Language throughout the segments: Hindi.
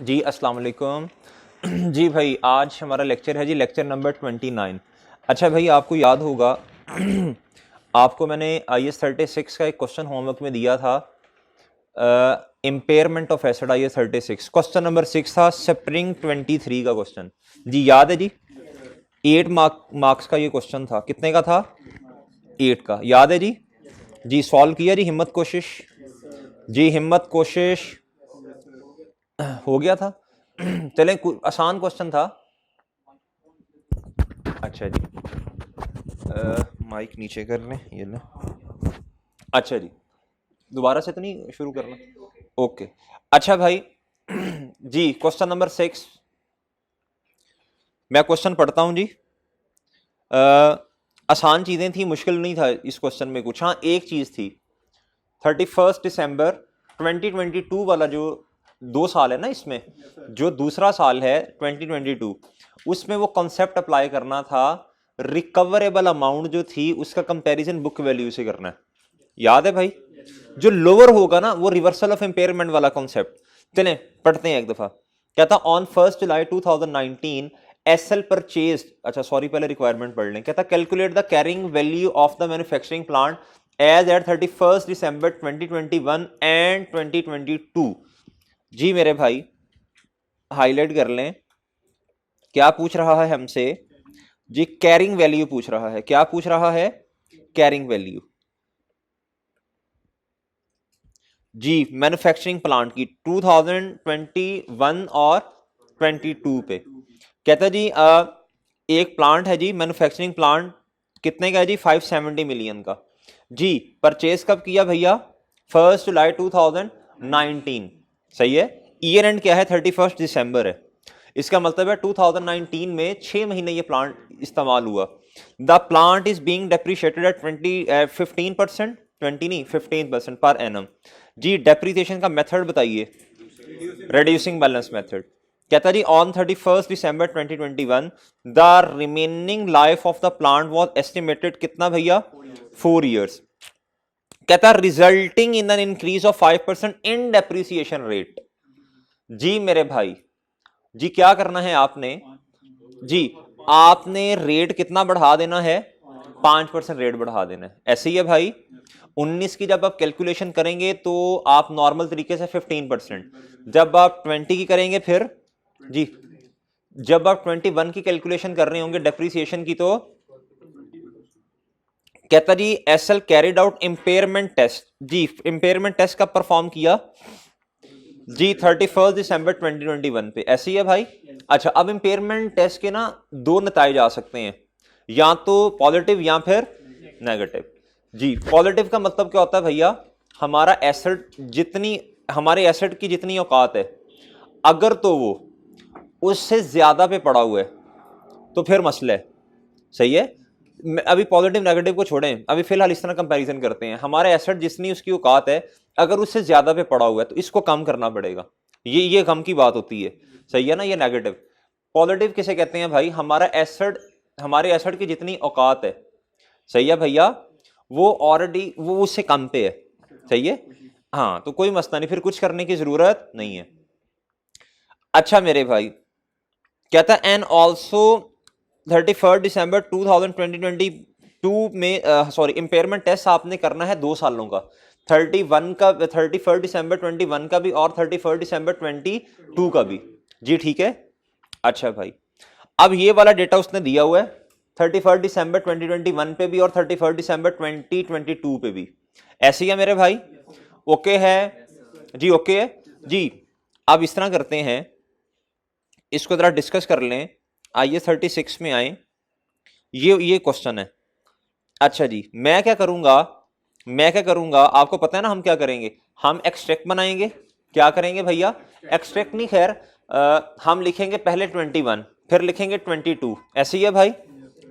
जी अस्सलाम वालेकुम। जी भाई, आज हमारा लेक्चर है जी, लेक्चर नंबर 29। अच्छा भाई, आपको याद होगा आपको मैंने IS 36 का एक क्वेश्चन होमवर्क में दिया था, impairment of acid. IS 36 question number 6 था, स्प्रिंग 23 का क्वेश्चन। जी याद है जी? 8 मार्क्स का ये क्वेश्चन था। कितने का था? 8 का। याद है जी? जी सॉल्व किया जी, हिम्मत कोशिश। जी हिम्मत कोशिश हो गया था। चलें, आसान क्वेश्चन था। अच्छा जी, माइक नीचे कर लें, ये लें। अच्छा जी, दोबारा से तो नहीं शुरू करना? ओके। अच्छा भाई, जी क्वेश्चन नंबर 6 मैं क्वेश्चन पढ़ता हूं जी। आसान चीजें थी, मुश्किल नहीं था इस क्वेश्चन में कुछ। हाँ, एक चीज थी, 31 दिसंबर 2022 वाला जो 2 साल है ना, इसमें जो दूसरा साल है 2022, उसमें वो कॉन्सेप्ट अप्लाई करना था। रिकवरेबल अमाउंट जो थी उसका कंपैरिजन बुक वैल्यू से करना है। याद है भाई? जो लोअर होगा ना, वो रिवर्सल ऑफ इंपेयरमेंट वाला कॉन्सेप्ट। चलें पढ़ते हैं एक दफा। कहता ऑन 1 जुलाई 2019 एसएल परचेज, अच्छा सॉरी पहले रिक्वायरमेंट पढ़ लें। कहता calculate the carrying value of the manufacturing plant as at 31 December 2021 and 2022। जी मेरे भाई, हाईलाइट कर लें। क्या पूछ रहा है हमसे जी? कैरिंग वैल्यू पूछ रहा है। क्या पूछ रहा है? कैरिंग वैल्यू जी मैन्युफैक्चरिंग प्लांट की 2021 और 22 पे। कहता जी एक प्लांट है जी, मैन्युफैक्चरिंग प्लांट। कितने का है जी? 570 मिलियन का। जी परचेज कब किया भैया? 1 जुलाई 2019। सही है। ईयर एंड क्या है? 31 दिसंबर है। इसका मतलब है 2019 में 6 महीने ये प्लांट इस्तेमाल हुआ। The plant is being depreciated at 15%, 20 नहीं 15% पर एनम। जी डेप्रिसिएशन का मेथड बताइए। Reducing balance method. कहता जी on 31 December 2021 the remaining life of the plant was estimated कितना भैया? 4 years। कहता resulting in an increase of 5% in depreciation rate. जी मेरे भाई, जी क्या करना है आपने? जी आपने रेट कितना बढ़ा देना है? 5% रेट बढ़ा देना है। ऐसे ही है भाई। 19 की जब आप कैलकुलेशन करेंगे तो आप नॉर्मल तरीके से 15%, जब आप 20 की करेंगे फिर जी, जब आप 21 की कैलकुलेशन कर रहे होंगे डेप्रिसिएशन की, तो कहता जी SL carried out impairment test. जी इंपेयरमेंट टेस्ट कब परफॉर्म किया? जी 31 दिसंबर 2021 पे। ऐसे ही है भाई। अच्छा, अब इंपेयरमेंट टेस्ट के ना दो नताइज आ सकते हैं, या तो पॉजिटिव या फिर नेगेटिव। जी पॉजिटिव का मतलब क्या होता है भैया? हमारा एसेट जितनी, हमारे एसेट की जितनी औकात है, अगर तो वो उससे ज्यादा पे पड़ा हुआ है तो फिर मसला है। सही है। अभी पॉजिटिव नेगेटिव को छोड़ें, अभी फिलहाल इस तरह कंपैरिजन करते हैं। हमारे एसेट जितनी उसकी औकात है, अगर उससे ज्यादा पे पड़ा हुआ है तो इसको कम करना पड़ेगा। ये कम की बात होती है। सही है ना? ये नेगेटिव। पॉजिटिव किसे कहते हैं भाई? हमारा एसेट, हमारे एसेट की जितनी औकात है, सही है भैया, वो ऑलरेडी वो उससे कम पे है। सही है। हाँ, तो कोई मसला नहीं, फिर कुछ करने की जरूरत नहीं है। अच्छा मेरे भाई, कहता है एंड ऑल्सो 31 दिसंबर 2022 में सॉरी इंपेयरमेंट टेस्ट आपने करना है 2 सालों का। 31 का, 31 दिसंबर 21 का भी और 31 दिसंबर 22 का भी। जी ठीक है। अच्छा भाई, अब ये वाला डेटा उसने दिया हुआ है 31 दिसंबर 2021 पे भी और 31 दिसंबर 2022 पे भी। ऐसे ही है मेरे भाई? ओके है जी? ओके है जी। अब इस तरह करते हैं, इसको जरा डिस्कस कर लें। आइए 36 में आए। ये क्वेश्चन है। अच्छा जी, मैं क्या करूंगा आपको पता है ना? हम क्या करेंगे? हम एक्सट्रैक्ट बनाएंगे। क्या करेंगे भैया? एक्सट्रैक्ट नहीं, खैर हम लिखेंगे पहले 21, फिर लिखेंगे 22। ऐसे ही है भाई।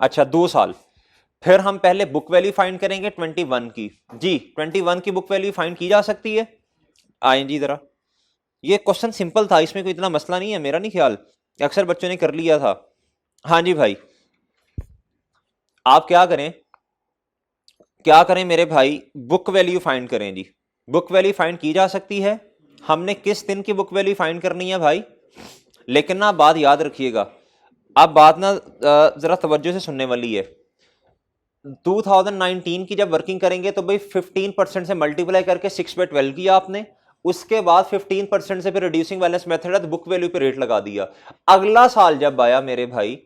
अच्छा 2 साल। फिर हम पहले बुक वैल्यू फाइंड करेंगे 21 की। जी 21 की बुक वैल्यू फाइंड की जा सकती है। आए जी जरा। ये क्वेश्चन सिंपल था, इसमें कोई इतना मसला नहीं है, मेरा नहीं ख्याल, अक्सर बच्चों ने कर लिया था। हाँ जी भाई, आप क्या करें मेरे भाई? बुक वैल्यू फाइंड करें जी। बुक वैल्यू फाइंड की जा सकती है। हमने किस दिन की बुक वैल्यू फाइंड करनी है भाई? लेकिन ना बात याद रखिएगा, अब बात ना जरा तवज्जो से सुनने वाली है। 2019 की जब वर्किंग करेंगे तो भाई 15% से मल्टीप्लाई करके 6 पे 12 किया आपने, उसके बाद 15% से फिर रिड्यूसिंग बैलेंस मेथड है तो बुक वैल्यू पे रेट लगा दिया। अगला साल जब आया मेरे भाई,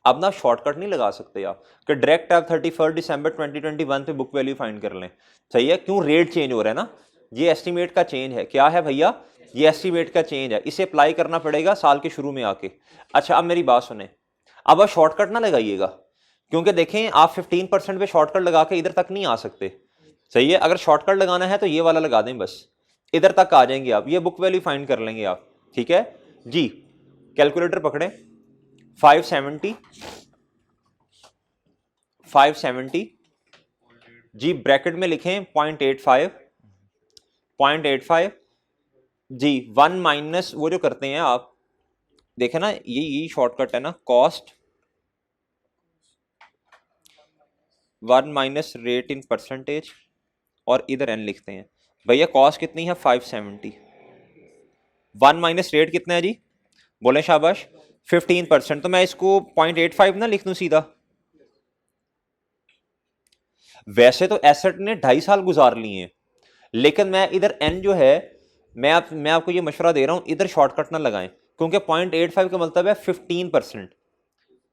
अब ना शॉर्टकट नहीं लगा सकते आप कि डायरेक्ट आप 31 दिसंबर 2021 पे बुक वैल्यू फाइंड कर लें। सही है, क्यों? रेट चेंज हो रहा है ना, ये एस्टिमेट का चेंज है। क्या है भैया? ये एस्टिमेट का चेंज है, इसे अप्लाई करना पड़ेगा साल के शुरू में आके। अच्छा अब मेरी बात सुने, अब आप शॉर्टकट ना लगाइएगा, क्योंकि देखें आप 15% पे शॉर्टकट लगा के इधर तक नहीं आ सकते। सही है, अगर शॉर्टकट लगाना है तो ये वाला लगा दें, बस इधर तक आ जाएंगे आप, ये बुक वैल्यू फाइंड कर लेंगे आप। ठीक है जी, कैलकुलेटर पकड़े, 570 570 जी, ब्रैकेट में लिखें 0.85 जी, 1 माइनस वो जो करते हैं आप, देखें ना, ये शॉर्टकट है ना, cost 1 minus rate in percentage, और इधर एन लिखते हैं। भैया कॉस्ट कितनी है? 570, 1 माइनस रेट कितना है जी? बोले शाबाश, 15%। तो मैं इसको 0.85 ना लिख दूं सीधा। वैसे तो एसेट ने 2.5 साल गुजार लिए हैं, लेकिन मैं इधर एन जो है, मैं आपको ये मशवरा दे रहा हूं, इधर शॉर्टकट ना लगाएं, क्योंकि 0.85 का मतलब है 15%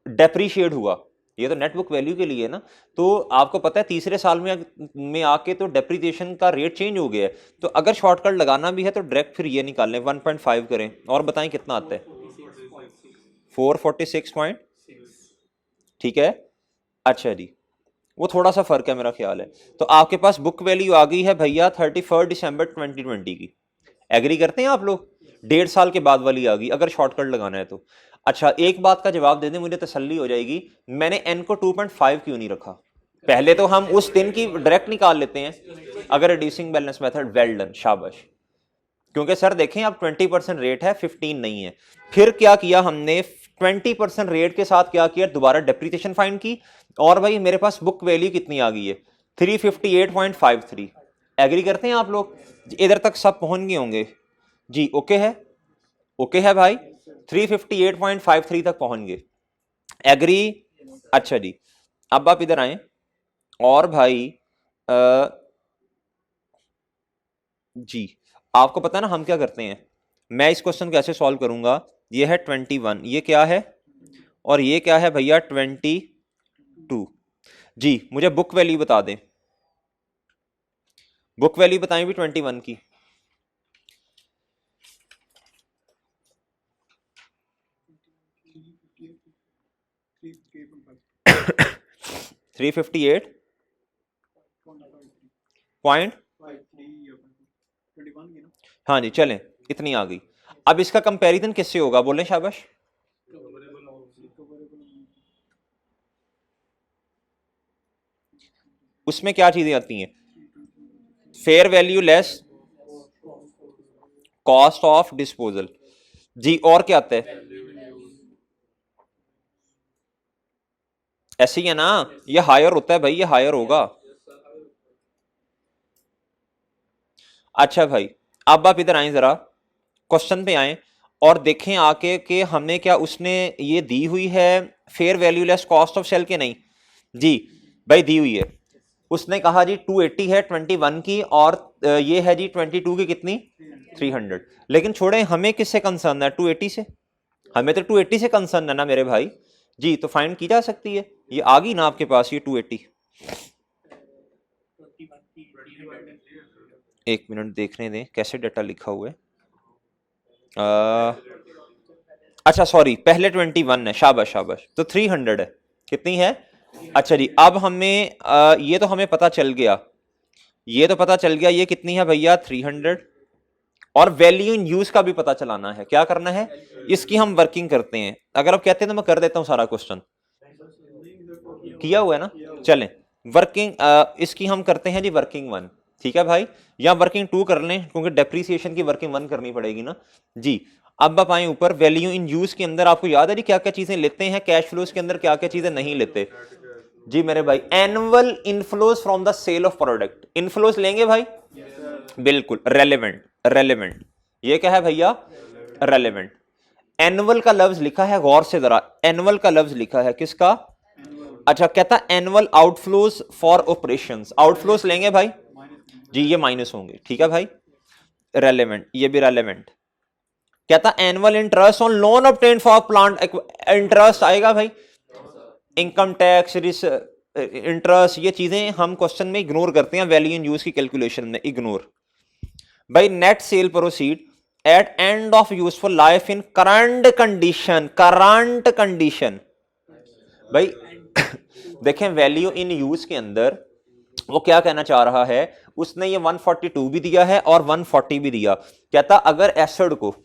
डेप्रीशिएट हुआ। ये तो नेटबुक वैल्यू के लिए है ना, तो आपको पता है तीसरे साल में आके तो डेप्रीसिएशन का रेट चेंज हो गया है। तो अगर शॉर्टकट लगाना भी है तो डायरेक्ट फिर ये निकाल लें, 1.5 करें, और बताएं कितना आता है? 446 ठीक है। अच्छा जी, वो थोड़ा सा फर्क है मेरा ख्याल है। तो आपके पास बुक वैल्यू आ गई है भैया 31 दिसंबर 2020 की। एग्री करते हैं आप लोग? 1.5 साल के बाद वाली आ गई अगर शॉर्टकट लगाना है तो। अच्छा एक बात का जवाब दे दें, मुझे तसल्ली हो जाएगी, मैंने एन को 2.5 क्यों नहीं रखा? पहले तो हम उस दिन की डायरेक्ट निकाल लेते हैं अगर reducing balance method. Well done, शाबाश। क्योंकि सर देखें अब 20% रेट है, 15 नहीं है। फिर क्या किया हमने? 20% रेट के साथ क्या किया? दोबारा डेप्रिसिएशन फाइंड की, और भाई मेरे पास बुक वैल्यू कितनी आ गई है? 358.53। एग्री करते हैं आप लोग? इधर तक सब पहुंच गए होंगे जी? ओके है, ओके है भाई, 358.53 तक पहुंच गए। एग्री? अच्छा जी, अब आप इधर आए, और भाई जी आपको पता है ना हम क्या करते हैं, मैं इस क्वेश्चन को ऐसे सॉल्व करूंगा। ये है 21, ये क्या है, और ये क्या है भैया? 22 जी। मुझे बुक वैल्यू बता दें, बुक वैल्यू बताएं भी 21 की। 358 पॉइंट, हाँ जी चलें, इतनी आ गई। अब इसका कंपैरिजन किससे होगा? बोलें शाबाश। उसमें क्या चीजें आती हैं? Fair value less cost of disposal जी, और क्या आता है? ऐसे ही है ना, ये हायर होता है भाई, ये हायर होगा। अच्छा भाई, अब आप इधर आए जरा, क्वेश्चन पे आए और देखें आके कि हमें क्या उसने ये दी हुई है fair value less cost of sale के? नहीं जी भाई, दी हुई है। उसने कहा जी 280 है 21 की, और ये है जी 22 की कितनी? 300। लेकिन छोड़े, हमें किससे कंसर्न है? 280 से। हमें तो 280 से कंसर्न है ना मेरे भाई जी, तो फाइंड की जा सकती है। ये आ गई ना आपके पास ये 280? एक मिनट देखने दें कैसे डाटा लिखा हुआ है। अच्छा सॉरी, पहले 21 है, शाबाश शाबाश, तो 300 है। कितनी है? अच्छा जी, अब हमें ये तो हमें पता चल गया, ये तो पता चल गया, ये कितनी है भैया? 300। और वैल्यू इन यूज का भी पता चलाना है। क्या करना है? इसकी हम वर्किंग करते हैं। अगर आप कहते हैं तो मैं कर देता हूं सारा क्वेश्चन, किया हुआ है ना। चलें वर्किंग, इसकी हम करते हैं जी वर्किंग 1। ठीक है भाई, या वर्किंग 2 कर लें, क्योंकि डेप्रीसिएशन की वर्किंग 1 करनी पड़ेगी ना जी। अब आप आए ऊपर, वैल्यू इन यूज के अंदर आपको याद है जी क्या क्या चीजें लेते हैं? कैश फ्लोज के अंदर क्या क्या चीजें नहीं लेते जी मेरे भाई? Annual inflows from the sale of product, inflows लेंगे भाई? बिल्कुल रेलेवेंट, रेलेवेंट। ये क्या है भैया? रेलेवेंट। एनुअल का लफ्ज लिखा है, गौर से जरा, एनुअल का लफ्ज लिखा है, किसका? अच्छा, कहता annual outflows for operations, outflows लेंगे भाई जी, ये माइनस होंगे, ठीक है भाई, रेलेवेंट, ये भी रेलेवेंट। कहता annual interest on loan obtain for plant, interest आएगा भाई, इनकम टैक्स, इंटरेस्ट, ये चीजें हम क्वेश्चन में इग्नोर करते हैं, वैल्यू इन यूज की कैलकुलेशन में इग्नोर। भाई net sale proceed at end of useful life in current condition, current condition भाई देखें वैल्यू इन यूज के अंदर वो क्या कहना चाह रहा है, उसने ये 142 भी दिया है और 140 भी दिया। कहता अगर एसिड को,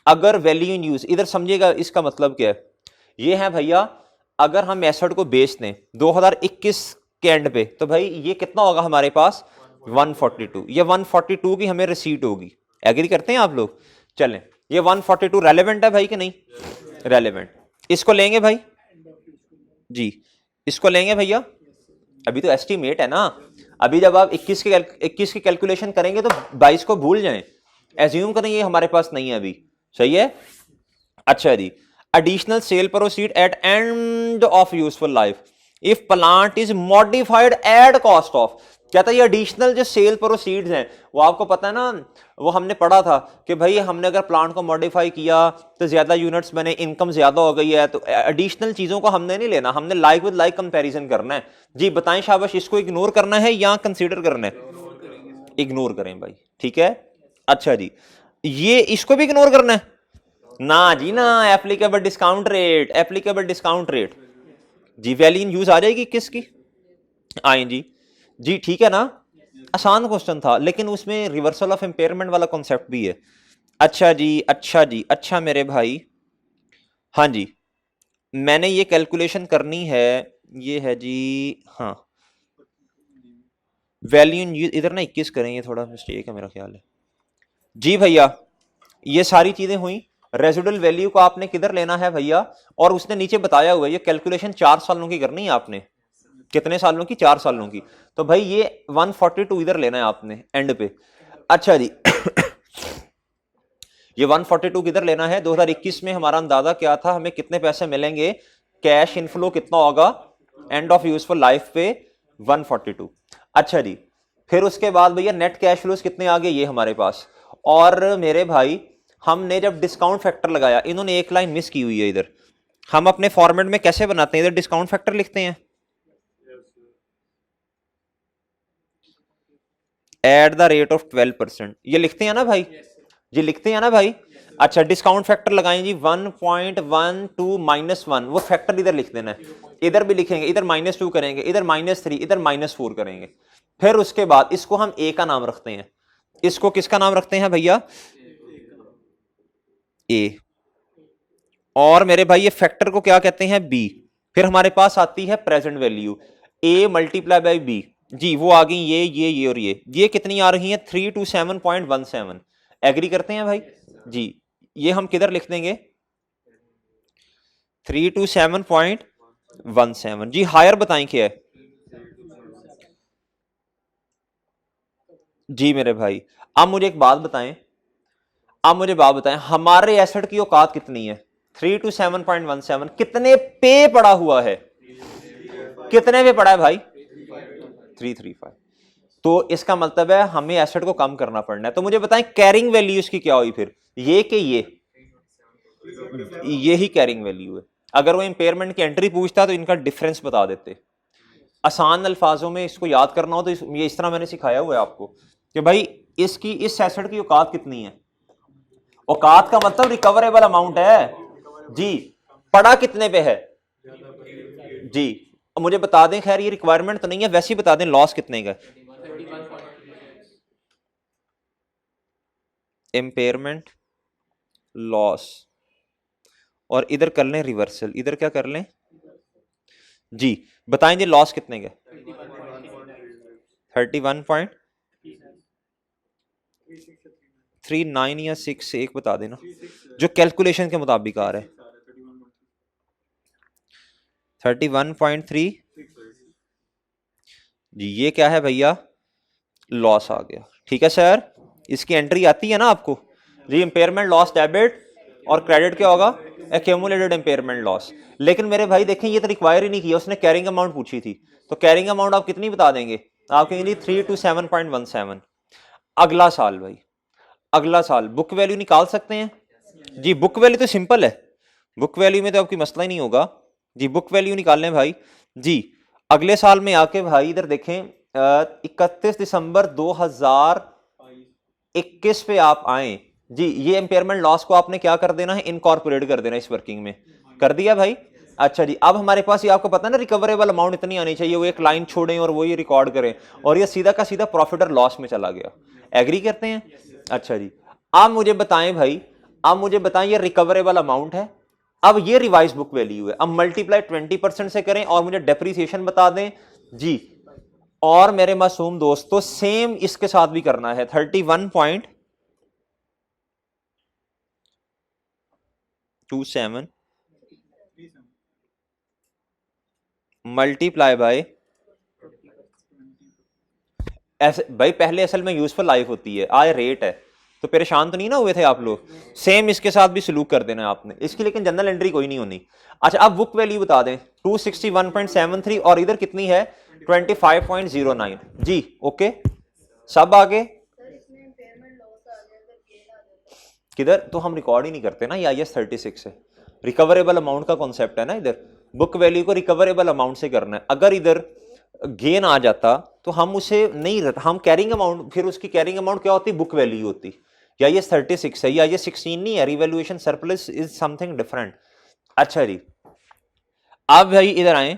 अगर वैल्यू इन यूज, इधर समझिएगा इसका मतलब क्या है, ये है भैया अगर हम एसिड को बेच दें 2021 के एंड पे, तो भाई ये कितना होगा हमारे पास 142, ये 142 की हमें रिसीट होगी। एग्री करते हैं आप लोग? चलें, ये 142 रेलेवेंट है भाई कि नहीं? रेलेवेंट। इसको लेंगे भाई जी, इसको लेंगे भैया, अभी तो एस्टीमेट है ना, अभी जब आप 21 की कैलकुलेशन करेंगे तो 22 को भूल जाएं, एज्यूम करेंगे हमारे पास नहीं है अभी, सही है। अच्छा जी, additional sale proceed at end of useful life if plant is modified at cost of, कहता है ये एडिशनल जो सेल प्रोसीड्स हैं वो आपको पता है ना, वो हमने पढ़ा था कि भाई हमने अगर प्लांट को मॉडिफाई किया तो ज्यादा यूनिट्स बने, इनकम ज्यादा हो गई है, तो एडिशनल चीजों को हमने नहीं लेना, हमने लाइक विद लाइक कंपैरिजन करना है। जी बताएं शाबाश, इसको इग्नोर करना है या कंसीडर करना है? इग्नोर करें भाई, ठीक है। अच्छा जी, ये इसको भी इग्नोर करना है ना जी ना, applicable discount rate, applicable discount rate जी, वैल्यू इन यूज आ जाएगी किसकी? आई जी ठीक है ना, आसान क्वेश्चन था लेकिन उसमें रिवर्सल ऑफ इंपेयरमेंट वाला कॉन्सेप्ट भी है। अच्छा जी, अच्छा जी, अच्छा मेरे भाई, हाँ जी, मैंने ये कैलकुलेशन करनी है, ये है जी, हाँ वैल्यू इन यूज, इधर ना 21 करेंगे, थोड़ा मिस्टेक है मेरा ख्याल है जी भैया। ये सारी चीजें हुई, रेजिडुअल वैल्यू को आपने किधर लेना है भैया, और उसने नीचे बताया हुआ है ये कैलकुलेशन 4 सालों की करनी है आपने, कितने सालों की? 4 सालों की। तो भाई ये 142 इधर लेना है आपने एंड पे। अच्छा जी ये 142 किधर लेना है? 2021 में हमारा अंदाजा क्या था, हमें कितने पैसे मिलेंगे, कैश इनफ्लो कितना होगा एंड ऑफ यूजफुल लाइफ पे 142। अच्छा जी, फिर उसके बाद भैया नेट कैश फ्लोज कितने आ गए ये हमारे पास, और मेरे भाई हमने जब डिस्काउंट फैक्टर लगाया, इन्होंने एक लाइन मिस की हुई है इधर, हम अपने फॉर्मेट में कैसे बनाते हैं, इधर डिस्काउंट फैक्टर लिखते हैं एट द रेट ऑफ 12%, ये लिखते हैं ना भाई, ये लिखते हैं ना भाई। अच्छा डिस्काउंट फैक्टर लगाएं जी 1.12 -1, वो फैक्टर इधर लिख देना है, इधर भी लिखेंगे, इधर -2 करेंगे, इधर -3, इधर -4 करेंगे। फिर उसके बाद इसको हम ए का नाम रखते हैं, इसको किसका नाम रखते हैं भैया? ए। और मेरे भाई ये फैक्टर को क्या कहते हैं? बी। फिर हमारे पास आती है present value, A multiply by B जी, वो आ गई ये और ये कितनी आ रही है? 327.17। एग्री करते हैं भाई जी, ये हम किधर लिख देंगे? 327.17 जी। हायर बताएं क्या है जी मेरे भाई? अब मुझे एक बात बताएं, अब मुझे बात बताएं, हमारे एसेट की औकात कितनी है? 327.17 कितने पे पड़ा हुआ है? कितने पे पड़ा है भाई? 335। तो इसका मतलब है हमें एसेट को कम करना पड़ना है। तो मुझे बताएं कैरिंग वैल्यू इसकी क्या हुई फिर? ये कि ये ही कैरिंग वैल्यू है। अगर वो इंपेयरमेंट की एंट्री पूछता तो इनका डिफरेंस बता देते। आसान अल्फाजों में इसको याद करना हो तो ये इस तरह मैंने सिखाया हुआ है आपको कि भाई इसकी, इस एसेट की औकात कितनी है। औकात का मतलब रिकवरेबल अमाउंट है जी, पड़ा कितने पे है जी। मुझे बता दें, खैर ये रिक्वायरमेंट तो नहीं है, वैसे ही बता दें लॉस कितने का? इम्पेयरमेंट लॉस, और इधर कर लें रिवर्सल, इधर क्या कर लें जी, बताएं जी लॉस कितने का? 31.39 या 6 एक बता देना जो कैलकुलेशन के मुताबिक आ रहा है। 31.3 जी, ये क्या है भैया? लॉस आ गया, ठीक है सर। इसकी एंट्री आती है ना आपको जी, इंपेयरमेंट लॉस डेबिट और क्रेडिट क्या होगा, एक्यूमुलेटेड इंपेयरमेंट लॉस। लेकिन मेरे भाई देखें ये तो रिक्वायर ही नहीं किया, उसने कैरिंग अमाउंट पूछी थी, तो कैरिंग अमाउंट आप कितनी बता देंगे, आप कहेंगे 327.17। अगला साल भाई, अगला साल बुक वैल्यू निकाल सकते हैं जी। बुक वैल्यू तो सिंपल है, बुक वैल्यू में तो आपकी मसला ही नहीं होगा जी। बुक वैल्यू निकाल लें भाई जी। अगले साल में आके भाई इधर देखें 31 दिसंबर 2021 पे आप आए जी। ये इंपेयरमेंट लॉस को आपने क्या कर देना है, इनकॉर्पोरेट कर देना इस वर्किंग में, कर दिया भाई। अच्छा जी, अब हमारे पास ये आपको पता है ना रिकवरेबल अमाउंट इतनी आनी चाहिए, वो एक लाइन छोड़ें और वो ये रिकॉर्ड करें, और ये सीधा का सीधा प्रॉफिट और लॉस में चला गया। एग्री करते हैं? अच्छा जी, आप मुझे बताएं भाई, आप मुझे बताएं ये रिकवरेबल अमाउंट है, अब ये रिवाइज बुक वैल्यू है, अब मल्टीप्लाई 20% से करें और मुझे डेप्रीसिएशन बता दें जी। और मेरे मासूम दोस्तों सेम इसके साथ भी करना है, 31.27 मल्टीप्लाई बाय, ऐसे भाई पहले असल में यूजफुल लाइफ होती है, आज रेट है, तो परेशान तो नहीं ना हुए थे आप लोग। सेम इसके साथ भी सलूक कर देना आपने इसकी, लेकिन जनरल एंट्री कोई नहीं होनी। अच्छा अब बुक वैल्यू बता दें 261.73 और इधर कितनी है 25.09 जी। ओके सब आगे किधर, तो हम रिकॉर्ड ही नहीं करते ना, ये IAS 36 है, रिकवरेबल अमाउंट का कॉन्सेप्ट है ना। इधर बुक वैल्यू को रिकवरेबल अमाउंट से करना है, अगर इधर गेन आ जाता तो हम उसे नहीं, हम कैरिंग अमाउंट, फिर उसकी कैरिंग अमाउंट क्या होती, बुक वैल्यू होती। या ये 36 है, या ये 16 नहीं है, revaluation surplus is something different. अच्छा जी, आप भाई इधर आए,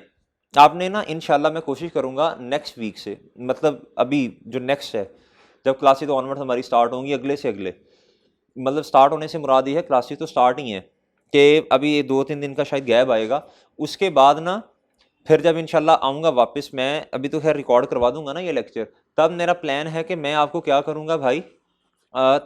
आपने ना इंशाल्लाह मैं कोशिश करूंगा नेक्स्ट वीक से, मतलब अभी जो नेक्स्ट है, जब क्लासेस तो ऑनवर्ड हमारी स्टार्ट होंगी अगले से अगले, मतलब स्टार्ट होने से मुराद ये है क्लासेस तो स्टार्ट ही हैं, कि अभी ये 2-3 दिन का शायद गैप आएगा, उसके बाद ना फिर जब इंशाल्लाह आऊँगा वापस, मैं अभी तो खैर रिकॉर्ड करवा दूंगा ना ये लेक्चर, तब मेरा प्लान है कि मैं आपको क्या करूँगा भाई,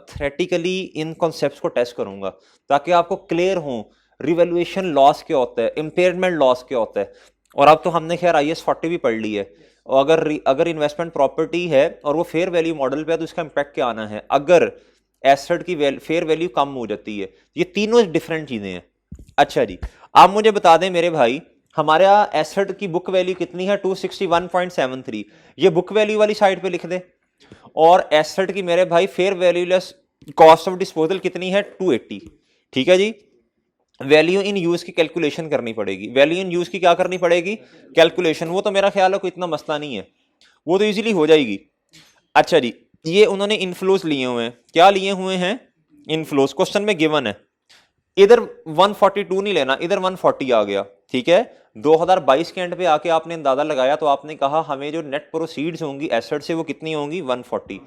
थ्रेटिकली इन कॉन्सेप्ट्स को टेस्ट करूँगा, ताकि आपको क्लियर हो रिवैल्यूएशन लॉस क्या होता है, इम्पेयरमेंट लॉस क्या होता है। और अब तो हमने खैर IAS 40 भी पढ़ ली है, और अगर इन्वेस्टमेंट प्रॉपर्टी है और वो फेयर वैल्यू मॉडल पे है तो उसका इम्पैक्ट क्या आना है, अगर एसेट की फेयर वैल्यू कम हो जाती है, ये तीनों डिफरेंट चीजें हैं। अच्छा जी, आप मुझे बता दें मेरे भाई, हमारा एसेट की बुक वैल्यू कितनी है 261.73, ये बुक वैल्यू वाली साइड पे लिख दे, और एसेट की मेरे भाई fair value less cost of disposal कितनी है 280। ठीक है जी, वैल्यू इन यूज की कैलकुलेशन करनी पड़ेगी, वैल्यू इन यूज की क्या करनी पड़ेगी, कैलकुलेशन, वो तो मेरा ख्याल है कोई इतना मसला नहीं है, वो तो इजीली हो जाएगी। अच्छा जी, ये उन्होंने इनफ्लोज लिए हुए हैं, क्या लिए हुए हैं, इनफ्लोज, क्वेश्चन में गिवन है, इधर 142 नहीं लेना, इधर 140 आ गया। ठीक है, 2022 के एंड पे आके आपने अंदाजा लगाया तो आपने कहा हमें जो नेट प्रोसीड्स होंगी एसेट से वो कितनी होंगी 140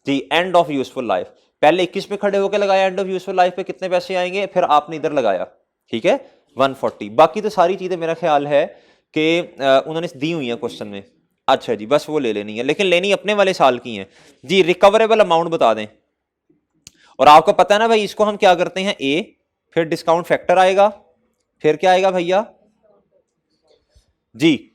जी, एंड ऑफ यूजफुल लाइफ। पहले 21 पे खड़े होकर लगाया एंड ऑफ यूजफुल लाइफ पे कितने पैसे आएंगे, फिर आपने इधर लगाया, ठीक है 140। बाकी तो सारी चीजें मेरा ख्याल है कि उन्होंने दी हुई है क्वेश्चन में। अच्छा जी, बस वो ले लेनी है, लेकिन लेनी अपने वाले साल की है जी। रिकवरेबल अमाउंट बता दें, और आपको पता है ना भाई इसको हम क्या करते हैं, ए, फिर डिस्काउंट फैक्टर आएगा, फिर क्या आएगा भैया जी,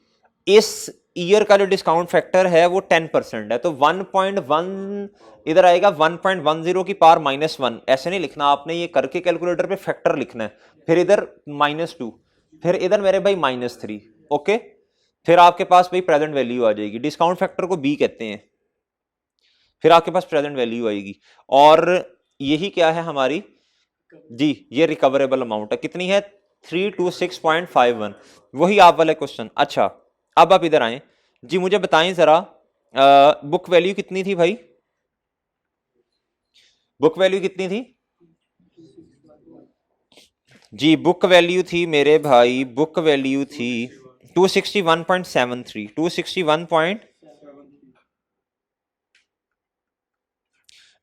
इस ईयर का जो डिस्काउंट फैक्टर है वो 10% है, तो 1.1 इधर आएगा, 1.10 की पावर -1, ऐसे नहीं लिखना आपने, ये करके कैलकुलेटर पे फैक्टर लिखना है, फिर इधर -2, फिर इधर मेरे भाई -3। ओके, फिर आपके पास भाई प्रेजेंट वैल्यू आ जाएगी, डिस्काउंट फैक्टर को बी कहते हैं, फिर आपके पास प्रेजेंट वैल्यू आएगी, और यही क्या है हमारी जी, ये रिकवरेबल अमाउंट है, कितनी है 326.51, वही आप वाला क्वेश्चन। अच्छा अब आप इधर आए जी, मुझे बताएं जरा बुक वैल्यू कितनी थी भाई, बुक वैल्यू कितनी थी जी, बुक वैल्यू थी मेरे भाई, बुक वैल्यू थी 261.73, 261 पॉइंट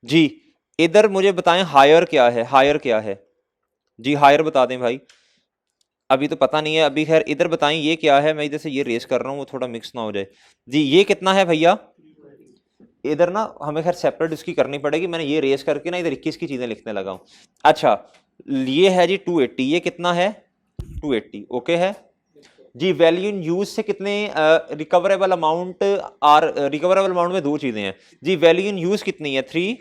जी। इधर मुझे बताएं हायर क्या है, हायर क्या है जी, हायर बता दें भाई, अभी तो पता नहीं है अभी, खैर इधर बताएं ये क्या है, मैं इधर से ये रेस कर रहा हूँ वो थोड़ा मिक्स ना हो जाए जी। ये कितना है भैया, इधर ना हमें खैर सेपरेट इसकी करनी पड़ेगी, मैंने ये रेस करके ना इधर 21 की चीजें लिखने लगा हूँ। अच्छा ये है जी 280, ये कितना है 280, ओके है जी। वैल्यू इन यूज से कितने recoverable amount, are recoverable amount में दो चीजें हैं जी, वैल्यू इन यूज कितनी है 3,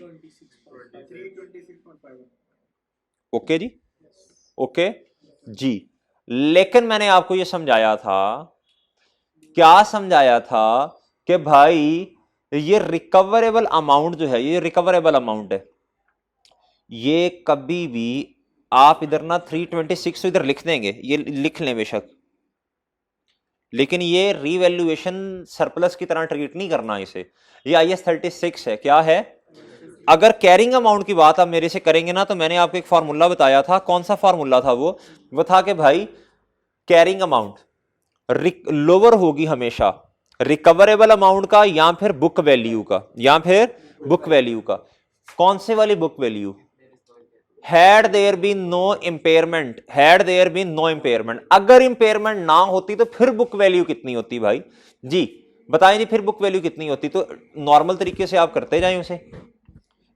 ओके जी, ओके जी। लेकिन मैंने आपको ये समझाया था, क्या समझाया था, कि भाई ये रिकवरेबल अमाउंट जो है, ये रिकवरेबल अमाउंट है, ये कभी भी आप इधर ना 326 तो इधर लिख देंगे, ये लिख लें बेशक, लेकिन ये रीवैल्यूएशन सरप्लस की तरह ट्रीट नहीं करना इसे। ये IS 36 है, क्या है? अगर कैरिंग अमाउंट की बात आप मेरे से करेंगे ना, तो मैंने आपको एक फार्मूला बताया था। कौन सा फार्मूला था वो था कि भाई कैरिंग अमाउंट लोअर होगी हमेशा रिकवरेबल अमाउंट का या फिर बुक वैल्यू का, या फिर बुक वैल्यू का। कौन से वाली book value? Had there been no impairment, had there been no impairment. अगर इंपेयरमेंट ना होती तो फिर बुक वैल्यू कितनी होती भाई जी? बताएं जी, फिर बुक वैल्यू कितनी होती? तो नॉर्मल तरीके से आप करते जाएं उसे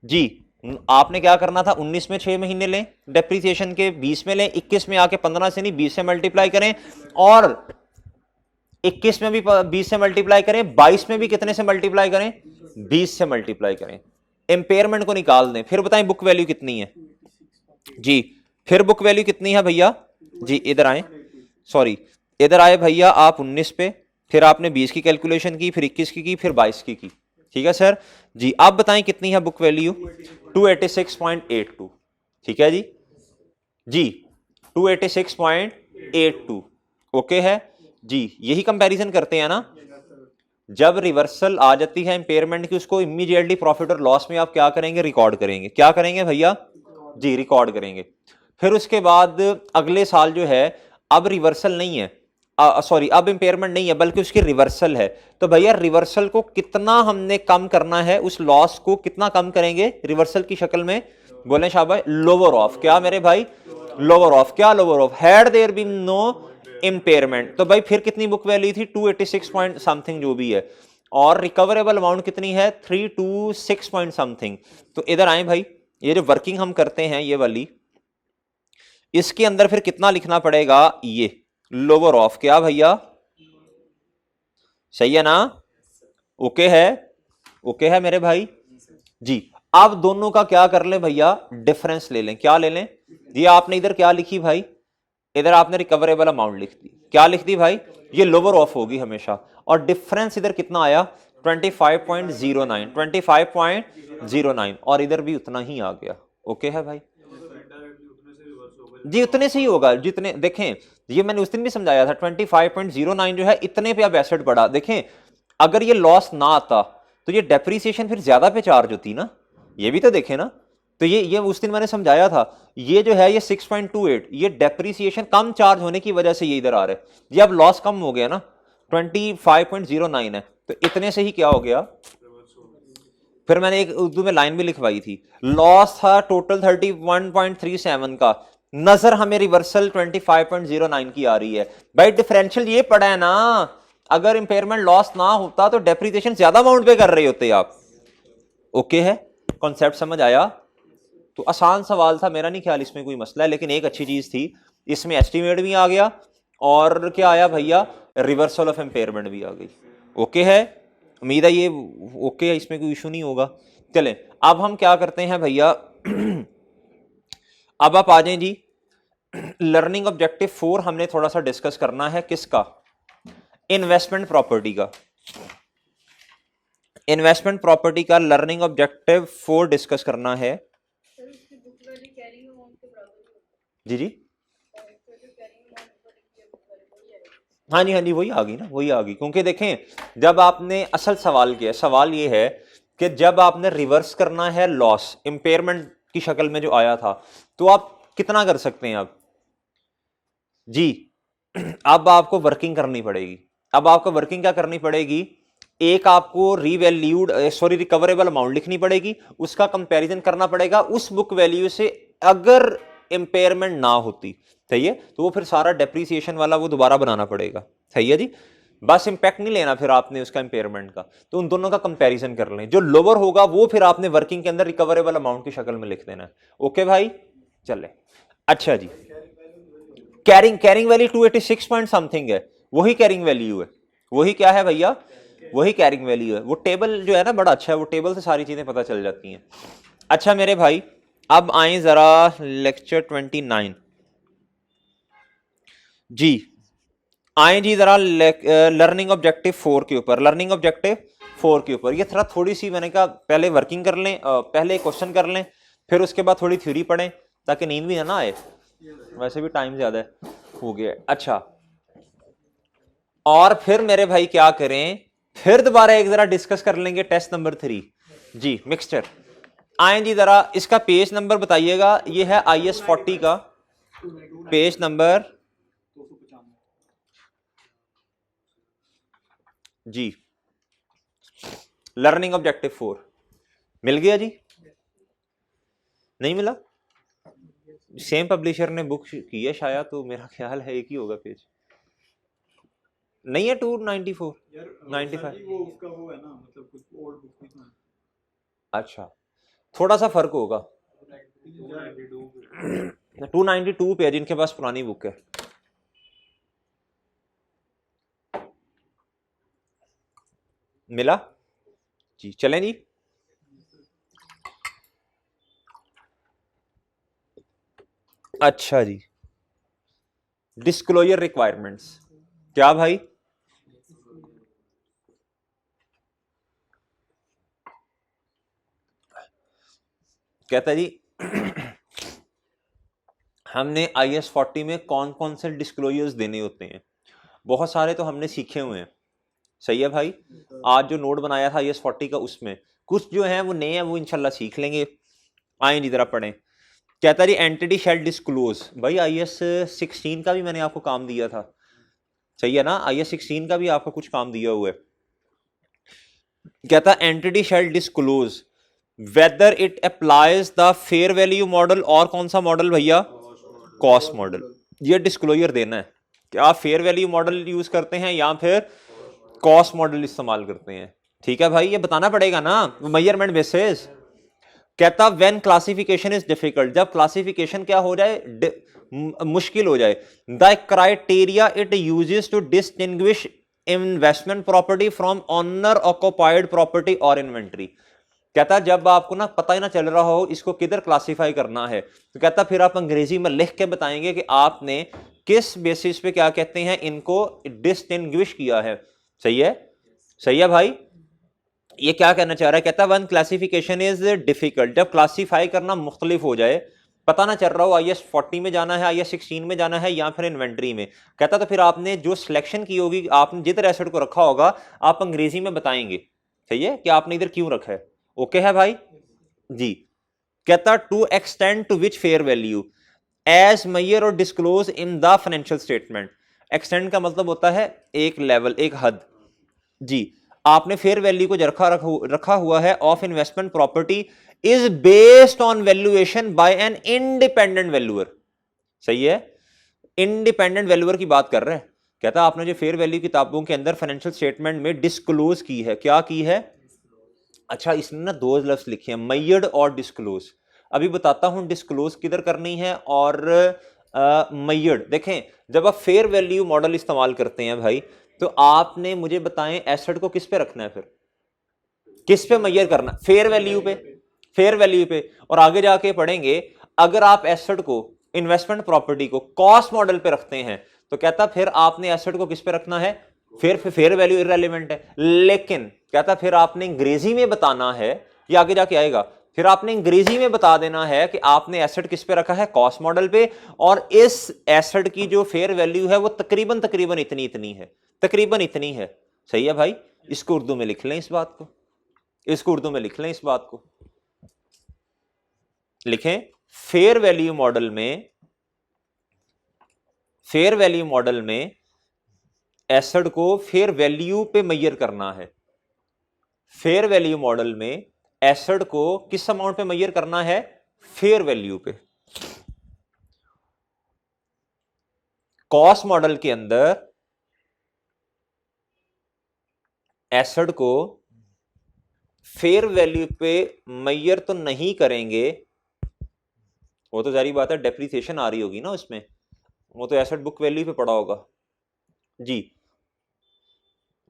जी। आपने क्या करना था, 19 में 6 महीने लें, डेप्रीसिएशन के 20 में लें, 21 में आके 15 से नहीं 20 से मल्टीप्लाई करें, और 21 में भी 20 से मल्टीप्लाई करें, 22 में भी कितने से मल्टीप्लाई करें? 20 से मल्टीप्लाई करें। इंपेयरमेंट को निकाल दें, फिर बताएं बुक वैल्यू कितनी है जी। फिर बुक वैल्यू कितनी है भैया जी? इधर आए, सॉरी इधर आए भैया आप 19 पे, फिर आपने 20 की कैलकुलेशन की, फिर 21 की, फिर 22 की। ठीक है सर जी। आप बताएं कितनी है बुक वैल्यू? 286.82। ठीक है जी जी, 286.82। ओके है जी। यही कंपैरिजन करते हैं ना, जब रिवर्सल आ जाती है इंपेयरमेंट की, उसको इमीडिएटली प्रॉफिट और लॉस में आप क्या करेंगे? रिकॉर्ड करेंगे। क्या करेंगे भैया जी? रिकॉर्ड करेंगे। फिर उसके बाद अगले साल जो है, अब रिवर्सल नहीं है, सॉरी अब इंपेयरमेंट नहीं है बल्कि उसकी रिवर्सल है। तो भैया रिवर्सल को कितना हमने कम करना है, उस लॉस को कितना कम करेंगे रिवर्सल की शक्ल में? बोले शाबाश, लोअर ऑफ। क्या मेरे भाई? Lower of. क्या lower of? Had there been no impairment. तो भाई फिर कितनी बुक वैल्यू थी? 286 पॉइंट समथिंग जो भी है, और रिकवरेबल अमाउंट कितनी है? 326 पॉइंट समथिंग। तो इधर आए भाई, ये जो वर्किंग हम करते हैं ये वाली, इसके अंदर फिर कितना लिखना पड़ेगा? ये लोअर ऑफ। क्या भैया? सही है ना? ओके है? ओके है मेरे भाई जी। अब दोनों का क्या कर लें भैया? डिफरेंस ले लें। क्या ले लें? ये आपने इधर क्या लिखी भाई? इधर आपने रिकवरेबल अमाउंट लिख दी। क्या लिख दी भाई? ये लोअर ऑफ होगी हमेशा, और डिफरेंस इधर कितना आया? 25.09, 25.09, और इधर भी उतना ही आ गया। ओके है भाई जी? उतने से ही होगा जितने, देखें ये मैंने उस दिन भी समझाया था, 25.09 जो है इतने पे अब एसेट बढ़ा। देखें अगर ये लॉस ना आता तो ये डेप्रीसिएशन फिर ज्यादा पे चार्ज होती ना, ये भी तो देखें ना। तो ये उस दिन मैंने समझाया था, ये जो है ये 6.28, ये डेप्रीसिएशन कम चार्ज होने की वजह से ये इधर आ रहा है। ये अब लॉस कम हो गया ना, 25.09 है, तो इतने से ही क्या हो गया? फिर मैंने एक उर्दू में लाइन भी लिखवाई थी, लॉस था टोटल 31.37 का, नजर हमें रिवर्सल 25.09 की आ रही है। भाई डिफरेंशियल ये पड़ा है ना, अगर इंपेयरमेंट लॉस ना होता तो डेप्रिसिएशन ज्यादा अमाउंट पे कर रहे होते आप। ओके है? कॉन्सेप्ट समझ आया? तो आसान सवाल था, मेरा नहीं ख्याल इसमें कोई मसला है, लेकिन एक अच्छी चीज थी, इसमें एस्टिमेट भी आ गया, और क्या आया भैया? रिवर्सल ऑफ इंपेयरमेंट भी आ गई। ओके है? उम्मीद है ये ओके है, इसमें कोई इशू नहीं होगा। चलें अब हम क्या करते हैं भैया, अब आप आ जाएं जी, लर्निंग ऑब्जेक्टिव 4 हमने थोड़ा सा डिस्कस करना है। किसका? इन्वेस्टमेंट प्रॉपर्टी का। इन्वेस्टमेंट प्रॉपर्टी का लर्निंग ऑब्जेक्टिव 4 डिस्कस करना है जी जी। हाँ जी हाँ जी, वही आ गई ना, वही आ गई, क्योंकि देखें जब आपने असल सवाल किया, सवाल ये है कि जब आपने रिवर्स करना है लॉस इंपेयरमेंट की शक्ल में जो आया था, तो आप कितना कर सकते हैं अब जी? अब आपको वर्किंग करनी पड़ेगी। अब आपको वर्किंग क्या करनी पड़ेगी? एक आपको रीवैल्यूड सॉरी रिकवरेबल अमाउंट लिखनी पड़ेगी, उसका कंपैरिजन करना पड़ेगा उस बुक वैल्यू से अगर इंपेयरमेंट ना होती। सही है? तो वो फिर सारा डेप्रीसिएशन वाला वो दोबारा बनाना पड़ेगा। सही है जी? बस इंपैक्ट नहीं लेना फिर आपने उसका इंपेयरमेंट का, तो उन दोनों का कंपैरिजन कर लें, जो लोअर होगा वो फिर आपने वर्किंग के अंदर रिकवरेबल अमाउंट की शक्ल में लिख देना है। ओके भाई चले। अच्छा जी, कैरिंग वैल्यू 286 पॉइंट समथिंग है, वही कैरिंग वैल्यू है। वही क्या है भैया? वही कैरिंग वैल्यू है। वो टेबल जो है ना बड़ा अच्छा है, वो टेबल से सारी चीजें पता चल जाती हैं। अच्छा मेरे भाई, अब आए जरा लेक्चर 29। जी आए जी जरा लर्निंग ऑब्जेक्टिव 4 के ऊपर, लर्निंग ऑब्जेक्टिव 4 के ऊपर। ये थोड़ी सी मैंने कहा पहले वर्किंग कर लें, पहले क्वेश्चन कर लें, फिर उसके बाद थोड़ी थ्योरी पढ़ें ताकि नींद भी ना आए, वैसे भी टाइम ज्यादा हो गया। अच्छा, और फिर मेरे भाई क्या करें, फिर दोबारा एक जरा डिस्कस कर लेंगे टेस्ट नंबर 3 जी, मिक्सचर। आए जी जरा इसका पेज नंबर बताइएगा, ये है IS40 का पेज नंबर जी, लर्निंग ऑब्जेक्टिव 4 मिल गया जी? नहीं मिला? सेम पब्लिशर ने बुक की है शायद, तो मेरा ख्याल है एक ही होगा पेज। नहीं है 294 95? वो उसका वो है ना, मतलब कुछ ओल्ड बुक भी था। अच्छा, थोड़ा सा फर्क होगा। 292 पे है जिनके पास पुरानी बुक है। मिला जी? चलें जी। अच्छा जी, डिस्क्लोजर रिक्वायरमेंट्स क्या भाई? कहता है जी हमने IS40 में कौन कौन से डिस्क्लोजर्स देने होते हैं, बहुत सारे तो हमने सीखे हुए हैं। सही है भाई, आज जो नोट बनाया था IS40 का, उसमें कुछ जो है वो नए हैं, वो इंशाल्लाह सीख लेंगे। आए जी जरा पढ़ें। कहता है जी एंटिटी शेल डिस्क्लोज, भाई IS16 का भी मैंने आपको काम दिया था, सही है ना? IS16 का भी आपको कुछ काम दिया हुआ है। कहता है entity shell disclose whether it applies the fair value model, और कौन सा मॉडल भैया? Cost model. ये डिस्क्लोजर देना है कि आप फेयर वैल्यू मॉडल यूज करते हैं या फिर कॉस्ट मॉडल इस्तेमाल करते हैं। ठीक है भाई, ये बताना पड़ेगा ना मेजरमेंट बेसिस। कहता व्हेन क्लासिफिकेशन इज डिफिकल्ट, जब क्लासिफिकेशन क्या हो जाए, मुश्किल हो जाए। The criteria it uses to distinguish investment property from owner occupied property और इन्वेंट्री। कहता जब आपको ना पता ही ना चल रहा हो इसको किधर क्लासिफाई करना है, तो कहता फिर आप अंग्रेजी में लिख के बताएंगे कि आपने किस बेसिस पे क्या कहते हैं इनको डिस्टिंग्विश किया है। सही है? सही है भाई? ये क्या कहना चाह रहा है? कहता वन क्लासिफिकेशन इज डिफिकल्ट, जब क्लासिफाई करना मुख्तलिफ हो जाए, पता ना चल रहा हो IS40 में जाना है, IS16 में जाना है या फिर इन्वेंट्री में। कहता तो फिर आपने जो सिलेक्शन की होगी, आपने जिधर एसेट को रखा होगा, आप अंग्रेजी में बताएंगे। सही है कि आपने इधर क्यों रखा है। ओके है भाई जी? कहता to extend to which fair value as measure और disclose in the financial statement. Extend का मतलब होता है एक लेवल, एक हद जी। आपने फेयर वैल्यू को रखा हुआ है of investment property is based on valuation by an independent valuer. सही है? इंडिपेंडेंट वैल्यूअर की बात कर रहे हैं। कहता आपने जो फेयर वैल्यू किताबों के अंदर फाइनेंशियल स्टेटमेंट में डिस्क्लोज की है, क्या की है? अच्छा, इसने ना दो लफ्ज लिखे हैं, मेजर्ड और डिस्क्लोज। अभी बताता हूं डिस्क्लोज किधर करनी है और मेजर्ड। देखें, जब आप फेयर वैल्यू मॉडल इस्तेमाल करते हैं भाई, तो आपने मुझे बताएं एसेट को किस पे रखना है, फिर किस पे मेजर करना? फेयर वैल्यू पे। फेयर वैल्यू पे। और आगे जाके पढ़ेंगे, अगर आप एसेट को, इन्वेस्टमेंट प्रॉपर्टी को कॉस्ट मॉडल पे रखते हैं, तो कहता फिर आपने एसेट को किस पे रखना है? फेयर वैल्यू इररेलेवेंट है। लेकिन कहता फिर आपने अंग्रेजी में बताना है, ये आगे जाके आएगा, फिर आपने अंग्रेजी में बता देना है कि आपने एसेट किस पे रखा है? कॉस्ट मॉडल पे। और इस एसेट की जो फेयर वैल्यू है वो तकरीबन तकरीबन इतनी इतनी है, तकरीबन इतनी है। सही है भाई? इसको उर्दू में लिख लें, इस बात को, इसको उर्दू में लिख लें, इस बात को लिखें। फेयर वैल्यू मॉडल में, फेयर वैल्यू मॉडल में एसेट को फेयर वैल्यू पे मेजर करना है। फेयर वैल्यू मॉडल में एसेट को किस अमाउंट पे मेजर करना है? फेयर वैल्यू पे। कॉस्ट मॉडल के अंदर एसेट को फेयर वैल्यू पे मेजर तो नहीं करेंगे, वो तो जारी बात है, डेप्रिसिएशन आ रही होगी ना उसमें, वो तो एसेट बुक वैल्यू पे पड़ा होगा जी।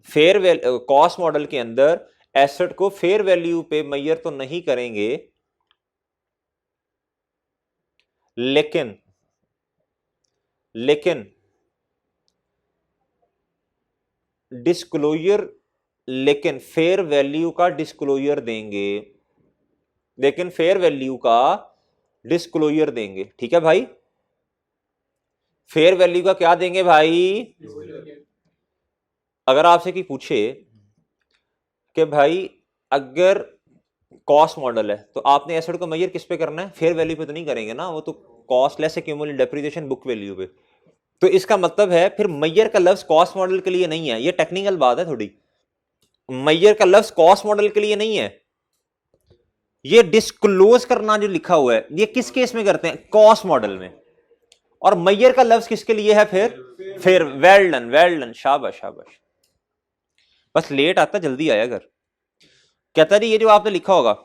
फेयर वैल्यू कॉस्ट मॉडल के अंदर एसेट को फेयर वैल्यू पे मेजर तो नहीं करेंगे, लेकिन लेकिन डिस्क्लोजर, लेकिन फेयर वैल्यू का डिस्क्लोजर देंगे, लेकिन फेयर वैल्यू का डिस्क्लोजर देंगे। ठीक है भाई, फेयर वैल्यू का क्या देंगे भाई? अगर आपसे कि पूछे कि भाई अगर कॉस्ट मॉडल है तो आपने एसेट को मेजर किस पे करना है? फेयर वैल्यू पे तो नहीं करेंगे ना, वो तो cost less accumulated depreciation book value पे। तो इसका मतलब है फिर मेजर का लफ्ज कॉस्ट मॉडल के लिए नहीं है, ये टेक्निकल बात है थोड़ी। मेजर का लफ्ज कॉस्ट मॉडल के लिए नहीं है, ये डिस्क्लोज करना जो लिखा हुआ है ये किस केस में करते हैं? कॉस्ट मॉडल में। और मेजर का लफ्ज किसके लिए है फिर वेल डन, वेल डन, शाबाश शाबाश। बस लेट आता जल्दी आया घर। कहता जी ये जो आपने लिखा होगा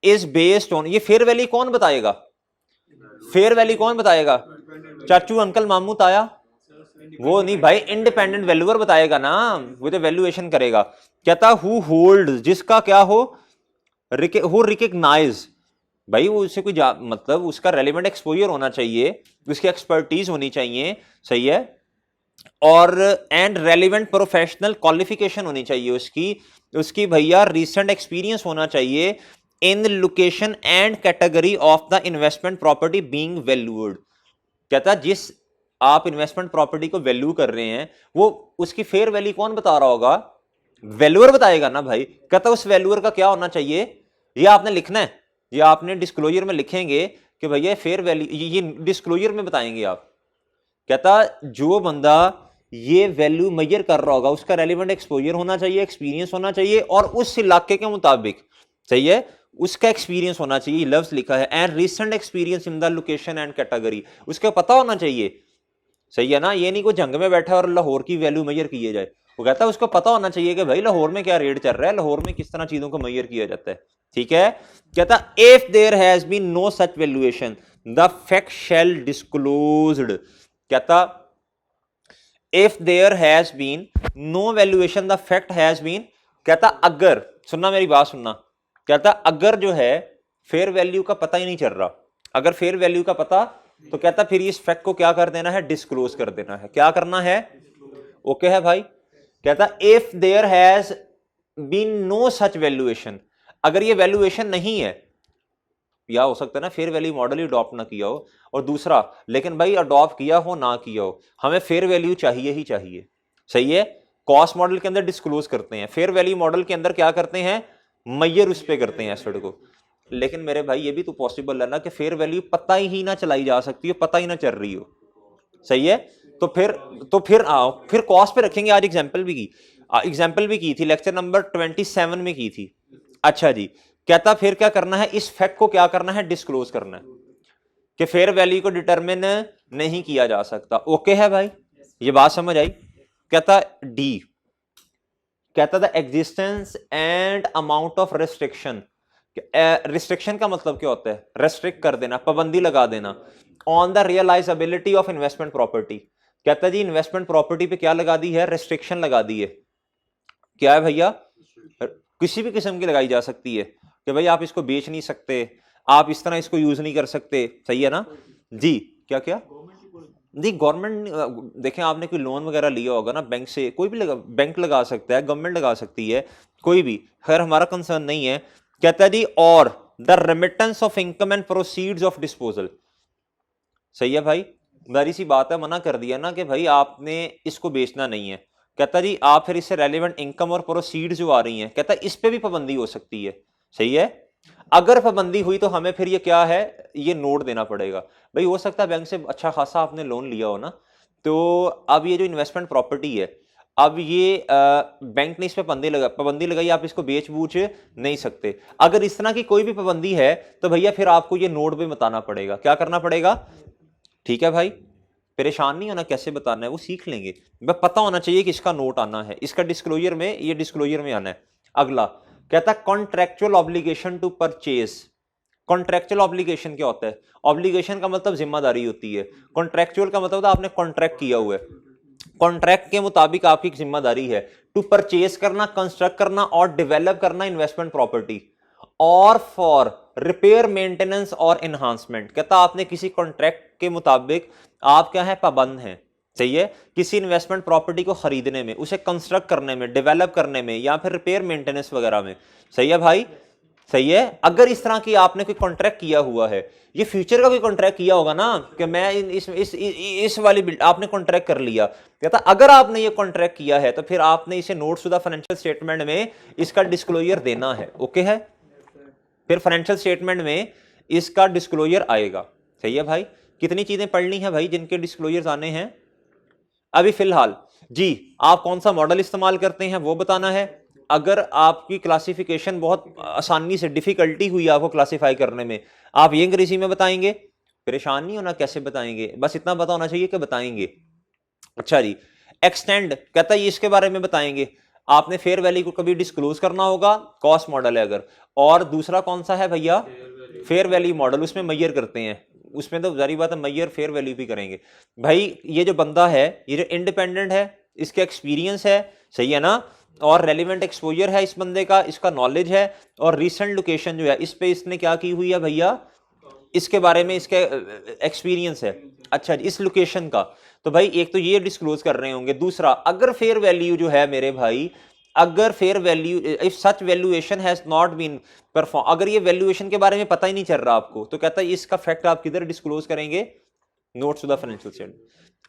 इज बेस्ड ऑन, ये फेयर वैल्यू कौन बताएगा? फेयर वैल्यू कौन बताएगा? चाचू अंकल मामू ताया? वो नहीं भाई, इंडिपेंडेंट वैल्यूअर बताएगा ना, वो तो वैल्यूएशन करेगा। कहता हु होल्ड, जिसका क्या हो, हो रिकग्नाइज, भाई वो उससे कोई मतलब उसका रेलिवेंट एक्सपोजर होना चाहिए, उसकी एक्सपर्टीज होनी चाहिए, सही है, और एंड रेलिवेंट प्रोफेशनल क्वालिफिकेशन होनी चाहिए उसकी, उसकी भैया रिसेंट एक्सपीरियंस होना चाहिए in location and category of the investment property being valued. कहता जिस आप इन्वेस्टमेंट प्रॉपर्टी को वैल्यू कर रहे हैं वो उसकी फेयर वैल्यू कौन बता रहा होगा? वैल्यूअर बताएगा ना भाई। कहता उस वैल्यूअर का क्या होना चाहिए? ये आपने लिखना है, ये आपने डिस्क्लोजर में लिखेंगे कि भैया फेयर वैल्यू, ये डिस्क्लोजर में बताएंगे आप। कहता जो बंदा ये वैल्यू मेजर कर रहा होगा उसका रेलिवेंट एक्सपोजर होना चाहिए, एक्सपीरियंस होना चाहिए, और उस इलाके के मुताबिक, सही है, उसका एक्सपीरियंस होना चाहिए, लफ्ज लिखा है, and recent experience in the location and category, उसका पता होना चाहिए, सही है ना। ये नहीं कोई जंग में बैठा और लाहौर की वैल्यू मेजर किए जाए। वो कहता है उसको पता होना चाहिए कि भाई लाहौर में क्या रेट चल रहा है, लाहौर में किस तरह चीजों को मेजर किया जाता है। ठीक है, कहता if there has been no such valuation the fact shall disclosed. कहता if there has been no valuation the fact has been, कहता अगर, सुनना मेरी बात सुनना, कहता अगर जो है फेयर वैल्यू का पता ही नहीं चल रहा, अगर फेयर वैल्यू का पता, तो कहता फिर इस फैक्ट को क्या कर देना है? डिस्क्लोज कर देना है। क्या करना है? ओके है भाई। कहता if there has been no such valuation, अगर ये वैल्यूएशन नहीं है, या हो सकता है ना फेयर वैल्यू मॉडल ही अडॉप्ट ना किया हो, और दूसरा लेकिन भाई अडॉप्ट किया हो ना किया हो, हमें फेयर वैल्यू चाहिए ही चाहिए, सही है। कॉस्ट मॉडल के अंदर डिस्क्लोज करते हैं, फेयर वैल्यू मॉडल के अंदर क्या करते हैं? मेजर उस पे करते हैं एसेट को। लेकिन मेरे भाई ये भी तो पॉसिबल है ना कि फेयर वैल्यू पता ही ना चलाई जा सकती हो, पता ही ना चल रही हो, सही है। तो फिर कॉस्ट पे रखेंगे। आज एग्जांपल भी की थी, लेक्चर नंबर 27 में की थी। अच्छा जी, कहता फिर क्या करना है? इस फैक्ट को क्या करना है? डिस्क्लोज करना है कि फेयर वैल्यू को डिटरमिन नहीं किया जा सकता। ओके है भाई, ये बात समझ आई। कहता डी, कहता the existence and amount of restriction. Restriction का मतलब क्या होता है? रेस्ट्रिक्ट कर देना, पाबंदी लगा देना on the realisability of investment property. कहता जी इन्वेस्टमेंट प्रॉपर्टी पे क्या लगा दी है? रेस्ट्रिक्शन लगा दी है। क्या है भैया? किसी भी किस्म की लगाई जा सकती है कि भाई आप इसको बेच नहीं सकते, आप इस तरह इसको यूज नहीं कर सकते, सही है ना जी। क्या क्या नहीं, गवर्नमेंट, देखें आपने कोई लोन वगैरह लिया होगा ना बैंक से, कोई भी बैंक लगा सकता है, गवर्नमेंट लगा सकती है, कोई भी, खैर हमारा कंसर्न नहीं है। कहता है जी और the remittance of income and proceeds of disposal, सही है भाई। बड़ी सी बात है, मना कर दिया ना कि भाई आपने इसको बेचना नहीं है। कहता जी आप फिर इससे रेलिवेंट इनकम और प्रोसीड्स जो आ रही हैं, कहता इस पे भी पाबंदी हो सकती है, सही है। अगर पाबंदी हुई तो हमें फिर ये क्या है? ये नोट देना पड़ेगा। भाई हो सकता है बैंक से अच्छा खासा आपने लोन लिया हो ना, तो अब ये जो इन्वेस्टमेंट प्रॉपर्टी है, अब ये बैंक ने इस पे पाबंदी लगाई, आप इसको बेच बूझ नहीं सकते। अगर इस तरह की कोई भी पाबंदी है तो भैया फिर आपको ये नोट भी बताना पड़ेगा। क्या करना पड़ेगा? ठीक है भाई, परेशान नहीं होना कैसे बताना है, वो सीख लेंगे, बस पता होना चाहिए कि इसका नोट आना है, इसका डिस्क्लोजर में, ये डिस्क्लोजर में आना है। अगला कहता contractual obligation to purchase. Contractual obligation क्या होता है? ऑब्लिगेशन का मतलब जिम्मेदारी होती है, कॉन्ट्रेक्चुअल का मतलब आपने कॉन्ट्रैक्ट किया हुआ है, कॉन्ट्रैक्ट के मुताबिक आपकी जिम्मेदारी है टू परचेज करना, कंस्ट्रक्ट करना और डेवलप करना इन्वेस्टमेंट प्रॉपर्टी, और फॉर रिपेयर मेंटेनेंस और एनहांसमेंट। कहता आपने किसी कॉन्ट्रैक्ट के मुताबिक आप क्या है? पाबंद हैं, सही है, किसी इन्वेस्टमेंट प्रॉपर्टी को खरीदने में, उसे कंस्ट्रक्ट करने में, डेवलप करने में, या फिर रिपेयर मेंटेनेंस वगैरह में। सही है भाई, सही है। अगर इस तरह की आपने कोई कॉन्ट्रैक्ट किया हुआ है, ये फ्यूचर का कोई कॉन्ट्रैक्ट किया होगा ना कि मैं इस वाली बिल्ड आपने कॉन्ट्रैक्ट कर लिया, कहता अगर आपने ये कॉन्ट्रैक्ट किया है तो फिर आपने इसे नोटशुदा फाइनेंशियल स्टेटमेंट में इसका डिस्क्लोजर देना है। ओके है, फिर फाइनेंशियल स्टेटमेंट में इसका डिस्क्लोजर आएगा। सही है भाई, कितनी चीजें पढ़नी है भाई जिनके डिस्क्लोजर्स आने हैं। अभी फिलहाल जी आप कौन सा मॉडल इस्तेमाल करते हैं वो बताना है। अगर आपकी क्लासिफिकेशन बहुत आसानी से, डिफिकल्टी हुई आपको क्लासिफाई करने में, आप ये अंग्रेजी में बताएंगे, परेशान नहीं होना कैसे बताएंगे, बस इतना पता होना चाहिए कि बताएंगे। अच्छा जी, एक्सटेंड कहता है ये इसके बारे में बताएंगे। आपने फेयर वैल्यू को कभी डिस्क्लोज करना होगा, कॉस्ट मॉडल है अगर। और दूसरा कौन सा है भैया, फेयर वैल्यू मॉडल, उसमें मैयर करते हैं, उसमें तो जारी बात है मैयर फेयर वैल्यू भी करेंगे। भाई ये जो बंदा है, ये जो इंडिपेंडेंट है, इसका एक्सपीरियंस है, सही है ना, और रेलिवेंट एक्सपोजर है इस बंदे का, इसका नॉलेज है, और रिसेंट लोकेशन जो है इस पे इसने क्या की हुई है भैया, इसके बारे में इसके एक्सपीरियंस है। अच्छा, इस लोकेशन का, तो भाई एक तो ये डिस्क्लोज कर रहे होंगे। दूसरा, अगर फेयर वैल्यू जो है मेरे भाई, अगर fair value, if such valuation has not been perform, अगर ये वैल्यूएशन के बारे में पता ही नहीं चल रहा आपको, तो कहता है इसका फैक्ट आप किधर डिस्क्लोज करेंगे, notes to the financial statement.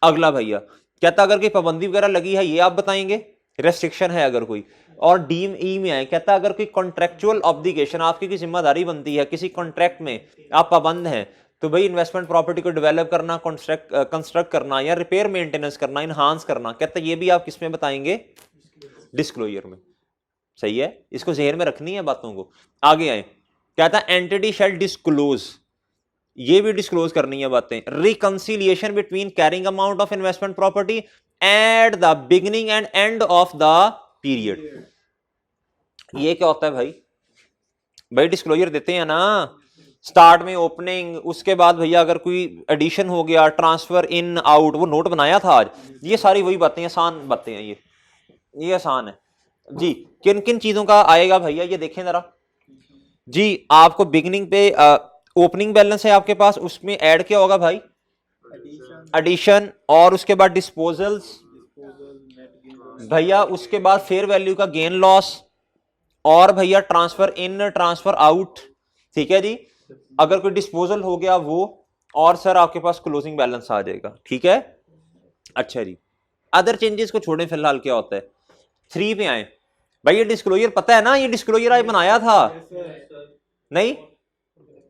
अगला भैया कहता अगर कोई पाबंदी वगैरह लगी है ये आप बताएंगे, रेस्ट्रिक्शन है अगर कोई। और डीम ई में आए, कहता अगर कोई कॉन्ट्रेक्चुअल ऑब्लिगेशन, आपकी कोई जिम्मेदारी बनती है, किसी कॉन्ट्रैक्ट में आप पाबंद हैं, तो भाई इन्वेस्टमेंट प्रॉपर्टी को डेवलप करना, कंस्ट्रक्ट करना, या रिपेयर मेंटेनेंस करना, इनहांस करना, कहता ये भी आप किसमें बताएंगे, डिस्क्लोजर में। सही है, इसको जहर में रखनी है बातों को। आगे आए, कहता है एंटिटी शैल डिस्क्लोज, ये भी डिस्क्लोज करनी है बातें। Reconciliation between carrying amount of investment property at the beginning and and of the period. ये क्या होता है भाई, भाई डिस्क्लोजर देते हैं ना, स्टार्ट में ओपनिंग, उसके बाद भैया अगर कोई एडिशन हो गया, ट्रांसफर इन आउट, वो नोट बनाया था आज, ये सारी वही बातें, आसान बातें हैं, ये आसान है जी। किन किन चीजों का आएगा भैया ये देखें जरा जी। आपको बिगिनिंग पे ओपनिंग बैलेंस है आपके पास, उसमें ऐड क्या होगा भाई, एडिशन, और उसके बाद डिस्पोजल्स भैया, उसके बाद फेयर वैल्यू का गेन लॉस, और भैया ट्रांसफर इन, ट्रांसफर आउट। ठीक है जी, अगर कोई डिस्पोजल हो गया वो, और सर आपके पास क्लोजिंग बैलेंस आ जाएगा। ठीक है, अच्छा जी। अदर चेंजेस को छोड़ें, फिलहाल क्या होता है, 3 पे आए भाई। ये डिस्क्लोजर पता है ना, ये डिस्क्लोजर आज बनाया था नहीं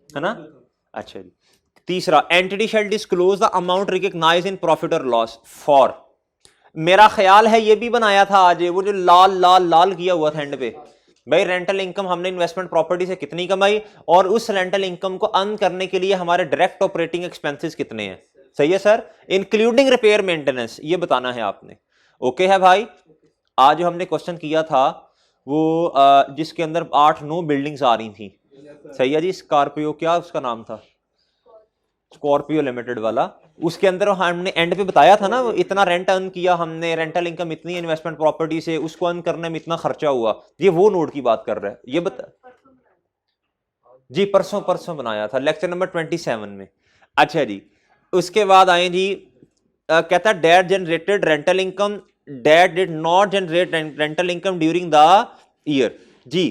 है ना। अच्छा जी, तीसरा, entity shall disclose the amount recognised in profit और लॉस फॉर, मेरा ख्याल है ये भी बनाया था आज, वो जो लाल लाल लाल किया हुआ था एंड पे, भाई रेंटल इनकम हमने इन्वेस्टमेंट प्रॉपर्टी से कितनी कमाई, और उस रेंटल इनकम को अर्न करने के लिए हमारे डायरेक्ट ऑपरेटिंग एक्सपेंसेस कितने हैं। सही है सर, इंक्लूडिंग रिपेयर मेंटेनेंस, ये बताना है आपने। ओके है भाई। आज जो हमने क्वेश्चन किया था वो जिसके अंदर 8-9 बिल्डिंग्स आ रही थी, सही है जी, स्कॉर्पियो, क्या उसका नाम था, स्कॉर्पियो लिमिटेड वाला, उसके अंदर हमने एंड पे बताया था ना, इतना रेंट अर्न किया हमने, रेंटल इनकम इतनी इन्वेस्टमेंट प्रॉपर्टी से, उसको अर्न करने में इतना खर्चा हुआ, ये वो नोट की बात कर रहा है, ये बता जी, परसों बनाया था, लेक्चर नंबर 27 में। अच्छा जी, उसके बाद आए जी, कहता है that generated rental income, that did not generate rental income during the year जी।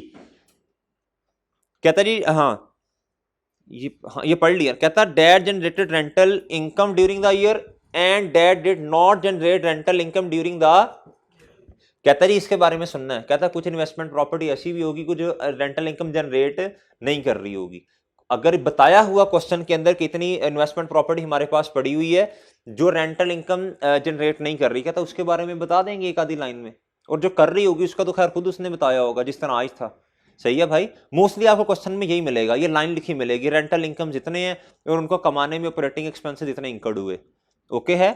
कहता जी ये पढ़ लिया। कहता that generated rental income during the year and that did not generate rental income during the, कहता जी इसके बारे में सुनना है। कहता कुछ इन्वेस्टमेंट प्रॉपर्टी ऐसी भी होगी कुछ जो रेंटल इनकम जनरेट नहीं कर रही होगी। अगर बताया हुआ क्वेश्चन के अंदर कितनी इन्वेस्टमेंट प्रॉपर्टी हमारे पास पड़ी हुई है जो रेंटल इनकम जनरेट नहीं कर रही, कहता उसके बारे में बता देंगे एक आधी लाइन में, और जो कर रही होगी उसका तो खैर खुद उसने बताया होगा जिस तरह आज था। सही है भाई, मोस्टली आपको क्वेश्चन में यही मिलेगा, ये लाइन लिखी मिलेगी, रेंटल इनकम जितने हैं और उनको कमाने में ऑपरेटिंग एक्सपेंसेस जितने इंकर्ड हुए। ओके है,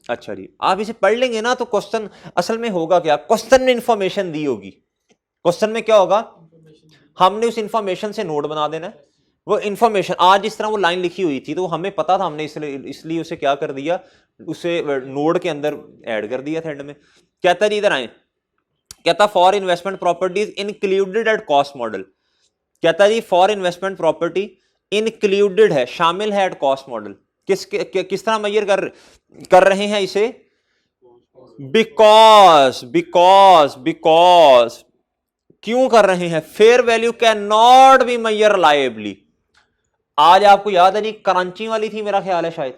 अच्छा जी, आप इसे पढ़ लेंगे ना तो क्वेश्चन असल में होगा क्या, क्वेश्चन में इंफॉर्मेशन दी होगी, क्वेश्चन में क्या होगा, हमने उस इंफॉर्मेशन से नोट बना देना है। वो इंफॉर्मेशन आज इस तरह वो लाइन लिखी हुई थी तो हमें पता था, हमने इसलिए उसे क्या कर दिया, उसे नोड के अंदर ऐड कर दिया था एंड में। कहता है इधर आए, कहता for investment properties included at cost model. कहता जी फॉर इन्वेस्टमेंट प्रॉपर्टी इंक्लूडेड है, शामिल है एट कॉस्ट मॉडल। किस तरह मेजर कर रहे हैं इसे, बिकॉज क्यों कर रहे हैं? Fair value can not be measure reliably. आज आपको याद है नहीं, कराची वाली थी मेरा ख्याल है शायद,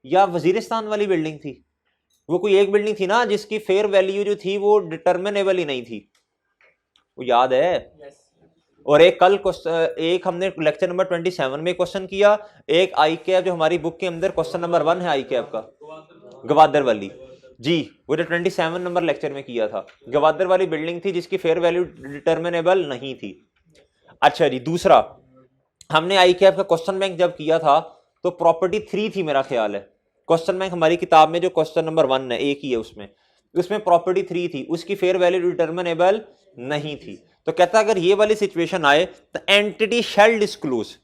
या वजीरिस्तान वाली बिल्डिंग थी, वो कोई एक बिल्डिंग थी ना जिसकी फेयर वैल्यू जो थी वो डिटर्मिनेबल ही नहीं थी, वो याद है? और एक कल एक हमने लेक्चर नंबर 27 में क्वेश्चन किया, एक आई कैप जो हमारी बुक के अंदर क्वेश्चन नंबर 1 है आई कैप का, गवादर वाली जी, वो जो 27 नंबर लेक्चर में किया था, गवादर वाली बिल्डिंग थी जिसकी फेयर वैल्यू डिटर्मिनेबल नहीं थी। अच्छा जी, दूसरा हमने आई कैप का क्वेश्चन बैंक जब किया था तो प्रॉपर्टी 3 थी मेरा ख्याल है, क्वेश्चन बैंक हमारी किताब में जो क्वेश्चन नंबर 1 है एक ही है, उसमें प्रॉपर्टी 3 थी, उसकी फेयर वैल्यू डिटर्मिनेबल नहीं थी। तो कहता अगर ये वाली सिचुएशन आए तो एंटिटी शैल डिस्क्लोज।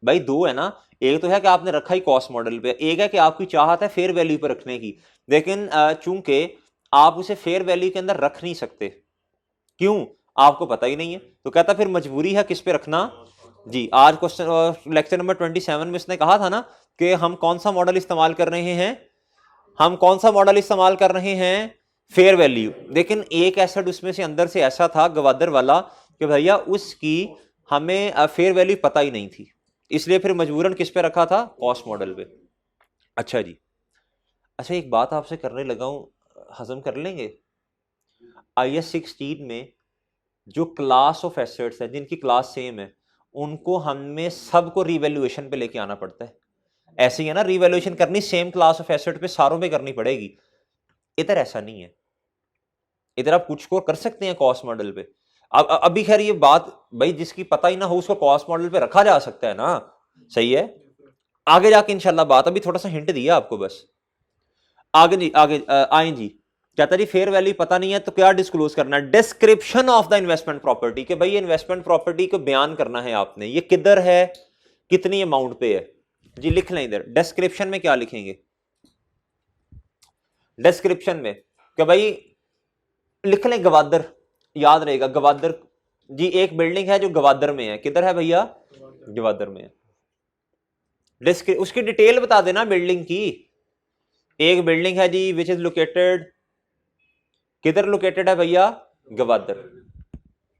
भाई दो है ना, एक तो है कि आपने रखा ही कॉस्ट मॉडल पे, एक है कि आपकी चाहत है फेयर वैल्यू पर रखने की, लेकिन चूंकि आप उसे फेयर वैल्यू के अंदर रख नहीं सकते, क्यों? आपको पता ही नहीं है। तो कहता फिर मजबूरी है किस पे रखना जी। आज क्वेश्चन लेक्चर नंबर 27 में इसने कहा था ना कि हम कौन सा मॉडल इस्तेमाल कर रहे हैं, हम कौन सा मॉडल इस्तेमाल कर रहे हैं? Fair value. लेकिन एक एसेट उसमें से अंदर से ऐसा था गवादर वाला कि भैया उसकी हमें फेयर वैल्यू पता ही नहीं थी, इसलिए फिर मजबूरन किस पे रखा था? कॉस्ट मॉडल पे। अच्छा जी, अच्छा एक बात आपसे करने लगा हूं, हजम कर लेंगे? IS 16 में जो क्लास ऑफ एसेट्स है जिनकी क्लास सेम है उनको हमें सबको रिवैल्यूएशन पे लेके आना पड़ता है। ऐसे ही है ना, रिवैल्यूएशन करनी सेम क्लास ऑफ एसेट पे सारों पे करनी पड़ेगी। इधर ऐसा नहीं है, इधर आप कुछ को कर सकते हैं कॉस्ट मॉडल पे। अब अभी खैर ये बात भाई जिसकी पता ही ना हो उसको कॉस्ट मॉडल पे रखा जा सकता है ना, सही है, आगे जाके इंशाल्लाह बात, अभी थोड़ा सा हिंट दिया आपको बस। आगे जी, आगे आए जी। कहता जी फेयर वैल्यू पता नहीं है तो क्या डिस्क्लोज करना है? Description of the investment property, कि भाई ये इन्वेस्टमेंट प्रॉपर्टी को बयान करना है आपने, ये किधर है, कितनी अमाउंट पे है जी, लिख लें इधर। डिस्क्रिप्शन में क्या लिखेंगे? डिस्क्रिप्शन में कि भाई लिख लें गवादर, याद रहेगा गवादर जी, एक बिल्डिंग है जो गवादर में है, किधर है भैया? गवादर में है। उसकी डिटेल बता देना बिल्डिंग की। एक बिल्डिंग है जी विच इज लोकेटेड, किधर लोकेटेड है भैया? गवादर।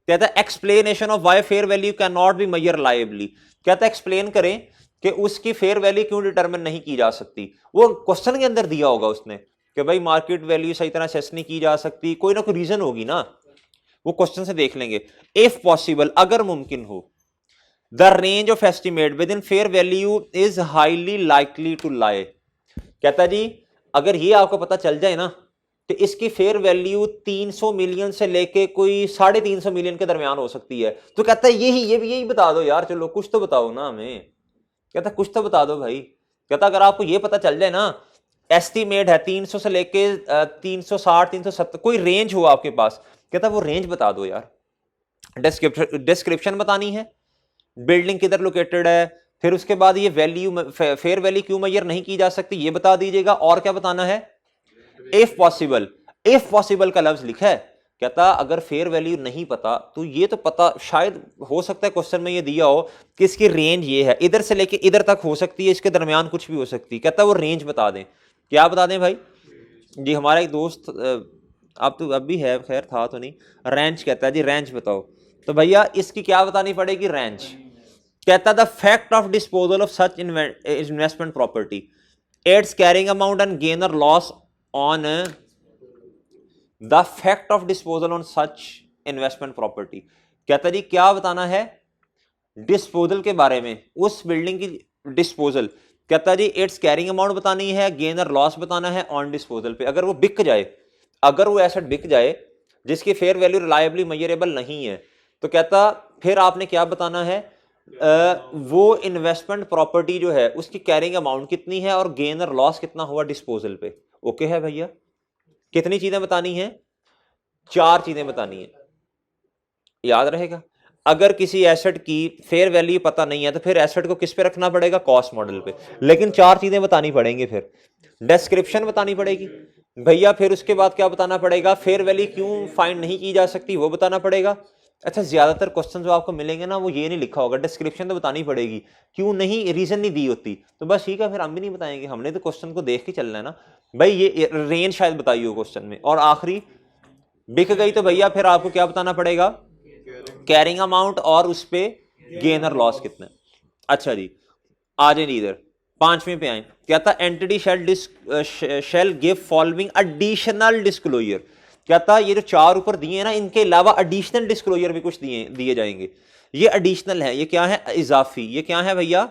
कहता है explanation of why fair value can not be measure reliably. कहता है एक्सप्लेन करें कि उसकी फेयर वैल्यू क्यों डिटरमिन नहीं की जा सकती। वो क्वेश्चन के अंदर दिया होगा उसने कि भाई मार्केट वैल्यू सही तरह असेस नहीं की जा सकती, कोई ना कोई रीजन होगी ना, वो क्वेश्चन से देख लेंगे। इफ पॉसिबल, अगर मुमकिन हो, the range of estimate within fair value is highly likely to lie. कहता जी अगर ये आपको पता चल जाए ना तो इसकी फेयर वैल्यू 300 मिलियन से लेके कोई 350 मिलियन के दरमियान हो सकती है, तो कहता है यही बता दो यार, चलो कुछ तो बताओ ना हमें। कहता कुछ तो बता दो भाई। कहता अगर आपको ये पता चल जाए ना, एस्टीमेट है 300 से लेके 360 370, कोई रेंज हो आपके पास, कहता वो रेंज बता दो यार। डिस्क्रिप्शन बतानी है, बिल्डिंग किधर लोकेटेड है, फिर उसके बाद ये वैल्यू फेयर वैल्यू क्यों मेजर नहीं की जा सकती ये बता दीजिएगा, और क्या बताना है? इफ पॉसिबल, इफ पॉसिबल का लफ्ज लिखा है। कहता अगर फेयर वैल्यू नहीं पता तो ये तो पता शायद हो सकता है क्वेश्चन में ये दिया हो कि इसकी रेंज ये है, इधर से लेके इधर तक हो सकती है, इसके दरमियान कुछ भी हो सकती है। कहता वो रेंज बता दें। क्या बता दें भाई जी? हमारा एक दोस्त अब तो अब भी है, खैर था तो नहीं, रेंज कहता है जी, रेंज बताओ। तो भैया इसकी क्या बतानी पड़ेगी? रेंज। कहता the fact of disposal of such investment property, adds carrying amount and gain और loss on the fact of disposal on such investment property. कहता जी क्या बताना है? डिस्पोजल के बारे में, उस बिल्डिंग की डिस्पोजल। कहता जी इट्स कैरिंग अमाउंट बतानी है, गेन और लॉस बताना है ऑन डिस्पोजल पे। अगर वो बिक जाए, अगर वो एसेट बिक जाए जिसकी फेयर वैल्यू रिलायबली मेजरेबल नहीं है, तो कहता फिर आपने क्या बताना है? वो इन्वेस्टमेंट प्रॉपर्टी जो है उसकी कैरिंग अमाउंट कितनी है और गेन और लॉस कितना हुआ डिस्पोजल पे। ओके है भैया? कितनी चीजें बतानी है? 4 चीजें बतानी है, याद रहेगा। अगर किसी एसेट की फेयर वैल्यू पता नहीं है तो फिर एसेट को किस पे रखना पड़ेगा? कॉस्ट मॉडल पे। लेकिन 4 चीजें बतानी पड़ेंगी। फिर डिस्क्रिप्शन बतानी पड़ेगी भैया, फिर उसके बाद क्या बताना पड़ेगा? फेयर वैल्यू क्यों फाइंड नहीं की जा सकती वो बताना पड़ेगा। अच्छा, ज्यादातर क्वेश्चन जो आपको मिलेंगे ना वो ये नहीं लिखा होगा, डिस्क्रिप्शन तो बतानी पड़ेगी, क्यों नहीं, रीजन नहीं दी होती, तो बस ठीक है, फिर हम भी नहीं बताएंगे, हमने तो क्वेश्चन को देख के चलना है ना भाई। ये रेंज शायद बताई हो क्वेश्चन में। और आखिरी बिक गई तो भैया फिर आपको क्या बताना पड़ेगा, कैरिंग अमाउंट और उस पे गेन और लॉस कितना है। अच्छा जी, आ जाए इधर, पांचवें पे आए, क्या था, entity shall give following additional disclosure. क्या था, ये जो चार ऊपर दिए हैं ना, इनके अलावा एडिशनल डिस्क्लोजर भी कुछ दिए दिए जाएंगे। ये एडिशनल है, ये क्या है, इजाफी, ये क्या है भैया,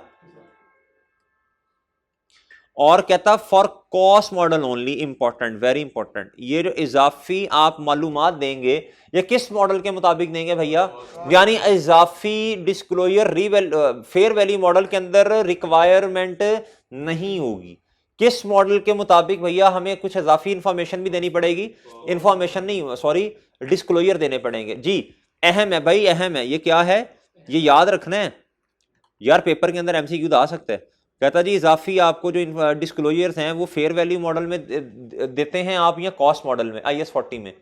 और कहता for cost model only, important, very important, ये जो इजाफी आप मालूमात देंगे ये किस मॉडल के मुताबिक देंगे भैया, यानी इजाफी डिस्क्लोजर फेयर वैल्यू मॉडल के अंदर रिक्वायरमेंट नहीं होगी। किस मॉडल के मुताबिक भैया, हमें कुछ इजाफी इंफॉर्मेशन भी देनी पड़ेगी, इंफॉर्मेशन नहीं सॉरी, डिस्क्लोजर देने पड़ेंगे जी। अहम है भाई, अहम है, ये क्या है, ये याद रखना है यार, पेपर के अंदर एमसीक्यू तो आ सकता है। कहता जी इजाफी आपको जो डिस्क्लोजर्स हैं वो फेयर वैल्यू मॉडल में देते हैं आप, या कॉस्ट मॉडल में, IAS 40 में,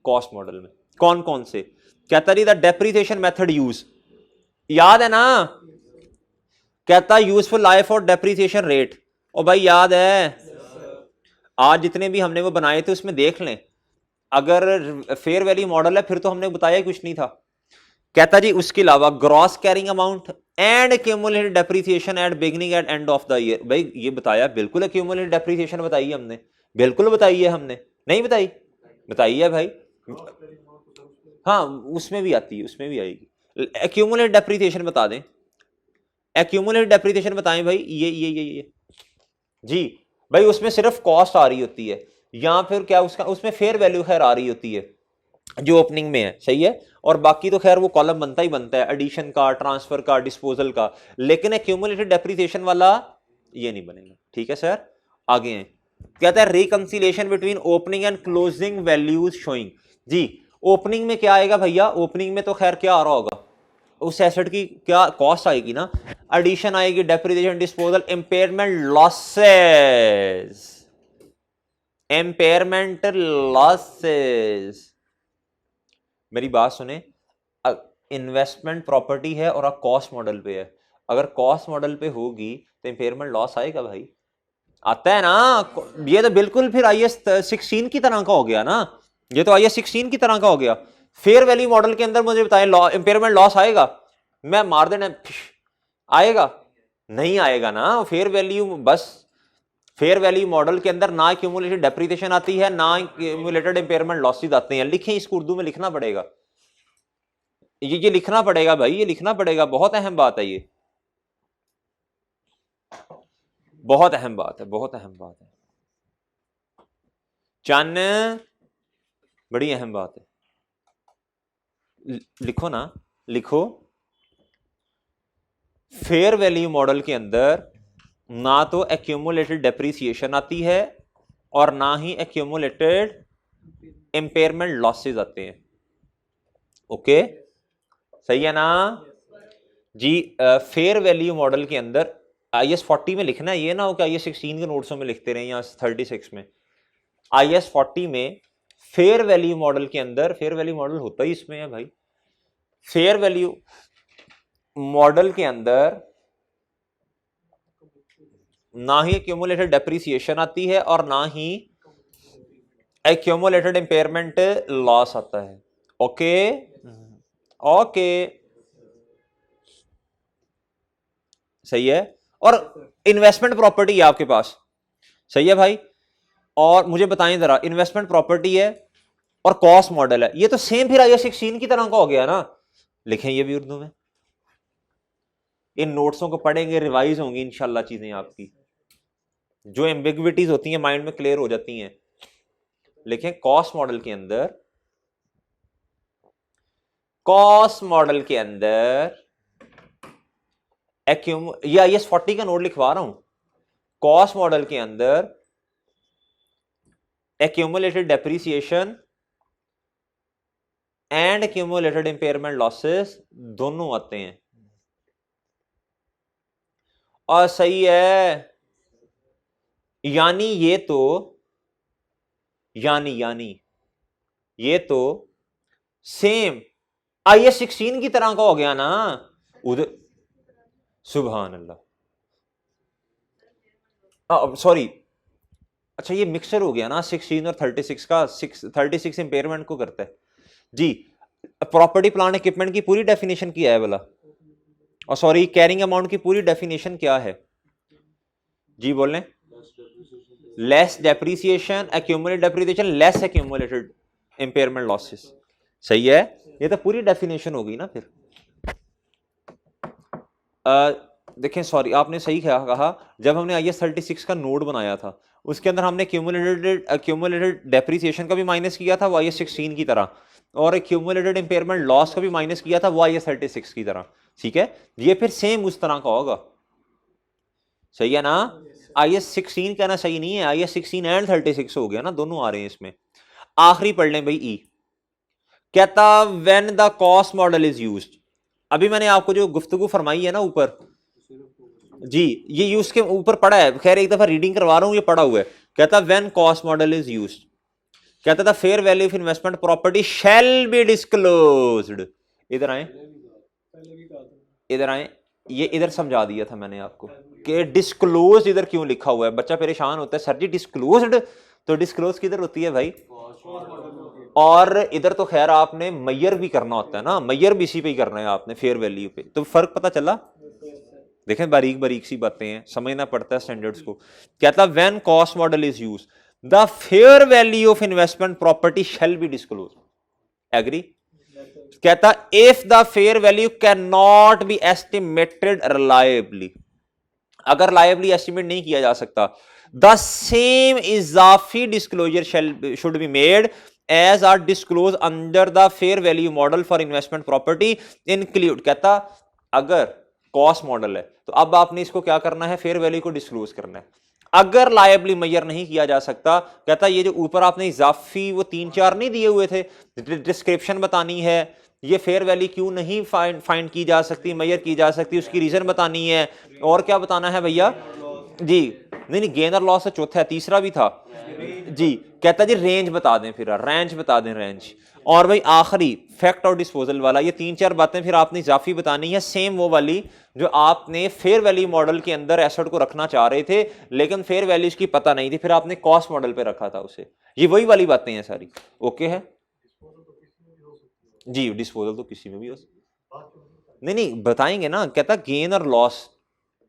कॉस्ट मॉडल में कौन कौन से। कहता जी द डेप्रिसिएशन मेथड यूज, याद है ना, कहता यूजफुल लाइफ और डेप्रिसिएशन रेट, ओ भाई याद है, आज जितने भी हमने वो बनाए थे उसमें देख लें, अगर फेयर वैल्यू मॉडल है फिर तो हमने बताया कुछ नहीं था। कहता जी उसके अलावा gross carrying amount and cumulated depreciation at beginning eight end of the year, भाई ये बताया बिल्कुल है, क्यूमुलेटेड डेप्रिसिएशन बताई है हमने, बिल्कुल बताई है हमने, नहीं बताई, बताई है भाई, हाँ उसमें भी आती है, उसमें भी आएगी। एक्यूमुलेटेड डेप्रिसिएशन बता दें, एक्यूमुलेटेड डेप्रिसिएशन बताएं भाई, ये जी भाई, उसमें सिर्फ कॉस्ट आ रही होती है, या फिर क्या उसका, उसमें फेयर वैल्यू खैर आ रही होती है जो ओपनिंग में है, सही है, और बाकी तो खैर वो कॉलम बनता ही बनता है, एडिशन का, ट्रांसफर का, डिस्पोजल का, लेकिन एक्यूमुलेटेड डेप्रिसिएशन वाला ये नहीं बनेगा, ठीक है सर। आगे हैं, कहता है reconciliation between opening and closing values showing, जी ओपनिंग में क्या आएगा भैया, ओपनिंग में तो खैर क्या आ रहा होगा, उस एसेट की क्या कॉस्ट आएगी ना, एडिशन आएगी, depreciation, disposal, impairment losses, impairment losses, मेरी बात सुने, इन्वेस्टमेंट प्रॉपर्टी है और आप कॉस्ट मॉडल पे है, अगर कॉस्ट मॉडल पे होगी तो इंपेयरमेंट लॉस आएगा भाई, आता है ना, ये तो बिल्कुल फिर IAS 16 की तरह का हो गया ना, ये तो IAS 16 की तरह का हो गया। फेयर वैल्यू मॉडल के अंदर मुझे बताएं इंपेयरमेंट लॉस आएगा, मैं मार देना, आएगा, नहीं आएगा ना, फेयर वैल्यू बस, फेयर वैल्यू मॉडल के अंदर ना क्यूमुलेटेड डेप्रिसिएशन आती है, ना क्यूमुलेटेड इंपेयरमेंट लॉसेस आते हैं, लिखें, इसको उर्दू में लिखना पड़ेगा, ये लिखना पड़ेगा भाई, ये लिखना पड़ेगा, बहुत अहम बात है ये, बहुत अहम बात है, बहुत अहम बात है, चन बड़ी अहम बात है, लिखो ना, लिखो, फेयर वैल्यू मॉडल के अंदर ना तो एक्यूमुलेटेड डेप्रिसिएशन आती है और ना ही एक्यूमुलेटेड इंपेयरमेंट लॉसेस आते हैं, ओके, सही है ना जी। फेयर वैल्यू मॉडल के अंदर IAS 40 में लिखना है, ये ना हो कि IAS 16 के नोट्सों में लिखते रहे या 36 में, IAS 40 में फेयर वैल्यू मॉडल के अंदर, फेयर वैल्यू मॉडल होता ही इसमें है भाई, फेयर वैल्यू मॉडल के अंदर ना ही एक्यूमुलेटेड डेप्रिसिएशन आती है और ना ही एक्यूमुलेटेड इंपेयरमेंट लॉस आता है, ओके, ओके, सही है, और इन्वेस्टमेंट प्रॉपर्टी है आपके पास, सही है भाई, और मुझे बताएं जरा, इन्वेस्टमेंट प्रॉपर्टी है और कॉस्ट मॉडल है, ये तो सेम फिर IAS 16 की तरह का हो गया ना, लिखें ये भी उर्दू में, इन नोट्सों को पढ़ेंगे, रिवाइज होंगी इंशाल्लाह चीजें आपकी, जो एम्बिग्विटीज होती हैं माइंड में क्लियर हो जाती हैं। लेकिन कॉस्ट मॉडल के अंदर, कॉस्ट मॉडल के अंदर ये IAS 40 का नोट लिखवा रहा हूं, कॉस्ट मॉडल के अंदर accumulated depreciation and accumulated impairment losses दोनों आते हैं, और सही है, यानी ये तो सेम IAS 16 की तरह का हो गया ना उधर। सुभान अल्लाह, सॉरी, अच्छा ये मिक्सचर हो गया ना 16 और 36 का। 36 इंपेयरमेंट को करता है जी। प्रॉपर्टी प्लांट इक्विपमेंट की पूरी डेफिनेशन क्या है बोला, और सॉरी कैरिंग अमाउंट की पूरी डेफिनेशन क्या है जी, बोलें। Less depreciation, accumulated depreciation, less accumulated impairment losses. सही है, ये तो पूरी डेफिनेशन हो गई ना फिर। देखें, सॉरी आपने सही कहा, जब हमने IAS 36 का नोड बनाया था उसके अंदर हमने एक्यूमुलेटेड डेप्रिसिएशन का भी माइनस किया था वो IAS 16 की तरह, और एक्यूमुलेटेड इंपेयरमेंट लॉस का भी माइनस किया था वो IAS 36 की तरह। ठीक है, ये फिर सेम उस तरह का होगा। सही है ना, IAS 16 कहना सही नहीं है, IAS 16 एंड 36 हो गया ना, दोनों आ रहे हैं इसमें। आखिरी पढ़ लें भाई, ई कहता when the cost model is used. अभी मैंने आपको जो गुफ्तगू फरमाई है ना ऊपर जी, ये यूज के ऊपर पढ़ा है, खैर एक दफा रीडिंग करवा रहा हूं, ये पढ़ा हुआ है। कहता when cost model is used, कहता था fair value of investment property shall B disclosed. इधर आए, इधर आए, ये इधर समझा दिया था मैंने आपको कि डिस्क्लोज इधर क्यों लिखा हुआ है। बच्चा परेशान होता है, सर जी डिस्क्लोज्ड, तो डिस्क्लोज किधर होती है भाई, और इधर तो खैर आपने मैयर भी करना होता है ना, मैयर भी इसी पे ही करना है आपने, फेयर वैल्यू पे। तो फर्क पता चला, देखें बारीक बारीक सी बातें हैं, समझना पड़ता है स्टैंडर्ड्स को। कहता when cost model is use the fair value of investment property shall be disclose. Agree. कहता if the fair value can not be estimated reliably, अगर लायबली एस्टिमेट नहीं किया जा सकता, द सेम इजाफी disclosure should be made as are disclose under the fair value model for investment property include. कहता अगर कॉस्ट मॉडल है तो अब आपने इसको क्या करना है, फेयर वैल्यू को डिस्क्लोज करना है। अगर लायबली मैयर नहीं किया जा सकता, कहता ये जो ऊपर आपने इजाफी वो 3-4 नहीं दिए हुए थे, डिस्क्रिप्शन बतानी है, ये फेयर वैल्यू क्यों नहीं फाइंड की जा सकती, मैयर की जा सकती, उसकी रीजन बतानी है, और क्या बताना है भैया जी। नहीं, गेन और लॉस से चौथा है, तीसरा भी था जी। कहता जी रेंज बता दें, फिर रेंज बता दें, रेंज। और भाई आखिरी फैक्ट और डिस्पोजल वाला, ये 3-4 बातें फिर आपने इजाफी बतानी है, सेम वो वाली जो आपने फेयर वैल्यू मॉडल के अंदर एसेट को रखना चाह रहे थे, लेकिन फेयर वैल्यू की पता नहीं थी, फिर आपने कॉस्ट मॉडल पे रखा था उसे। ये वही वाली बातें हैं सारी। ओके है जी, डिस्पोजल तो किसी में भी हो, नहीं नहीं बताएंगे ना। कहता गेन और लॉस,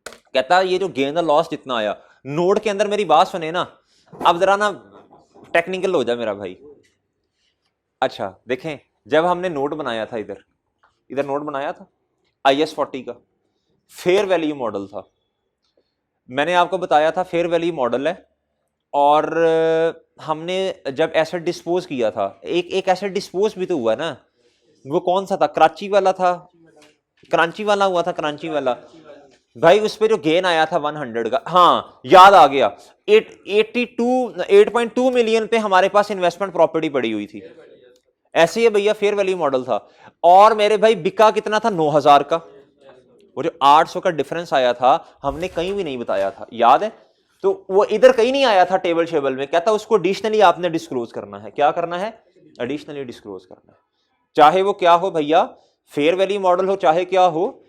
कहता ये जो गेन और लॉस जितना आया नोड के अंदर, मेरी बात सुने ना, अब जरा ना टेक्निकल हो जा मेरा भाई। अच्छा देखें, जब हमने नोट बनाया था, इधर इधर नोट बनाया था IAS 40 का, फेयर वैल्यू मॉडल था, मैंने आपको बताया था फेयर वैल्यू मॉडल है, और हमने जब एसेट डिस्पोज किया था, एक एसेट डिस्पोज भी तो हुआ ना, वो कौन सा था, कराची वाला था, कराची वाला हुआ था, कराची वाला भाई। उस पे जो गेन आया था 100 का, हाँ याद आ गया, 8.2 मिलियन पे हमारे पास इन्वेस्टमेंट प्रॉपर्टी पड़ी हुई थी। ऐसे ही भैया फेयर वैल्यू मॉडल था, और मेरे भाई बिका कितना था, 9,000 का। वो जो 800 का डिफरेंस आया था हमने कहीं भी नहीं बताया था, याद है, तो वो इधर कहीं नहीं आया था टेबल में। कहता उसको एडिशनली आपने डिस्क्लोज करना है। क्या करना है, एडिशनली डिस्क्लोज करना है, चाहे वो क्या हो भैया, फेयर वैल्यू मॉडल हो, चाहे क्या हो,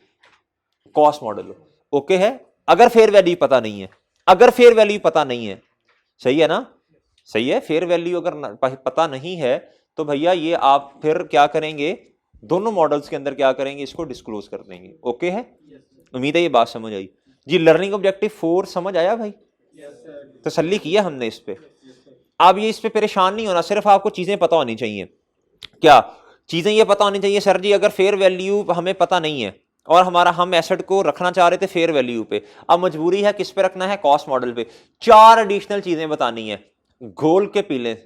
कॉस्ट मॉडल हो। ओके है, अगर फेयर वैल्यू पता नहीं है, अगर फेयर वैल्यू पता नहीं है, सही है ना, सही है, फेयर वैल्यू अगर पता नहीं है तो भैया ये आप फिर क्या करेंगे, दोनों मॉडल्स के अंदर क्या करेंगे, इसको डिस्क्लोज कर देंगे। ओके है, उम्मीद है ये बात समझ आई जी। लर्निंग ऑब्जेक्टिव 4 समझ आया भाई, तसल्ली किया हमने इस पे। अब ये इस पे परेशान नहीं होना, सिर्फ आपको चीजें पता होनी चाहिए। क्या चीजें ये पता होनी चाहिए, सर जी अगर फेयर वैल्यू हमें पता नहीं है और हम एसेट को रखना चाह रहे थे फेयर वैल्यू पे, अब मजबूरी है किस पे रखना है, कॉस्ट मॉडल पे। 4 एडिशनल चीजें बतानी है, घोल के पी लें,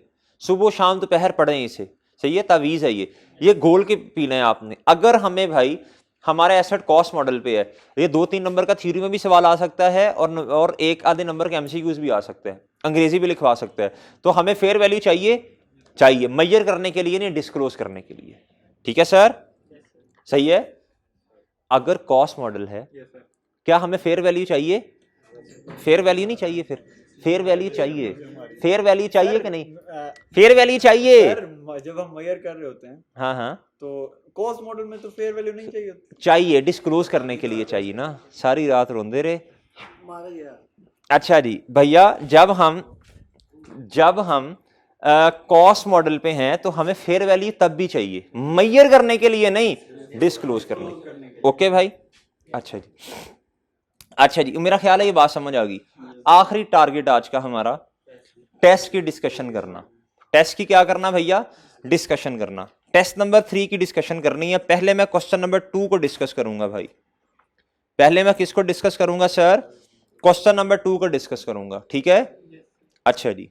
सुबह शाम दोपहर पढ़ें इसे, सही है, तावीज है ये घोल के पी लें आपने। अगर हमें भाई हमारा एसेट कॉस्ट मॉडल पे है, ये 2-3 नंबर का थ्योरी में भी सवाल आ सकता है, और 1-आधे नंबर के MCQs भी आ सकते हैं, अंग्रेजी भी लिखवा सकते हैं। तो हमें फेयर वैल्यू चाहिए मैयर करने के लिए, नहीं डिस्क्लोज करने के लिए। ठीक है सर, सही है। अगर कॉस्ट मॉडल है, क्या हमें फेयर वैल्यू चाहिए, फेयर वैल्यू नहीं चाहिए, फिर फेयर वैल्यू चाहिए। फेयर वैल्यू चाहिए कि नहीं? अ, फेयर वैल्यू चाहिए। सर जब हम मेजर कर रहे होते हैं हाँ हाँ तो कॉस्ट मॉडल में तो फेयर वैल्यू नहीं चाहिए होती। चाहिए, डिस्क्लोज करने के लिए चाहिए ना, सारी रात रोंदे रहे। मारा गया। अच्छा जी भैया, जब हम कॉस्ट मॉडल पे हैं तो हमें फेयर वैल्यू तब भी चाहिए, मेजर करने के लिए नहीं, डिस्क्लोज करने। ओके भाई, अच्छा जी। अच्छा जी, मेरा ख्याल है ये बात समझ आ गई। आखिरी टारगेट आज का हमारा टेस्ट की डिस्कशन करना। टेस्ट की क्या करना भैया? डिस्कशन करना। टेस्ट नंबर 3 की डिस्कशन करनी है। पहले मैं क्वेश्चन नंबर 2 को डिस्कस करूंगा भाई। पहले मैं किसको डिस्कस करूंगा सर? क्वेश्चन नंबर 2 को डिस्कस करूंगा, ठीक है? अच्छा जी,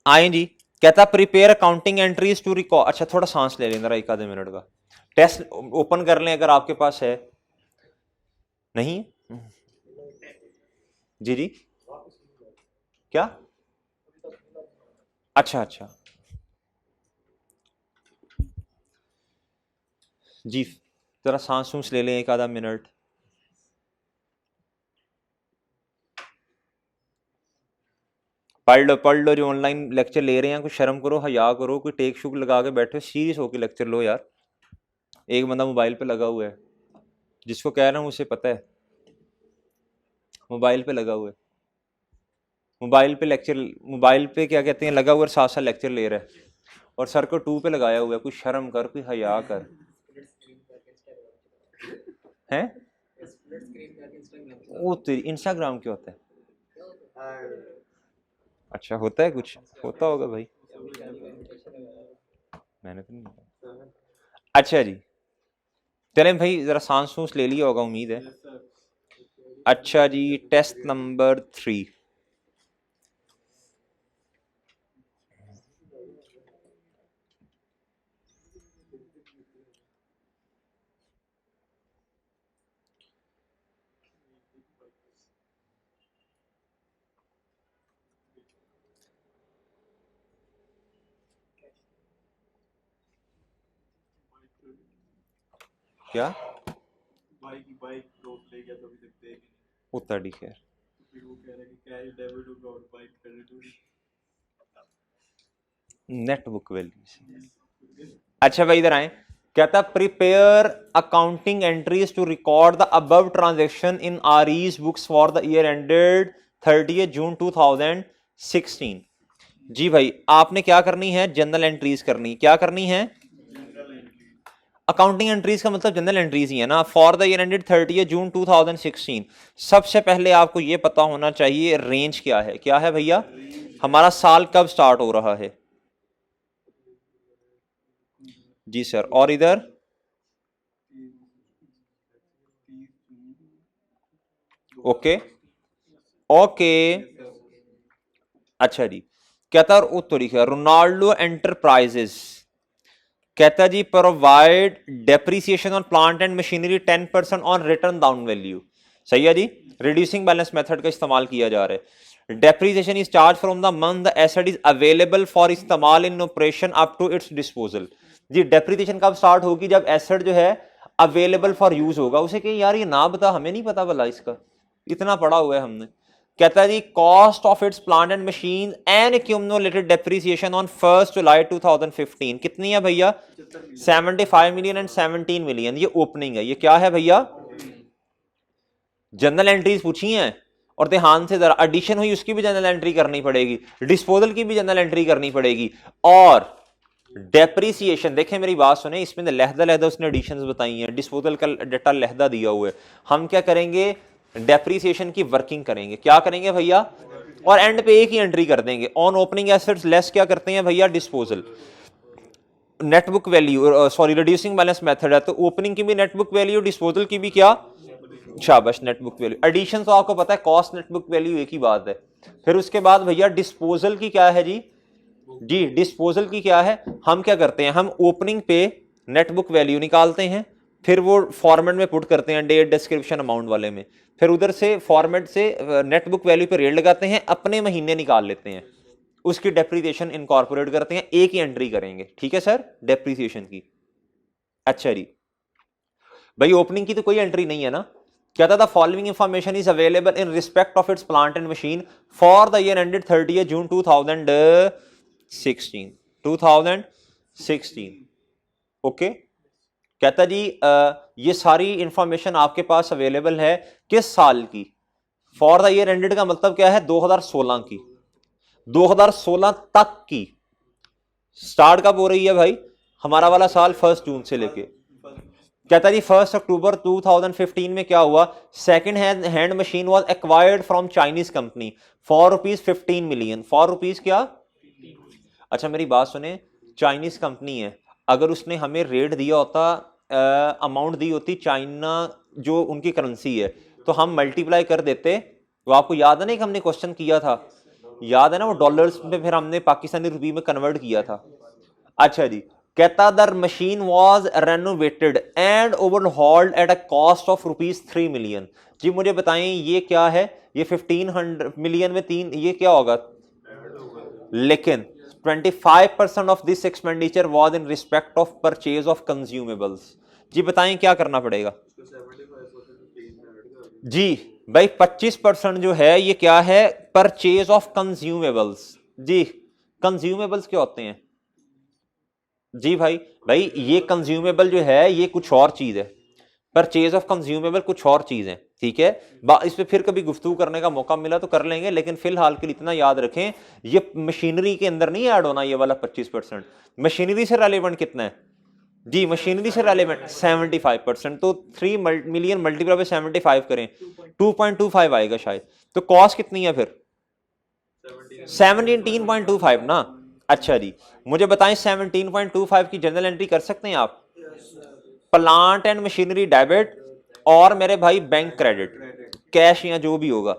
आए जी। कहता prepare accounting entries to record. अच्छा थोड़ा सांस ले लें जरा, एक आधे मिनट का। टेस्ट ओपन कर लें अगर आपके पास है। नहीं जी जी, क्या? अच्छा अच्छा जी, जरा सांस सूंस ले लें एक आधा मिनट। पढ़ लो जो ऑनलाइन लेक्चर ले रहे हैं, कुछ शर्म करो, हया करो, कोई टेक शुक लगा के बैठे, सीरियस होकर लेक्चर लो यार। एक बंदा मोबाइल पे लगा हुआ है, जिसको कह रहा हूँ उसे पता है, मोबाइल पे लगा हुआ है, मोबाइल पे लेक्चर, मोबाइल पे क्या कहते हैं लगा हुआ, साथ साथ लेक्चर ले रहा है, और सर को 2 पे लगाया हुआ है। कुछ शर्म कर, कोई हया कर। हैं वो तेरी इंस्टाग्राम क्या होता है? अच्छा होता है, कुछ होता होगा भाई, मैंने तो नहीं बताया। अच्छा जी, चलें भाई, जरा सांस सूंस ले लिया होगा उम्मीद है। अच्छा जी, टेस्ट नंबर 3। क्या बाइक रोक ले गया तो अभी तक देख ही नहीं। होता ठीक है, फिर वो कह रहा है कि कैश डेबिट होगा और बाइक क्रेडिट होगी। Net book values. अच्छा भाई इधर आए। कहता prepare accounting entries to record the above transaction in RE's books for the year ended 30 June 2016। जी भाई, आपने क्या करनी है? जनरल एंट्रीज करनी। क्या करनी है? अकाउंटिंग एंट्रीज का मतलब जनरल एंट्रीज ही है ना। For the year ended 30 June 2016। सबसे पहले आपको यह पता होना चाहिए रेंज क्या है। क्या है भैया? हमारा साल कब स्टार्ट हो रहा है? जी सर, और इधर ओके ओके। अच्छा जी, कहता उत्तर लिखा रोनाल्डो एंटरप्राइजेस, कहता जी provide depreciation on plant and machinery 10% on written down value. सही है जी, रिड्यूसिंग बैलेंस मेथड का इस्तेमाल किया जा रहा है। Depreciation is charge from the month the asset is available for इस्तेमाल in operation up to its disposal. जी डेप्रीसिएशन कब स्टार्ट होगी? जब एसेट जो है अवेलेबल फॉर यूज होगा। उसे कहीं यार ये ना बता, हमें नहीं पता भला इसका, इतना पढ़ा हुआ है हमने। कहता है जी cost of its plant and machine and accumulated depreciation on 1 July 2015 कितनी है भैया? 75 मिलियन एंड 17 मिलियन। ये ओपनिंग है। ये क्या है भैया? जनरल एंट्रीज पूछी हैं, और ध्यान से जरा एडिशन हुई उसकी भी जनरल एंट्री करनी पड़ेगी, डिस्पोजल की भी जनरल एंट्री करनी पड़ेगी, और डेप्रीसिएशन देखें मेरी बात सुने, इसमें लहदा लहदा उसने एडिशंस बताई हैं, डिस्पोजल का डाटा लहदा दिया हुआ है। हम क्या करेंगे? डेप्रीसिएशन की वर्किंग करेंगे। क्या करेंगे भैया? और एंड पे एक ही एंट्री कर देंगे, ऑन ओपनिंग एसेट्स लेस क्या करते हैं भैया? Disposal. Net book value sorry reducing balance method है, तो ओपनिंग की भी नेटबुक वैल्यू, डिस्पोजल की भी क्या? शाबाश, नेटबुक वैल्यू। एडिशन तो आपको पता है कॉस्ट नेटबुक वैल्यू एक ही बात है। फिर उसके बाद भैया डिस्पोजल की क्या है जी? जी डिस्पोजल की क्या है? हम क्या करते हैं? हम ओपनिंग पे नेटबुक वैल्यू निकालते हैं, फिर वो फॉर्मेट में पुट करते हैं डेट डिस्क्रिप्शन अमाउंट वाले में, फिर उधर से फॉर्मेट से नेटबुक वैल्यू पे रेट लगाते हैं, अपने महीने निकाल लेते हैं, उसकी डेप्रीसिएशन इनकॉर्पोरेट करते हैं, एक ही एंट्री करेंगे। ठीक है सर, डेप्रीसिएशन की। अच्छा जी भाई, ओपनिंग की तो कोई एंट्री नहीं है ना, क्या था, the following information is available in respect of its plant and machine for the year ended 30 June 2016। Okay, कहता जी ये सारी इंफॉर्मेशन आपके पास अवेलेबल है किस साल की, फॉर द ईयर एंडेड का मतलब क्या है, 2016 की, 2016 तक की। स्टार्ट कब हो रही है भाई, हमारा वाला साल 1 जून से लेके। कहता जी 1 अक्टूबर 2015 में क्या हुआ, second hand machine was acquired from Chinese company for ₹15 million. For rupees क्या, अच्छा मेरी बात सुने, चाइनीज कंपनी है, अगर उसने हमें रेट दिया होता, अमाउंट दी होती चाइना जो उनकी करेंसी है, तो हम मल्टीप्लाई कर देते। वो आपको याद है ना कि हमने क्वेश्चन किया था, याद है ना, वो डॉलर्स में फिर हमने पाकिस्तानी रुपये में कन्वर्ट किया था। अच्छा जी, कहता the machine was renovated and overhauled at a cost of ₹3 million. जी मुझे बताएं ये क्या है, ये 1500 मिलियन में 3, ये क्या होगा, लेकिन 25% of this expenditure was in respect of purchase of consumables. जी बताएं क्या करना पड़ेगा जी भाई, 25% जो है ये क्या है, परचेज ऑफ कंज्यूमेबल्स। जी कंज्यूमेबल्स क्या होते हैं जी भाई, भाई ये कंज्यूमेबल जो है ये कुछ और चीज है, परचेज ऑफ कंज्यूमेबल कुछ और चीज है, ठीक है। इस पे फिर कभी गुफ्तगू करने का मौका मिला तो कर लेंगे, लेकिन फिलहाल के लिए इतना याद रखें, ये मशीनरी के अंदर नहीं ऐड होना ये वाला 25%। मशीनरी से रेलेवेंट कितना है जी, मशीनरी से रेलेवेंट 75%, तो 3 मिलियन मल्टीप्लाई बाय 75 करें 2.25 आएगा शायद। तो कॉस्ट कितनी है फिर 17.25 ना। अच्छा जी मुझे बताएं 17.25 की जनरल एंट्री कर सकते हैं आप, प्लांट एंड मशीनरी डेबिट और मेरे भाई बैंक क्रेडिट, कैश या जो भी होगा।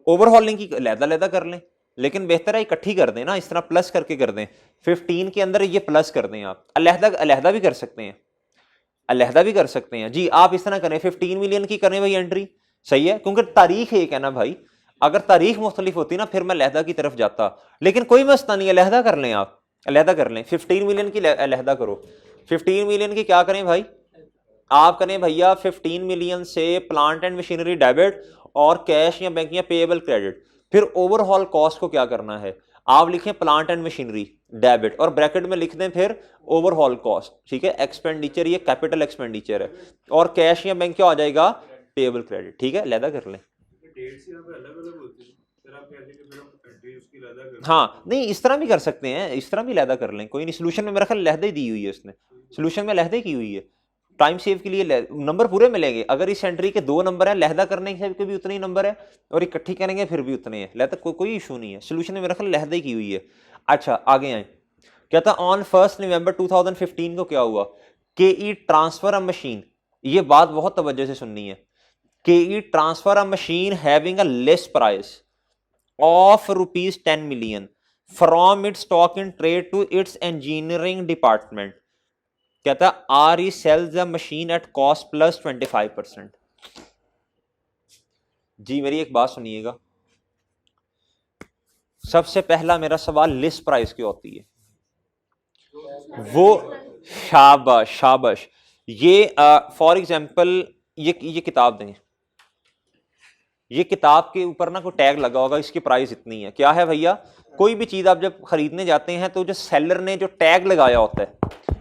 ओवरहॉलिंग की लहदा कर लें, लेकिन बेहतर है इकट्ठी कर दें ना, इस तरह प्लस करके कर दें, 15 के अंदर ये प्लस कर दें। आप अलहदा भी कर सकते हैं, अलहदा भी कर सकते हैं जी। आप इस तरह करें 15 मिलियन की करें भाई एंट्री, सही है, क्योंकि तारीख एक है ना भाई, अगर तारीख मुख्तलिफ होती ना फिर मैं अलहदा की तरफ जाता, लेकिन कोई मसला नहीं, अलहदा कर लें, आप अलहदा कर लें। 15 मिलियन की अलहदा करो, 15 मिलियन की क्या करें भाई, आप करें भैया 15 मिलियन से प्लांट एंड मशीनरी डेबिट और कैश या बैंक या पेएबल क्रेडिट। फिर ओवरऑल कॉस्ट को क्या करना है, आप लिखें प्लांट एंड मशीनरी डेबिट और ब्रैकेट में लिख दें फिर ओवरऑल कॉस्ट, ठीक है। एक्सपेंडिचर ये कैपिटल एक्सपेंडिचर है, और कैश या बैंक क्या आ जाएगा, पेएबल क्रेडिट, ठीक है। अलहदा कर लें, हाँ नहीं इस तरह भी कर सकते हैं, इस तरह भी लहदा कर लें, कोई नहीं। सोल्यूशन में मेरा ख्याल लहदा ही दी हुई है उसने, सोल्यूशन में लहदे की हुई है, टाइम सेव के लिए नंबर पूरे मिलेंगे। अगर इस एंट्री के 2 नंबर है, लहदा करने के भी उतने ही नंबर है, और इकट्ठी करेंगे फिर भी उतने हैं, लहदा कोई इशू नहीं है, सोल्यूशन में मेरा ख्याल लहदा ही की हुई है। अच्छा आगे आए, कहता ऑन 1 नवंबर 2015 को क्या हुआ, के ट्रांसफर अ मशीन, ये बात बहुत तवज्जो से सुननी है, के transfer a machine having a less price of ₹10 million from its stock in trade to its engineering department। कहता RE sells the machine at cost plus 25%। जी मेरी एक बात सुनिएगा, सबसे पहला मेरा सवाल लिस्ट प्राइस की होती है, वो शाबाश शाबाश, ये फॉर एग्जांपल ये किताब दें, ये किताब के ऊपर ना कोई टैग लगा होगा, इसकी प्राइस इतनी है, क्या है भैया, कोई भी चीज आप जब खरीदने जाते हैं तो जो सेलर ने जो टैग लगाया होता है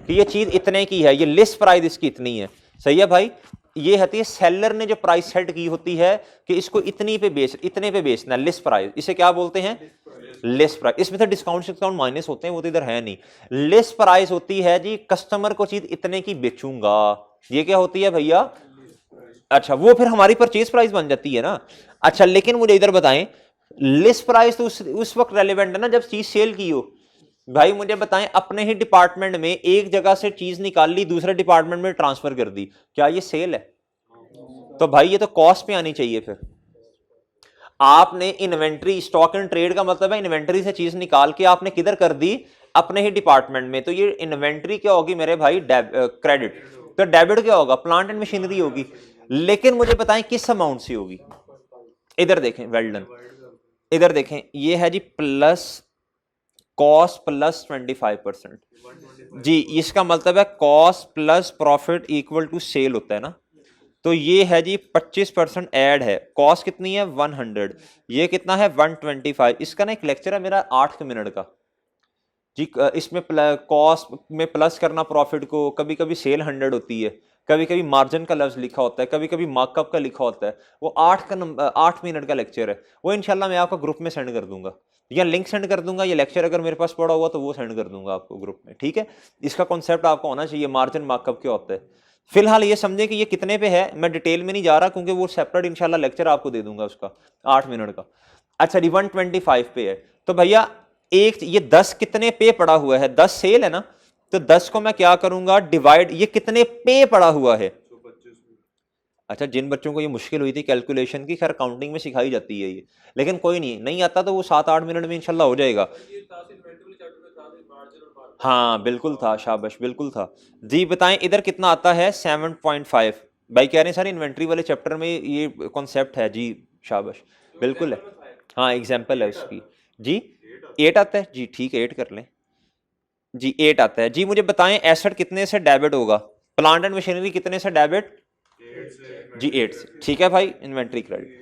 कि ये चीज इतने की है, ये लिस्ट प्राइस इसकी इतनी है, सही है भाई। ये होती है सेलर ने जो प्राइस सेट की होती है कि इसको इतने पे बेचना, लिस्ट प्राइस, इसे क्या बोलते हैं, लिस्ट प्राइस। इसमें तो डिस्काउंट माइनस होते हैं, वो तो इधर है नहीं। लिस्ट प्राइस होती है जी कस्टमर को चीज इतने की बेचूंगा, ये क्या होती है भैया, अच्छा वो फिर हमारी परचेज प्राइस बन जाती है ना। अच्छा लेकिन मुझे इधर बताएं, लिस्ट प्राइस तो उस वक्त रेलेवेंट है ना जब चीज सेल की हो। भाई मुझे बताएं, अपने ही डिपार्टमेंट में एक जगह से चीज निकाल ली, दूसरे डिपार्टमेंट में ट्रांसफर कर दी, क्या ये सेल है, तो भाई ये तो कॉस्ट पे आनी चाहिए। फिर आपने इन्वेंट्री, स्टॉक एंड ट्रेड का मतलब है इन्वेंट्री से चीज निकाल के आपने किधर कर दी, अपने ही डिपार्टमेंट में, तो ये इन्वेंट्री क्या होगी मेरे भाई, क्रेडिट, तो डेबिट क्या होगा, प्लांट एंड मशीनरी होगी। लेकिन मुझे बताएं किस अमाउंट से होगी, इधर देखें, वेल डन, इधर देखें, ये है जी प्लस कॉस्ट प्लस 25%। जी, इसका मतलब है cost plus profit equal to sale होता है ना, तो ये है जी 25% ऐड है, कॉस्ट कितनी है 100, ये कितना है 125। इसका ना एक लेक्चर है मेरा 8 मिनट का जी, इसमें कॉस्ट में प्लस करना प्रॉफिट को, कभी कभी सेल 100 होती है, कभी कभी मार्जिन का लफ्ज लिखा होता है, कभी कभी मार्कअप का लिखा होता है, वो 8 मिनट का लेक्चर है, वो इंशाल्लाह मैं आपको ग्रुप में सेंड कर दूंगा, या लिंक सेंड कर दूंगा, ये लेक्चर अगर मेरे पास पड़ा हुआ तो वो सेंड कर दूंगा आपको ग्रुप में, ठीक है। इसका कॉन्सेप्ट आपको होना चाहिए, मार्जिन मार्कअप क्या होता है। फिलहाल ये समझे कि ये कितने पे है, मैं डिटेल में नहीं जा रहा क्योंकि वो सेपरेट इंशाल्लाह लेक्चर आपको दे दूंगा उसका 8 मिनट का। अच्छा जी 125 पे है, तो भैया एक ये 10 कितने पे पड़ा हुआ है, 10 सेल है ना, तो 10 को मैं क्या करूंगा डिवाइड, ये कितने पे पड़ा हुआ है। अच्छा, जिन बच्चों को ये मुश्किल हुई थी कैलकुलेशन की, खैर काउंटिंग में सिखाई जाती है ये, लेकिन कोई नहीं आता तो वो 7-8 मिनट में इंशाल्लाह हो जाएगा। हाँ बिल्कुल था, शाबाश बिल्कुल था जी। बताएं इधर कितना आता है 7.5, भाई कह रहे हैं सर इन्वेंट्री वाले चैप्टर में ये कॉन्सेप्ट है जी, शाबाश बिल्कुल है, हाँ एग्जाम्पल है उसकी जी। 8 आता है जी, ठीक है 8 कर लें जी, 8 आता है जी। मुझे बताएं एसेट कितने से डेबिट होगा, प्लांट एंड मशीनरी कितने से डेबिट जी 8 से, ठीक है भाई, इन्वेंट्री क्रेडिट।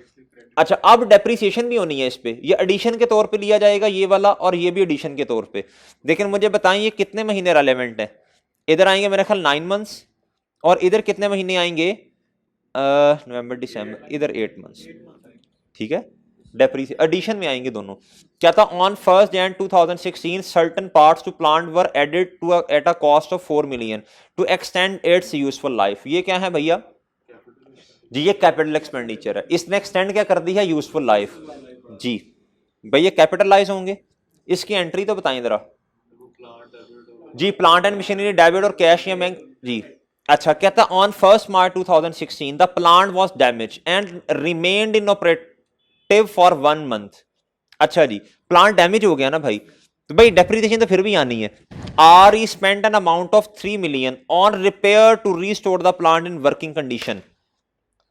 अच्छा अब डेप्रीसिएशन भी होनी है इस पे, ये एडिशन के तौर पे लिया जाएगा ये वाला, और ये भी एडिशन के तौर पे। लेकिन मुझे बताएं ये कितने महीने रेलेवेंट है, इधर आएंगे मेरे ख्याल 9 मंथ्स, और इधर कितने महीने आएंगे नवंबर दिसंबर, इधर 8 मंथ्स, ठीक है। डेप्रीसिएशन एडिशन में आएंगे दोनों। क्या था on 1 Jan 2016 certain parts to plant were added to at a cost of 4 million to extend its useful life. ये क्या है भैया जी, ये कैपिटल एक्सपेंडिचर है, इसने एक्सटेंड क्या कर दी है यूजफुल लाइफ जी। भैया कैपिटलाइज होंगे, इसकी एंट्री तो बताएं जरा जी। प्लांट एंड मशीनरी डेबिट और कैश या बैंक जी। अच्छा कहता on 1 March 2016 the plant was damage and remained in operative for 1 month। अच्छा जी, प्लांट डैमेज हो गया ना भाई, तो भाई डेप्रिसिएशन तो फिर भी आनी है। R E spent an amount of 3 million on repair to restore the plant in working condition.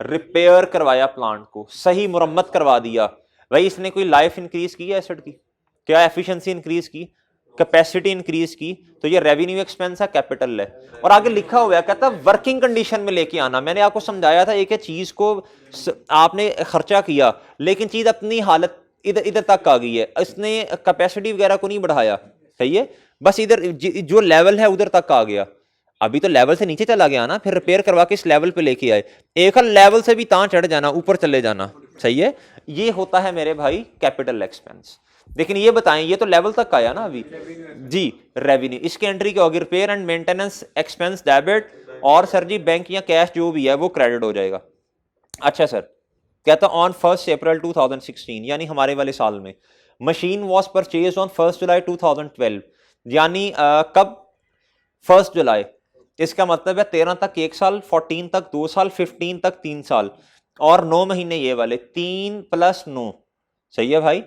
Repair करवाया प्लांट को, सही मुरम्मत करवा दिया, भाई इसने कोई लाइफ इंक्रीज की है एसेट की, क्या एफिशिएंसी इंक्रीज की, कैपेसिटी इंक्रीज की, तो ये रेवेन्यू एक्सपेंस है, कैपिटल है। और आगे लिखा हुआ है कहता वर्किंग कंडीशन में लेके आना। मैंने आपको समझाया था एक चीज को आपने खर्चा किया लेकिन चीज अपनी हालत इधर इधर तक आ गई है, इसने कैपेसिटी वगैरह को नहीं बढ़ाया, सही है, बस इधर जो लेवल है उधर तक आ गया, अभी तो लेवल से नीचे चला गया ना, फिर रिपेयर करवा के इस लेवल पे लेके आए, एक लेवल से भी तां चढ़ जाना, ऊपर चले जाना, सही है। ये होता है मेरे भाई कैपिटल एक्सपेंस। लेकिन ये बताएं ये तो लेवल तक आया ना अभी जी, रेवेन्यू, इसकी एंट्री क्या होगी, repair and maintenance expense debit, और सर जी बैंक या कैश जो भी है वो क्रेडिट हो जाएगा। अच्छा सर कहता ऑन 1 April 2016 यानी हमारे वाले साल में, machine was purchase on 1 July 2012, यानी कब 1 जुलाई, इसका मतलब है 13 तक 1 साल, 14 तक 2 साल, 15 तक 3 साल, और 9 महीने ये वाले 3 + 9, सही है भाई,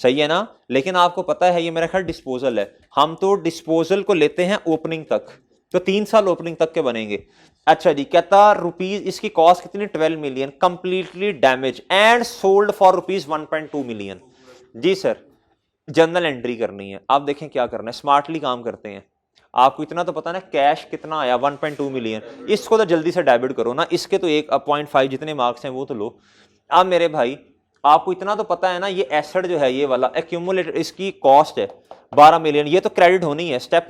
सही है ना। लेकिन आपको पता है ये मेरा ख्याल डिस्पोजल है, हम तो डिस्पोजल को लेते हैं ओपनिंग तक, तो 3 साल ओपनिंग तक के बनेंगे। अच्छा जी कहता रुपीज, इसकी कॉस्ट कितनी 12 million, completely damage and sold for rupees 1.2 million। जी सर जनरल एंट्री करनी है, आप देखें क्या करना है, स्मार्टली काम करते हैं। आपको इतना तो पता ना कैश कितना आया 1.2 मिलियन, इसको तो जल्दी से डेबिट करो ना, इसके तो 1.5 जितने मार्क्स हैं वो तो लो। अब मेरे भाई आपको इतना तो पता है ना, ये एसेट जो है ये वाला एक्यूमुलेटेड, इसकी कॉस्ट है 12 मिलियन, ये तो क्रेडिट होनी है। स्टेप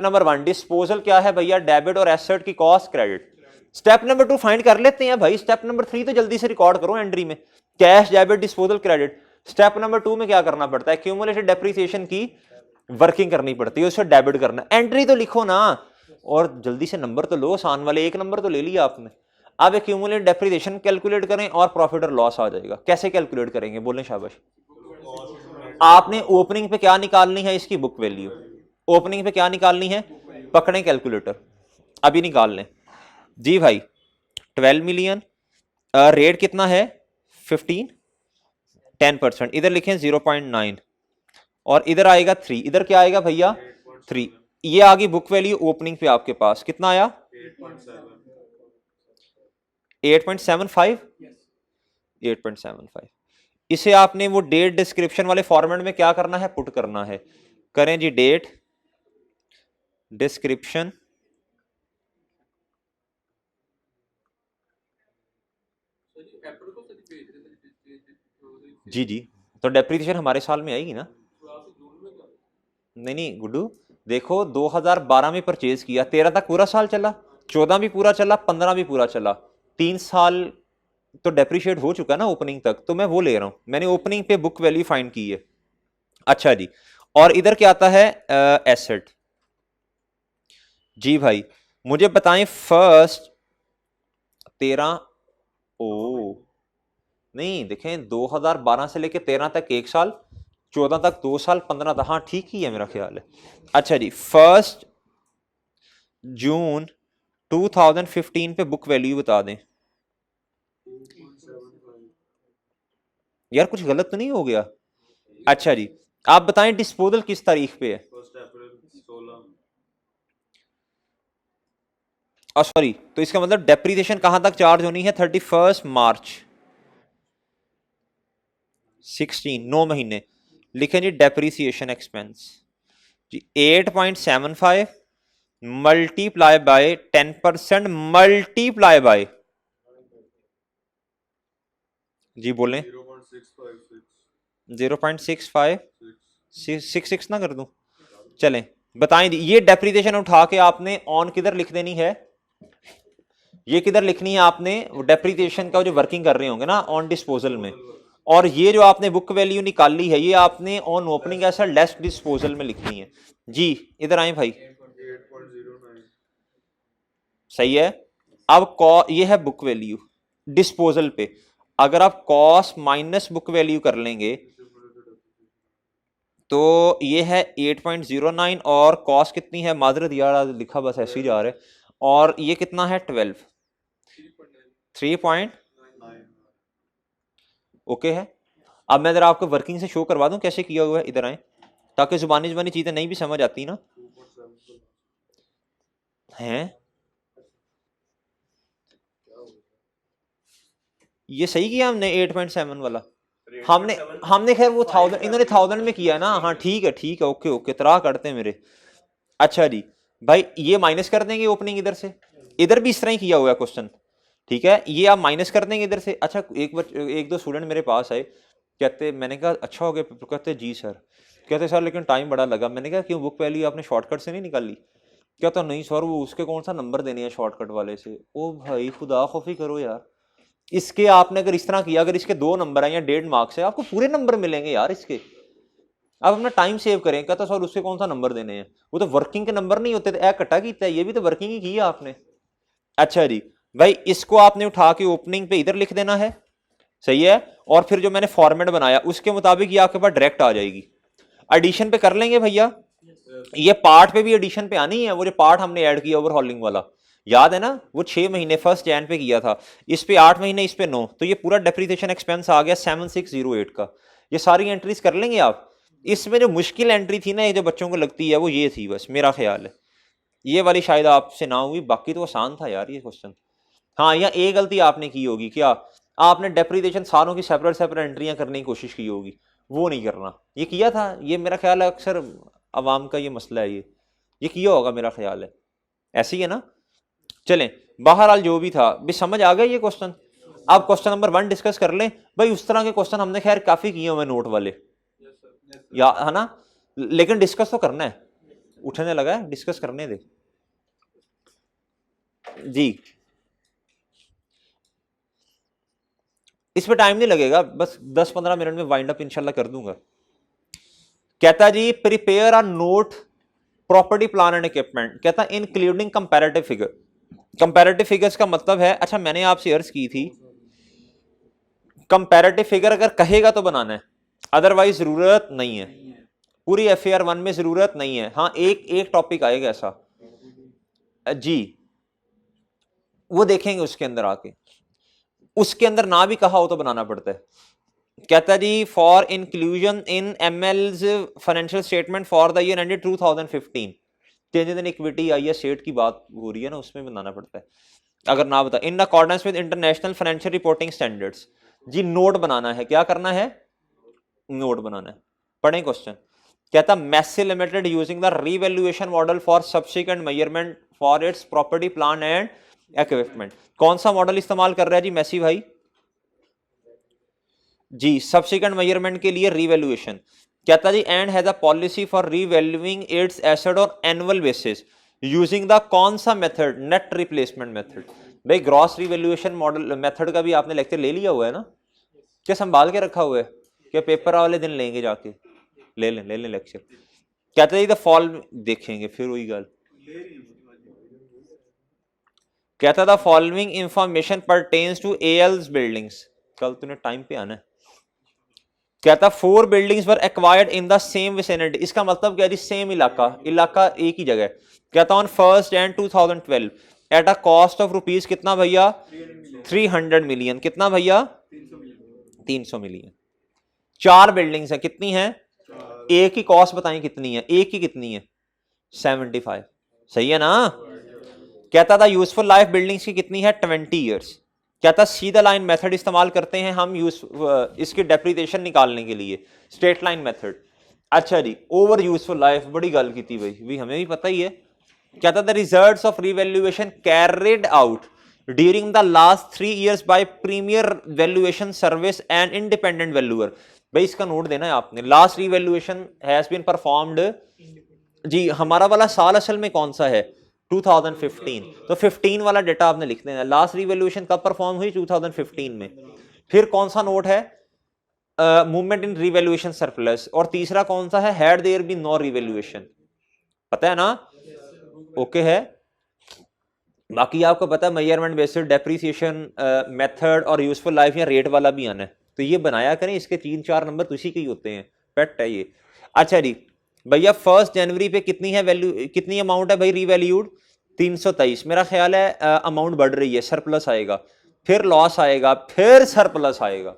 नंबर 1 डिस्पोजल क्या है भैया, डेबिट और एसेट की cost credit. Step number 2 find कर लेते हैं भाई, स्टेप नंबर 3 तो जल्दी से रिकॉर्ड करो एंट्री में, cash debit disposal credit. Step number 2 में क्या करना पड़ता है, एक्यूमुलेटेड डेप्रिसिएशन की वर्किंग करनी पड़ती है, उसे डेबिट करना, एंट्री तो लिखो ना, और जल्दी से नंबर तो लो, आसान वाले 1 नंबर तो ले लिया आपने। अब एक्यूमुलेटेड डेप्रिसिएशन कैलकुलेट करें और प्रॉफिट और लॉस आ जाएगा। कैसे कैलकुलेट करेंगे बोलें शाबाश। आपने ओपनिंग पे क्या निकालनी है, इसकी बुक वैल्यू, ओपनिंग पे क्या निकालनी है, पकड़ें कैलकुलेटर अभी निकाल लें जी भाई। 12 मिलियन, रेट कितना है 15, 10%, इधर लिखें 0.9, और इधर आएगा 3, इधर क्या आएगा भैया 3, ये आ गई बुक वैल्यू। ओपनिंग पे आपके पास कितना आया 8.75, 8.75, इसे आपने वो डेट डिस्क्रिप्शन वाले फॉर्मेट में क्या करना है, पुट करना है। करें जी, डेट डिस्क्रिप्शन जी जी, तो डेप्रिसिएशन हमारे साल में आएगी ना। नहीं नहीं गुड्डू, देखो 2012 में परचेज किया, 13 तक पूरा साल चला, 14 भी पूरा चला, 15 भी पूरा चला, 3 साल तो डेप्रिशिएट हो चुका ना ओपनिंग तक, तो मैं वो ले रहा हूं, मैंने ओपनिंग पे बुक वैल्यू फाइंड की है। अच्छा जी, और इधर क्या आता है, एसेट। जी भाई मुझे बताएं फर्स्ट 13, ओ नहीं देखें 2012 से लेके 13 तक 1 साल, 14 तक 2 साल, 15 तक, हाँ ठीक ही है मेरा ख्याल है। अच्छा जी, 1 जून 2015 पे बुक वैल्यू बता दें। यार कुछ गलत तो नहीं हो गया। अच्छा जी, आप बताएं डिस्पोजल किस तारीख पे है। 1 अप्रैल 16। सॉरी, तो इसका मतलब डेप्रिसिएशन कहां तक चार्ज होनी है, 31 मार्च 16, 9 महीने। लिखें जी डेप्रिसिएशन एक्सपेंस जी 8.75 मल्टीप्लाई बाय 10% मल्टीप्लाई बाय, जी बोलें 0.656 0.65 ना कर दूं, चलें बताएं जी। ये डेप्रिसिएशन उठा के आपने ऑन किधर लिख देनी है, ये किधर लिखनी है आपने, डेप्रिसिएशन का जो वर्किंग कर रहे होंगे ना ऑन डिस्पोजल में, और ये जो आपने बुक वैल्यू निकाली है ये आपने on opening asset less disposal में लिखनी है। जी इधर आए भाई, 8.09। सही है। अब ये है बुक वैल्यू डिस्पोजल पे, अगर आप कॉस्ट माइनस बुक वैल्यू कर लेंगे तो ये है 8.09, और कॉस्ट कितनी है, माजरत यार आज लिखा बस ऐसे ही जा रहा है, और ये कितना है 12, 3. ओके है। अब मैं जरा आपको वर्किंग से शो करवा दूं कैसे किया हुआ है, इधर आए, ताकि जुबानी चीजें नहीं भी समझ आती ना हैं। ये सही किया हमने 8.7 वाला, हमने खैर वो 1000, इन्होंने 1000 में किया ना, हाँ ठीक है ओके ओके, तरा करते हैं मेरे। अच्छा जी भाई, ये माइनस कर देंगे ओपनिंग इधर से, इधर भी इस तरह ही किया हुआ है क्वेश्चन, ठीक है, ये आप माइनस कर देंगे इधर से। अच्छा एक दो स्टूडेंट मेरे पास आए, कहते, मैंने कहा अच्छा हो गया पेपर, कहते जी सर, कहते सर लेकिन टाइम बड़ा लगा, मैंने कहा क्यों, बुक वैल्यू आपने शॉर्टकट से नहीं निकाली, कहता नहीं सर वो उसके कौन सा नंबर देने हैं शॉर्टकट वाले से। ओ भाई खुदा खौफी करो यार, इसके आपने अगर इस तरह किया, अगर इसके 2 नंबर हैं या 1.5 मार्क्स है, आपको पूरे नंबर मिलेंगे यार इसके, आप अपना टाइम सेव करें। कहता सर उसके कौन सा नंबर देने हैं, वो तो वर्किंग के नंबर नहीं होते, तो कटा किया, ये भी तो वर्किंग ही की है आपने। अच्छा जी भाई, इसको आपने उठा के ओपनिंग पे इधर लिख देना है, सही है, और फिर जो मैंने फॉर्मेट बनाया उसके मुताबिक ये आपके पास डायरेक्ट आ जाएगी। एडिशन पे कर लेंगे भैया, ये पार्ट पे भी एडिशन पे आनी है, वो जो पार्ट हमने ऐड किया ओवरहॉलिंग वाला, याद है ना, वो 6 महीने 1 जैन पे किया था, इस पे 8 महीने, इस पे 9, तो ये पूरा डेप्रिसिएशन एक्सपेंस आ गया 7608 का। ये सारी एंट्रीज कर लेंगे आप। इसमें जो मुश्किल एंट्री थी ना, ये जो बच्चों को लगती है, वो ये थी बस, मेरा ख्याल है ये वाली शायद आपसे ना हुई, बाकी तो आसान था यार ये क्वेश्चन। हाँ, या एक गलती आपने की होगी, क्या आपने डेप्रिसिएशन सारों की सेपरेट सेपरेट एंट्रियां करने की कोशिश की होगी, वो नहीं करना, ये किया था, ये मेरा ख्याल है अक्सर अवाम का ये मसला है, ये किया होगा मेरा ख्याल है, ऐसे ही है ना। चलें, बहरहाल जो भी था भी समझ आ गया ये क्वेश्चन। अब क्वेश्चन नंबर 1 डिस्कस कर लें भाई, उस तरह के क्वेश्चन हमने खैर काफी किए हुए नोट वाले, या है ना, लेकिन डिस्कस तो करना है, उठने लगा है, डिस्कस करने दे जी। इसमें टाइम नहीं लगेगा, बस 10-15 मिनट में वाइंड अप इंशाल्लाह कर दूंगा। कहता जी prepare a note property plan and equipment, कहता including comparative figure. Comparative figures का मतलब है, अच्छा मैंने आपसे अर्ज की थी, कंपैरेटिव फिगर अगर कहेगा तो बनाना है, अदरवाइज जरूरत नहीं है, पूरी FAR 1 में जरूरत नहीं है। हाँ एक टॉपिक आएगा ऐसा जी, वो देखेंगे उसके अंदर आके, उसके अंदर ना भी कहा हो तो बनाना पड़ता है। कहता जी for inclusion in ML's financial statement for the year ended 2015, changes in equity I state की बात हो रही है ना, उसमें बनाना पड़ता है, अगर ना बता in accordance with international financial reporting standards, जी नोट बनाना है, क्या करना है, नोट बनाना है। पढ़ें क्वेश्चन, कहता Massey limited using the revaluation model for subsequent measurement for its property plan and equipment. कौन सा मॉडल इस्तेमाल कर रहा है जी मैसी भाई, जी सब्सिक्वेंट मेजरमेंट के लिए रीवैल्यूएशन। कहता जी and has a policy for revaluing its asset और एनुअल बेसिस यूजिंग द कौन सा मेथड, नेट रिप्लेसमेंट मेथड। भाई ग्रॉस रीवैल्यूएशन मॉडल मेथड का भी आपने लेक्चर ले लिया हुआ है ना, क्या संभाल के रखा हुआ है, क्या पेपर वाले दिन लेंगे जाके, ले लें लेक्चर। कहते हैं द फॉल, देखेंगे फिर वही गल। कहता था following information pertains to else buildings, कल तूने टाइम पे आना है। कहता 4 buildings were acquired in the same vicinity, इसका मतलब क्या जी, सेम इलाका एक ही जगह। कहता on 1 Jan 2012 eight a cost of rupees कितना भैया, 300 मिलियन, कितना भैया 300 मिलियन। 4 बिल्डिंग्स हैं, कितनी हैं, एक ही कॉस्ट बताएं कितनी है, एक ही कितनी है 75, सही है ना। कहता था यूजफुल लाइफ बिल्डिंग्स की कितनी है 20 ईयर्स। कहता सीधा लाइन मेथड इस्तेमाल करते हैं हम इसकी डेप्रिसिएशन निकालने के लिए, स्ट्रेट लाइन मेथड। अच्छा जी ओवर यूजफुल लाइफ, बड़ी गल की थी भाई हमें भी पता ही है। कहता the results of revaluation carried out during the last 3 years by premier valuation service and independent valuer. भाई इसका नोट देना है आपने, last revaluation has been performed, जी हमारा वाला साल असल में कौन सा है 2015, तो 15 वाला डेटा आपने लिख देना। लास्ट रिवैल्यूएशन कब परफॉर्म हुई 2015 में। फिर कौन सा नोट है, मूवमेंट इन रिवैल्यूएशन सरप्लस। और तीसरा कौन सा है, had there been no revaluation, पता है ना, ओके है। बाकी आपको पता है मेजरमेंट बेस्ड डेप्रिसिएशन मेथड और यूजफुल लाइफ या रेट वाला भी आना है, तो ये बनाया करें, इसके 3-4 नंबर तो उसी के ही होते हैं, पेट है ये। अच्छा जी भैया 1 जनवरी पे कितनी है वैल्यू, कितनी अमाउंट है भाई रीवैल्यूड 323, मेरा ख्याल है अमाउंट बढ़ रही है, सरप्लस आएगा, फिर लॉस आएगा, फिर सरप्लस आएगा,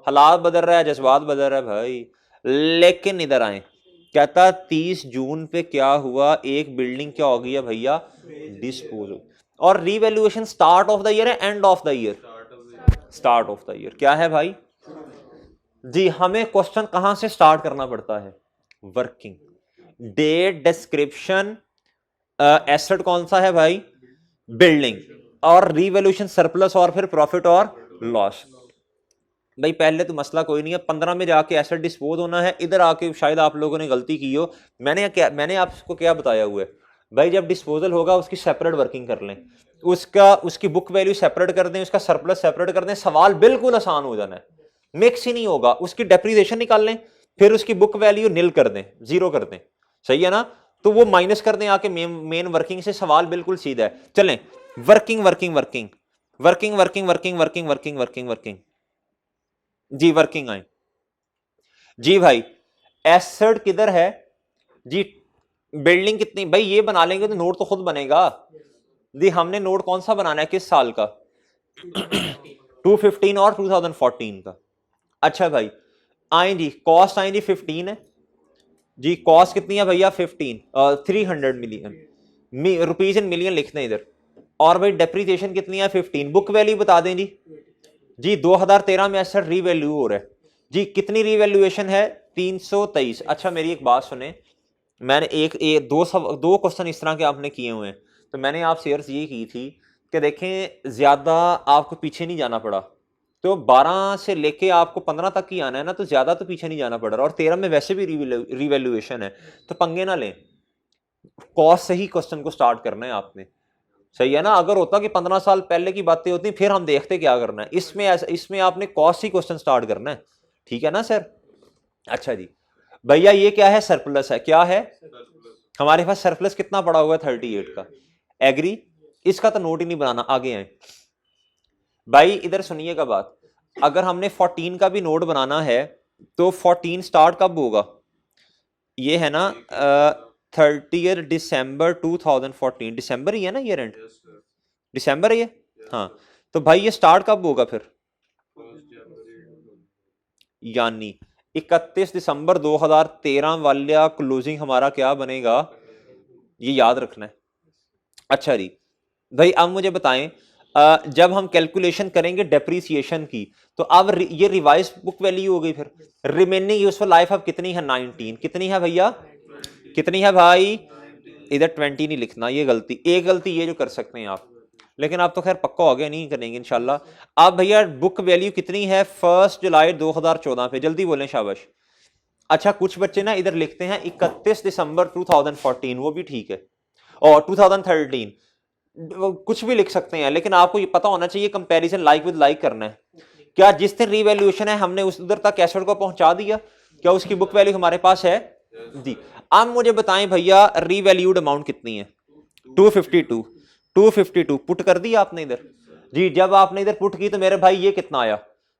हालात बदल रहा है, जज्बात बदल रहा है भाई। लेकिन इधर आए, कहता 30 जून पे क्या हुआ, एक बिल्डिंग क्या हो गई है भैया डिस्पोज। और revaluation start of the year है end of the year, start of the year क्या है भाई जी। हमें क्वेश्चन कहां से स्टार्ट करना पड़ता है, वर्किंग डेट डिस्क्रिप्शन, एसेट कौन सा है भाई बिल्डिंग, और रीवैल्यूएशन सरप्लस, और फिर प्रॉफिट और लॉस। भाई पहले तो मसला कोई नहीं है, 15 में जाके एसेट डिस्पोज होना है, इधर आके शायद आप लोगों ने गलती की हो। मैंने आपको क्या बताया हुआ है भाई, जब डिस्पोजल होगा उसकी सेपरेट वर्किंग कर लें, उसकी बुक वैल्यू सेपरेट कर दें, उसका सरप्लस सेपरेट कर दें, सवाल बिल्कुल आसान हो जाना है, मिक्स ही नहीं होगा। उसकी डेप्रिसिएशन निकाल लें, फिर उसकी बुक वैल्यू नील कर दें, जीरो कर दें, सही है ना, तो वो माइनस कर दें आके मेन वर्किंग से, सवाल बिल्कुल सीधा है। चलें working working working working working working working working working working जी वर्किंग आए जी भाई। एसेट किधर है जी, बिल्डिंग कितनी, भाई ये बना लेंगे तो नोट तो खुद बनेगा जी। हमने नोट कौन सा बनाना है, किस साल का 2015 और 2014 का। अच्छा भाई आए जी, कॉस्ट आए जी 15 है जी, कॉस्ट कितनी है भैया 15, 300 मिलियन रुपीज इन मिलियन लिखते हैं इधर। और भाई डेप्रिसिएशन कितनी है 15, बुक वैल्यू बता दें जी 2013 में एसेट रीवैल्यू हो रहा है जी, कितनी रीवैल्यूएशन है 323। अच्छा मेरी एक बात सुने, मैंने दो क्वेश्चन इस तरह के आपने किए हुए हैं, तो मैंने आपसे अर्ज ये की थी कि देखें ज्यादा आपको पीछे नहीं जाना पड़ा, तो 12 से लेके आपको 15 तक ही आना है ना, तो ज्यादा तो पीछे नहीं जाना पड़ रहा, और 13 में वैसे भी रिवैल्यूएशन है, तो पंगे ना लें, कॉस्ट से ही क्वेश्चन को स्टार्ट करना है आपने, सही है ना। अगर होता कि 15 साल पहले की बातें होती फिर हम देखते क्या करना है, इसमें आपने कॉस्ट ही क्वेश्चन स्टार्ट करना है, ठीक है ना सर। अच्छा जी भैया ये क्या है, सरप्लस है, क्या है हमारे पास सरप्लस कितना पड़ा हुआ है 38 का, एग्री, इसका तो नोट ही नहीं बनाना, आगे आए भाई इधर सुनिएगा बात। अगर हमने 14 का भी नोट बनाना है तो 14 स्टार्ट कब होगा, ये है ना 30 दिसंबर 2014, दिसंबर ही है ना, ईयर एंड दिसंबर ही है, हाँ तो भाई ये स्टार्ट कब होगा फिर, यानी 31 दिसंबर 2013 वाला क्लोजिंग हमारा क्या बनेगा, ये याद रखना है। अच्छा जी भाई अब मुझे बताएं, जब हम कैलकुलेशन करेंगे डेप्रीसिएशन की, तो अब ये रिवाइज बुक वैल्यू हो गई। फिर रिमेनिंग यूजफुल लाइफ अब कितनी है? 19। कितनी है भैया? कितनी है भाई? इधर 20 नहीं लिखना, ये गलती, एक गलती ये जो कर सकते हैं आप, लेकिन आप तो खैर पक्का हो गया, नहीं करेंगे इंशाल्लाह। अब भैया बुक वैल्यू कितनी है 1 जुलाई 2014 पे? जल्दी बोलें, शाबाश। अच्छा, कुछ बच्चे ना इधर लिखते हैं 31 दिसंबर 2014, वो भी ठीक है, और 2013, कुछ भी लिख सकते हैं, लेकिन आपको ये पता होना चाहिए कंपैरिजन लाइक विद लाइक करना है। क्या जिस दिन रीवैल्यूएशन है हमने उस उधर तक एसेट को पहुंचा दिया? क्या उसकी बुक वैल्यू हमारे पास है जी? अब मुझे बताएं भैया रीवैल्यूड अमाउंट कितनी है? 252। 252 पुट कर दी आपने इधर जी। जब आपने इधर पुट की तो मेरे भाई ये कितना आया?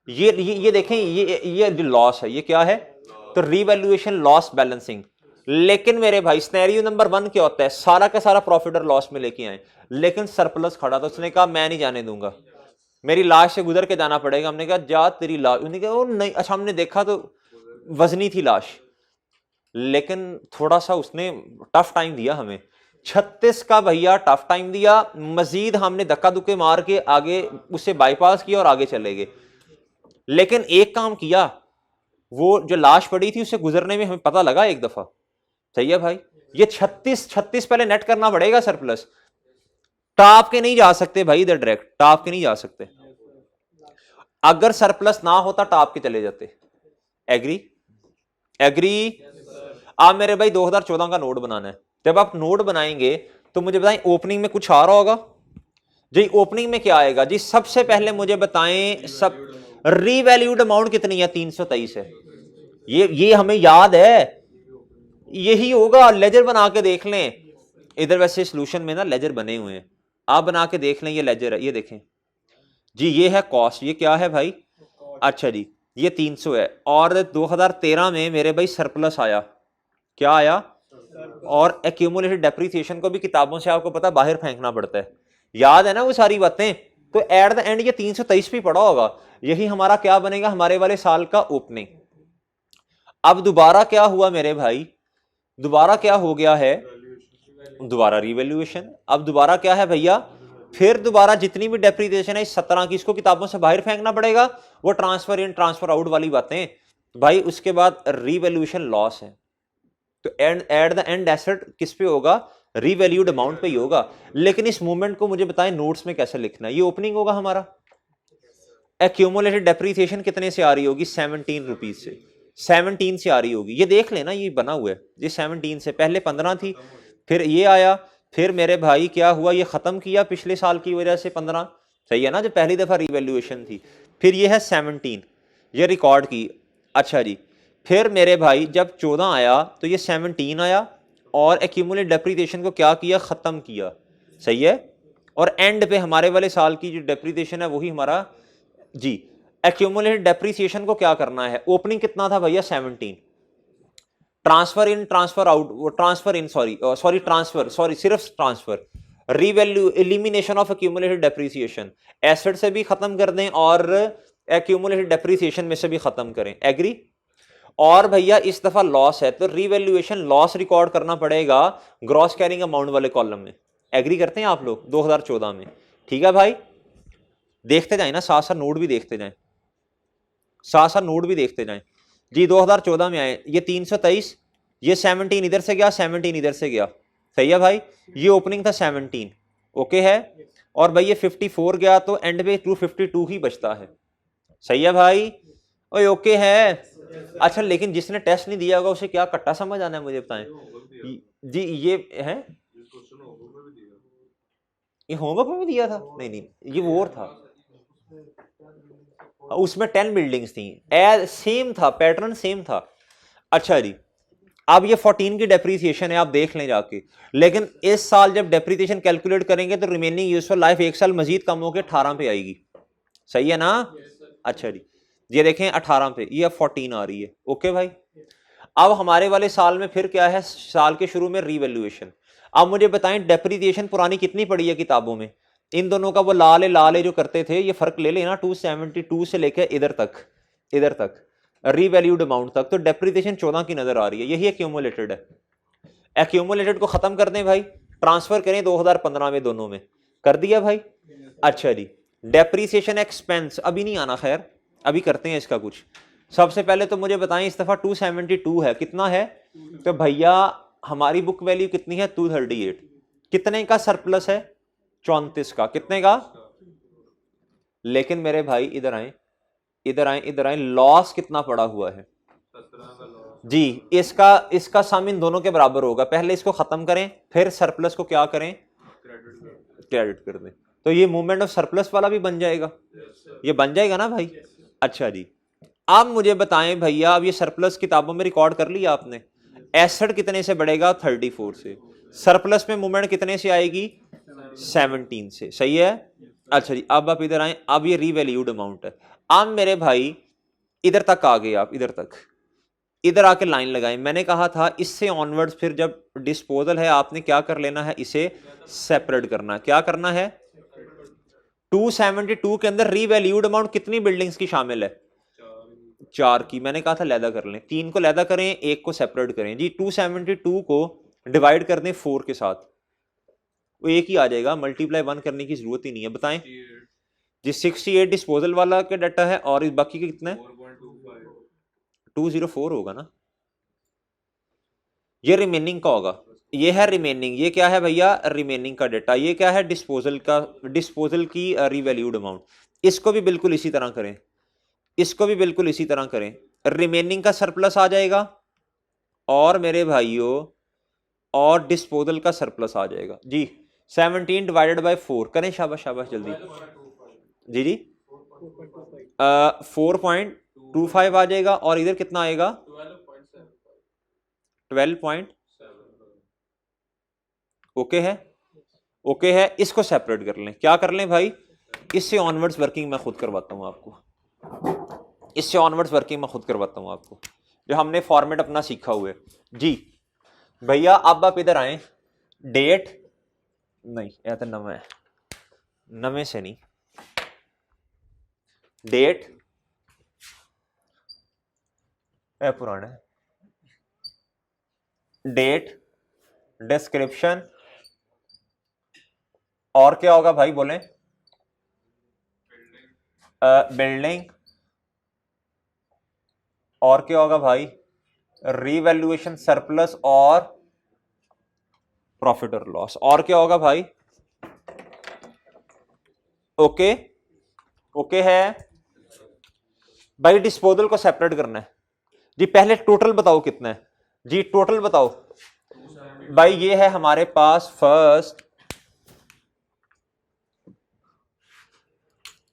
ये देखें, ये लॉस है, ये क्या है? तो रीवैल्यूएशन लॉस बैलेंसिंग। लेकिन मेरे भाई सिनेरियो नंबर 1 क्या होता है? सारा का सारा प्रॉफिट और लॉस में लेके आए, लेकिन सरप्लस खड़ा था। उसने कहा मैं नहीं जाने दूंगा, मेरी लाश से गुजर के जाना पड़ेगा। हमने कहा जा तेरी लाश, उन्होंने कहा वो नहीं। अच्छा, हमने देखा तो वजनी थी लाश, लेकिन थोड़ा सा उसने टफ टाइम दिया हमें। 36 का भैया टफ टाइम दिया, मजीद हमने धक्का दुक्के मार के आगे उससे बाईपास किया और आगे चले गए। लेकिन एक काम किया, वो जो लाश पड़ी थी उससे गुजरने में हमें पता लगा एक दफा। सही है भाई, ये 36 पहले नेट करना पड़ेगा सरप्लस। टाप के नहीं जा सकते भाई इधर डायरेक्ट, टाप के नहीं जा सकते। अगर सरप्लस ना होता टाप के चले जाते। एग्री? एग्री? आप मेरे भाई 2014 का नोट बनाना है। जब आप नोट बनाएंगे तो मुझे बताएं ओपनिंग में कुछ आ रहा होगा जी? ओपनिंग में क्या आएगा जी? सबसे पहले मुझे बताएं, सब रीवैल्यूड अमाउंट कितनी है? 323 है। ये हमें याद है, यही होगा। लेजर बना के देख लें, इधर वैसे सॉल्यूशन में ना लेजर बने हुए हैं, आप बना के देख लें। ये लेजर है, ये देखें जी, ये है कॉस्ट। ये क्या है भाई? अच्छा जी, ये 300 है। और 2013 में मेरे भाई सरप्लस आया। क्या आया? और एक्यूमुलेटेड डेप्रिसिएशन को भी किताबों से आपको पता बाहर फेंकना पड़ता है, याद है ना वो सारी बातें। तो एट द एंड ये 323 भी पड़ा होगा। यही हमारा क्या बनेगा? हमारे वाले साल का ओपनिंग। अब दोबारा क्या हुआ मेरे भाई? दोबारा क्या हो गया है? दोबारा रिवैल्यूएशन। अब दोबारा क्या है भैया? फिर दोबारा जितनी भी डेप्रिसिएशन है इस 17 की, इसको किताबों से बाहर फेंकना पड़ेगा। वो ट्रांसफर इन ट्रांसफर आउट वाली बातें भाई। उसके बाद रिवैल्यूएशन लॉस है, तो एट द एंड एसेट किस पे होगा? रीवैल्यूड अमाउंट पे ही होगा। लेकिन इस मूवमेंट को मुझे बताएं नोट्स में कैसे लिखना है? ये ओपनिंग होगा हमारा। एक्यूमुलेटेड डेप्रिसिएशन कितने से आ रही होगी? 17 रुपीज से, 17 से आ रही होगी। ये देख लेना, ये बना हुआ है, ये 17 से। पहले 15 थी, फिर ये आया, फिर मेरे भाई क्या हुआ? ये खत्म किया पिछले साल की वजह से 15। सही है ना, जो पहली दफा रिवैल्यूएशन थी। फिर ये है 17, ये रिकॉर्ड की। अच्छा जी, फिर मेरे भाई जब 14 आया तो ये 17 आया, और एक्यूमुलेट डेप्रिसिएशन को क्या किया? खत्म किया। सही है। और एंड पे हमारे वाले साल की जो डेप्रिसिएशन है वही हमारा जी। एक्यूमुलेटेड डेप्रिसिएशन को क्या करना है? ओपनिंग कितना था भैया? 17। Transfer in transfer out, transfer in sorry सिर्फ transfer. Revalue elimination of accumulated depreciation, asset से भी खत्म कर दें और एक्यूमुलेटेड डेप्रिसिएशन में से भी खत्म करें। एग्री? और भैया इस दफा लॉस है तो रीवैल्यूएशन लॉस रिकॉर्ड करना पड़ेगा ग्रॉस कैरिंग अमाउंट वाले कॉलम में। एग्री करते हैं आप लोग? 2014 में। ठीक है भाई, देखते जाए ना, साथ साथ नोट भी देखते जाएं, साथ साथ नोट भी देखते जाएं जी। 2014 में आए ये 323, ये 17 इधर से गया, 17 इधर से गया। सही है भाई, ये ओपनिंग था 17, ओके है। और भाई ये 54 गया तो एंड पे 252 ही बचता है। सही है भाई, ओए ओके है। अच्छा, लेकिन जिसने टेस्ट नहीं दिया होगा उसे क्या कट्टा समझ आना है? मुझे बताएं जी। ये है, ये होमवर्क में भी दिया था? नहीं नहीं, ये वो और था, उसमें 10 बिल्डिंग्स थी, सेम था, पैटर्न सेम था। अच्छा जी, अब ये 14 की डेप्रिसिएशन है, आप देख लें जाके। लेकिन इस साल जब डेप्रिसिएशन कैलकुलेट करेंगे तो रिमेनिंग यूजफुल लाइफ एक साल मजीद कम होकर 18 पे आएगी। सही है ना? अच्छा जी, ये देखें 18 पे, ये अब 14 आ रही है। ओके भाई, अब हमारे वाले साल में फिर क्या है? साल के शुरू में रीवैल्यूएशन। अब मुझे बताएं डेप्रिसिएशन पुरानी कितनी पड़ी है किताबों में? इन दोनों का वो लाल जो करते थे, ये फर्क ले लेना, 272 से लेकर इधर तक रीवैल्यूड अमाउंट तक, तो डेप्रिसिएशन 14 की नजर आ रही है। यही एक्यूमुलेटेड है। एक्यूमुलेटेड को खत्म कर दें भाई, ट्रांसफर करें 2015 में, दोनों में कर दिया भाई। अच्छा जी, डेप्रीसिएशन एक्सपेंस अभी नहीं आना, खैर अभी करते हैं इसका कुछ। सबसे पहले तो मुझे बताएं इस दफा 272 है, कितना है? तो भैया हमारी बुक वैल्यू कितनी है? 238। कितने का सरप्लस है? 34 का। कितने का? लेकिन मेरे भाई इधर आए, इधर आए, इधर आए, लॉस कितना पड़ा हुआ है 17 का लॉस। जी? इसका इसका सम इन दोनों के बराबर होगा। पहले इसको खत्म करें, फिर सरप्लस को क्या करें? क्रेडिट कर दें। तो ये मूवमेंट ऑफ सरप्लस वाला भी बन जाएगा, ये बन जाएगा ना भाई? अच्छा जी, अब मुझे बताएं भैया, अब ये सरप्लस किताबों में रिकॉर्ड कर लिया आपने। एसेट कितने से बढ़ेगा? 34 से। सरप्लस में मूवमेंट कितने से आएगी? 17 से। सही है। अच्छा जी, अब आप इधर आए, अब ये रीवैल्यूड अमाउंट है। अब मेरे भाई इधर तक आ गए आप, इधर तक, इधर आके लाइन लगाएं। मैंने कहा था इससे ऑनवर्ड्स फिर जब डिस्पोजल है आपने क्या कर लेना है? इसे सेपरेट करना है। क्या करना है? 272 के अंदर रीवैल्यूड अमाउंट कितनी बिल्डिंग्स की शामिल है? 4 की। मैंने कहा था लैदा कर लें, 3 को लैदा करें, 1 को सेपरेट करें जी। 272 को डिवाइड कर दें 4 के साथ, वो एक ही आ जाएगा, मल्टीप्लाई 1 करने की जरूरत ही नहीं है। बताएं जी। 68 डिस्पोजल वाला के डाटा है, और इस बाकी के कितना है? 204 होगा ना, ये रिमेनिंग का होगा। ये है रिमेनिंग। ये क्या है भैया? रिमेनिंग का डाटा। ये क्या है? डिस्पोजल का, डिस्पोजल की रीवैल्यूड अमाउंट। इसको भी बिल्कुल इसी तरह करें, इसको भी बिल्कुल इसी तरह करें। रिमेनिंग का सरप्लस आ जाएगा, और मेरे भाइयों और डिस्पोजल का सरप्लस आ जाएगा जी। 17 डिवाइडेड बाय 4 करें, शाबाश शाबाश, जल्दी जी जी। 4.25 आ जाएगा, और इधर कितना आएगा? 12. ओके है, ओके है। इसको सेपरेट कर लें। क्या कर लें भाई? इससे ऑनवर्ड्स वर्किंग मैं खुद करवाता हूं आपको, इससे ऑनवर्ड्स वर्किंग मैं खुद करवाता हूं आपको, जो हमने फॉर्मेट अपना सीखा हुआ है जी। भैया अब आप इधर आए, डेट नहीं, या तो नवे है, नवे से नहीं, डेट पुराना है, डेट, डिस्क्रिप्शन, और क्या होगा भाई? बोलें। बिल्डिंग, और क्या होगा भाई? रीवैल्यूएशन, सरप्लस और प्रॉफिट और लॉस। और क्या होगा भाई? ओके, ओके है भाई। डिस्पोजल को सेपरेट करना है जी। पहले टोटल बताओ कितना है जी, टोटल बताओ भाई। ये है हमारे पास फर्स्ट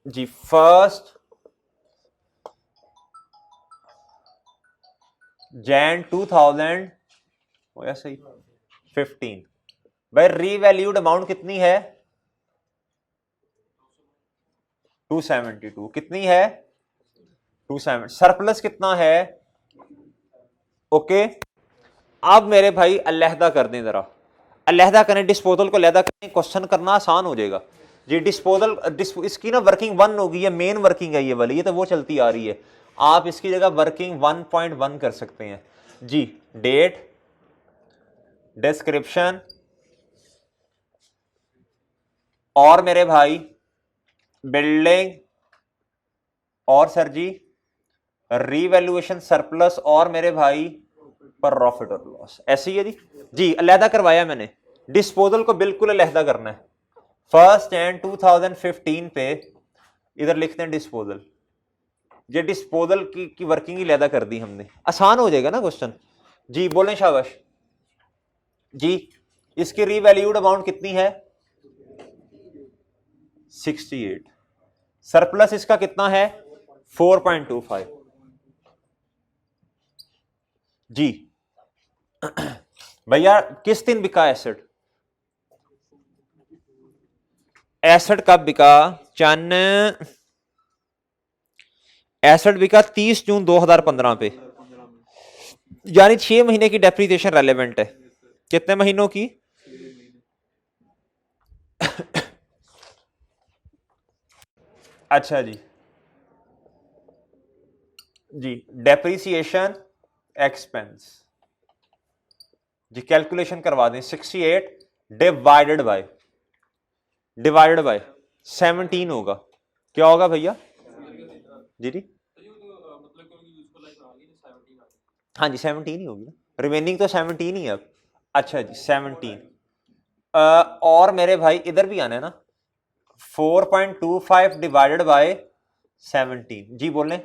जी, फर्स्ट जैन 2000 हो या सही 15 भाई। रीवैल्यूड अमाउंट कितनी है? 272। कितनी है? 27। सरप्लस कितना है? ओके। अब मेरे भाई अलहदा कर दें, जरा अलहदा करें, डिस्पोजल को अलहदा करें, क्वेश्चन करना आसान हो जाएगा जी। डिस्पोजल इसकी ना वर्किंग 1 होगी, ये मेन वर्किंग है ये वाली, ये तो वो चलती आ रही है। आप इसकी जगह वर्किंग 1.1 कर सकते हैं जी। डेट, डिस्क्रिप्शन, और मेरे भाई बिल्डिंग, और सर जी रीवैल्यूएशन, सरप्लस, और मेरे भाई प्रॉफिट और लॉस। ऐसे ही है जी। जी अलहदा करवाया मैंने, डिस्पोजल को बिल्कुल अलहदा करना है। फर्स्ट एंड 2015 पे इधर लिखते हैं डिस्पोजल। ये डिस्पोजल की वर्किंग ही अलहदा कर दी हमने, आसान हो जाएगा ना क्वेश्चन जी। बोलें शाबाश जी। इसकी रीवैल्यूड अमाउंट कितनी है? 68। सरप्लस इसका कितना है? 4.25 जी। भैया किस दिन बिका एसेट? एसेट कब बिका? चन एसेट बिका 30 जून 2015 पे, यानी 6 महीने की डेप्रीसिएशन रेलेवेंट है। कितने महीनों की? अच्छा जी, जी डेप्रीसिएशन एक्सपेंस जी, कैलकुलेशन करवा दें। 68 डिवाइडेड बाय, डिवाइडेड बाय 17 होगा। क्या होगा भैया जी जी? हाँ जी 17 ही होगी ना, रिमेनिंग तो 17 ही है अब। अच्छा जी 17। और मेरे भाई इधर भी आना है ना, 4.25 डिवाइडेड बाय 17। जी बोलें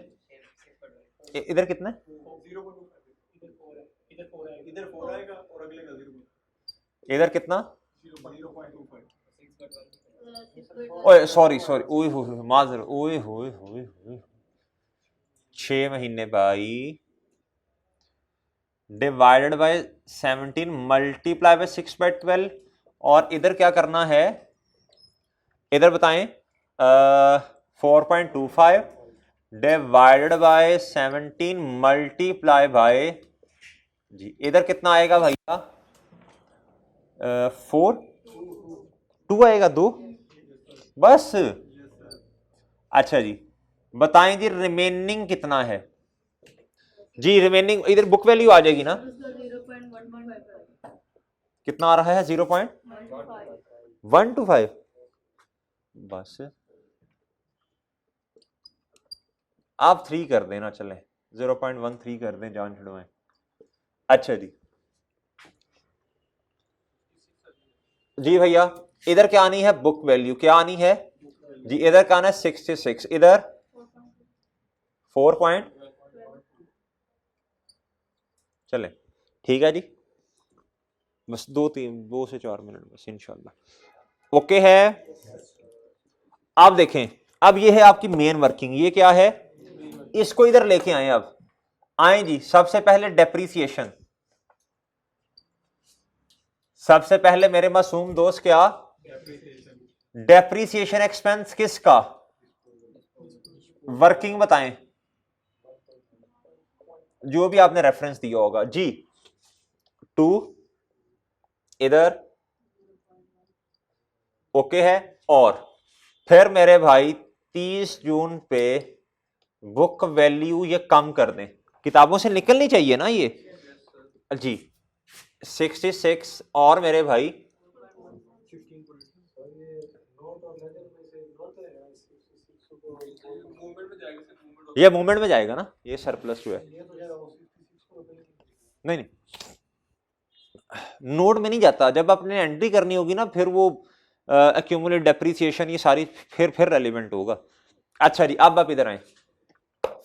इधर कितना है? 0.25 इधर 4 आएगा और अगले का 0. इधर कितना? 0.25. ओए सॉरी सॉरी, ओए हो माजर, ओए होए होए होए, 6 महीने भाई डिवाइडेड बाय 17 मल्टीप्लाई बाय 6/12। और इधर क्या करना है, इधर बताएं, 4.25 डिवाइडेड बाय 17 मल्टीप्लाई बाय, जी इधर कितना आएगा भैया? 4 2 आएगा, 2 बस। अच्छा जी बताएं जी रिमेनिंग कितना है? जी रिमेनिंग इधर बुक वैल्यू आ जाएगी ना, कितना आ रहा है? 0.125 बस। आप 3 कर देना, चले 0.13 कर दें, जान छुड़वाएं। अच्छा जी जी भैया इधर क्या आनी है? बुक वैल्यू क्या आनी है जी? इधर का आना है 66, इधर 4 पॉइंट, चले ठीक है जी, बस 2 से 4 मिनट बस इंशाल्लाह। ओके है। आप देखें अब ये है आपकी मेन वर्किंग, ये क्या है? इसको इधर लेके आए। अब आए जी, सबसे पहले डेप्रीसिएशन, सबसे पहले मेरे मासूम दोस्त क्या? डेप्रीसिएशन एक्सपेंस किसका? वर्किंग बताएं, जो भी आपने रेफरेंस दिया होगा जी। 2 इधर ओके है। और फिर मेरे भाई 30 जून पे बुक वैल्यू ये कम कर दें, किताबों से निकलनी चाहिए ना ये जी। 66 और मेरे भाई ये मूवमेंट में जाएगा ना, ये सरप्लस जो है, नहीं नहीं नोट में नहीं जाता, जब आपने एंट्री करनी होगी ना फिर वो एक्यूमुलेट डेप्रीसिएशन ये सारी फिर रेलिवेंट होगा। अच्छा जी अब आप इधर आए,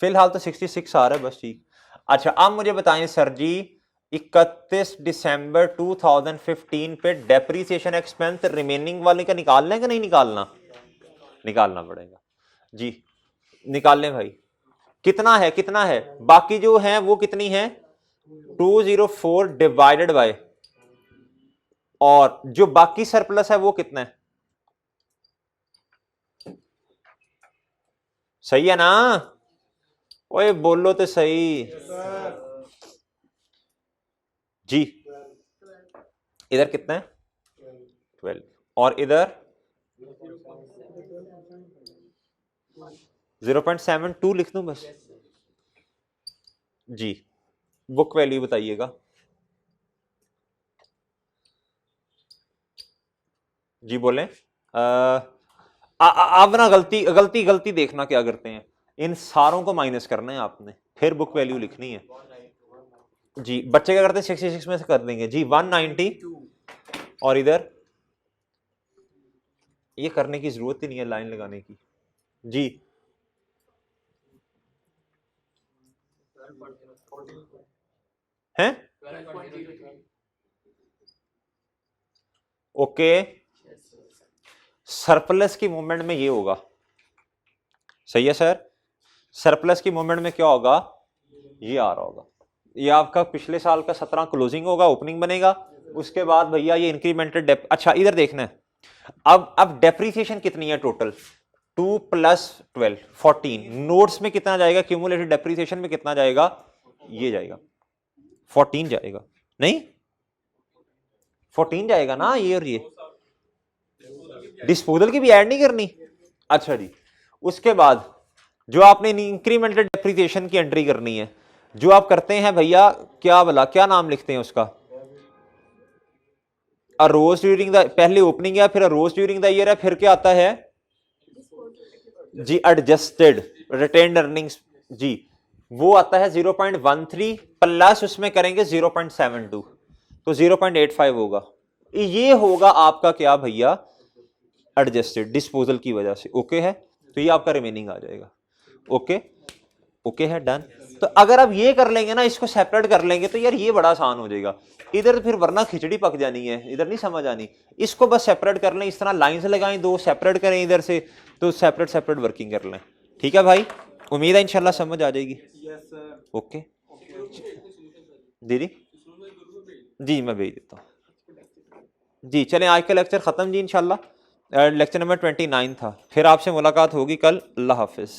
फिलहाल तो 66 आ रहा है बस, ठीक। अच्छा अब मुझे बताएं सर जी, 31 दिसंबर 2015 पे डेप्रीसिएशन एक्सपेंस रिमेनिंग वाले का निकालना है कि नहीं निकालना? निकालना पड़ेगा जी, निकाल लें भाई। कितना है, कितना है? बाकी जो है वो कितनी है? 204 डिवाइडेड बाय, और जो बाकी सरप्लस है वो कितना है? सही है ना? ओए बोलो तो सही जी। इधर कितना है? 12। और इधर 0.72 लिख दूं बस जी। बुक वैल्यू बताइएगा जी, बोलें। अब ना गलती गलती गलती देखना क्या करते हैं, इन सारों को माइनस करना है आपने, फिर बुक वैल्यू लिखनी है जी। बच्चे क्या करते हैं 66 में से कर देंगे जी 190, और इधर ये करने की जरूरत ही नहीं है लाइन लगाने की जी। हैं ओके, सरप्लस की मूवमेंट में ये होगा, सही है सर। सरप्लस की मूवमेंट में क्या होगा? ये आ रहा होगा, ये आपका पिछले साल का 17 क्लोजिंग होगा, ओपनिंग बनेगा, उसके बाद भैया ये इंक्रीमेंटेड डेप। अच्छा इधर देखना है, अब डेप्रीसिएशन कितनी है टोटल? 2 + 12 14। नोट्स में कितना जाएगा? क्यूमुलेटेड डेप्रीसिएशन में कितना जाएगा? ये जाएगा 14 जाएगा, नहीं 14 जाएगा ना ये, और ये डिस्पोजल की भी ऐड नहीं करनी। अच्छा जी उसके बाद जो आपने इंक्रीमेंटल डेप्रिसिएशन की एंट्री करनी है, जो आप करते हैं भैया, क्या बोला, क्या नाम लिखते हैं उसका? अरोज ड्यूरिंग द, पहले ओपनिंग है, फिर अरोज ड्यूरिंग द ईयर है, फिर क्या आता है? जी एडजस्टेड रिटेन्ड अर्निंग्स जी वो आता है 0.13 प्लस उसमें करेंगे 0.72 तो 0.85 होगा। ये होगा आपका क्या भैया एडजस्टेड डिस्पोजल की वजह से। ओके है तो ये आपका रिमेनिंग आ जाएगा। ओके ओके है डन। तो अगर आप ये कर लेंगे ना इसको सेपरेट कर लेंगे तो यार ये बड़ा आसान हो जाएगा। इधर फिर वरना खिचड़ी पक जानी है, इधर नहीं समझ आनी। इसको बस सेपरेट कर लें, इस तरह लाइंस लगाएं, दो सेपरेट करें इधर से तो सेपरेट सेपरेट वर्किंग कर लें। ठीक है भाई, उम्मीद है इंशाल्लाह समझ आ जाएगी। Yes sir. ओके दीदी जी मैं भेज देता हूँ जी। चलें आज का लेक्चर ख़त्म जी इंशाल्लाह। लेक्चर नंबर 29 था। फिर आपसे मुलाकात होगी कल। अल्लाह हाफिज़।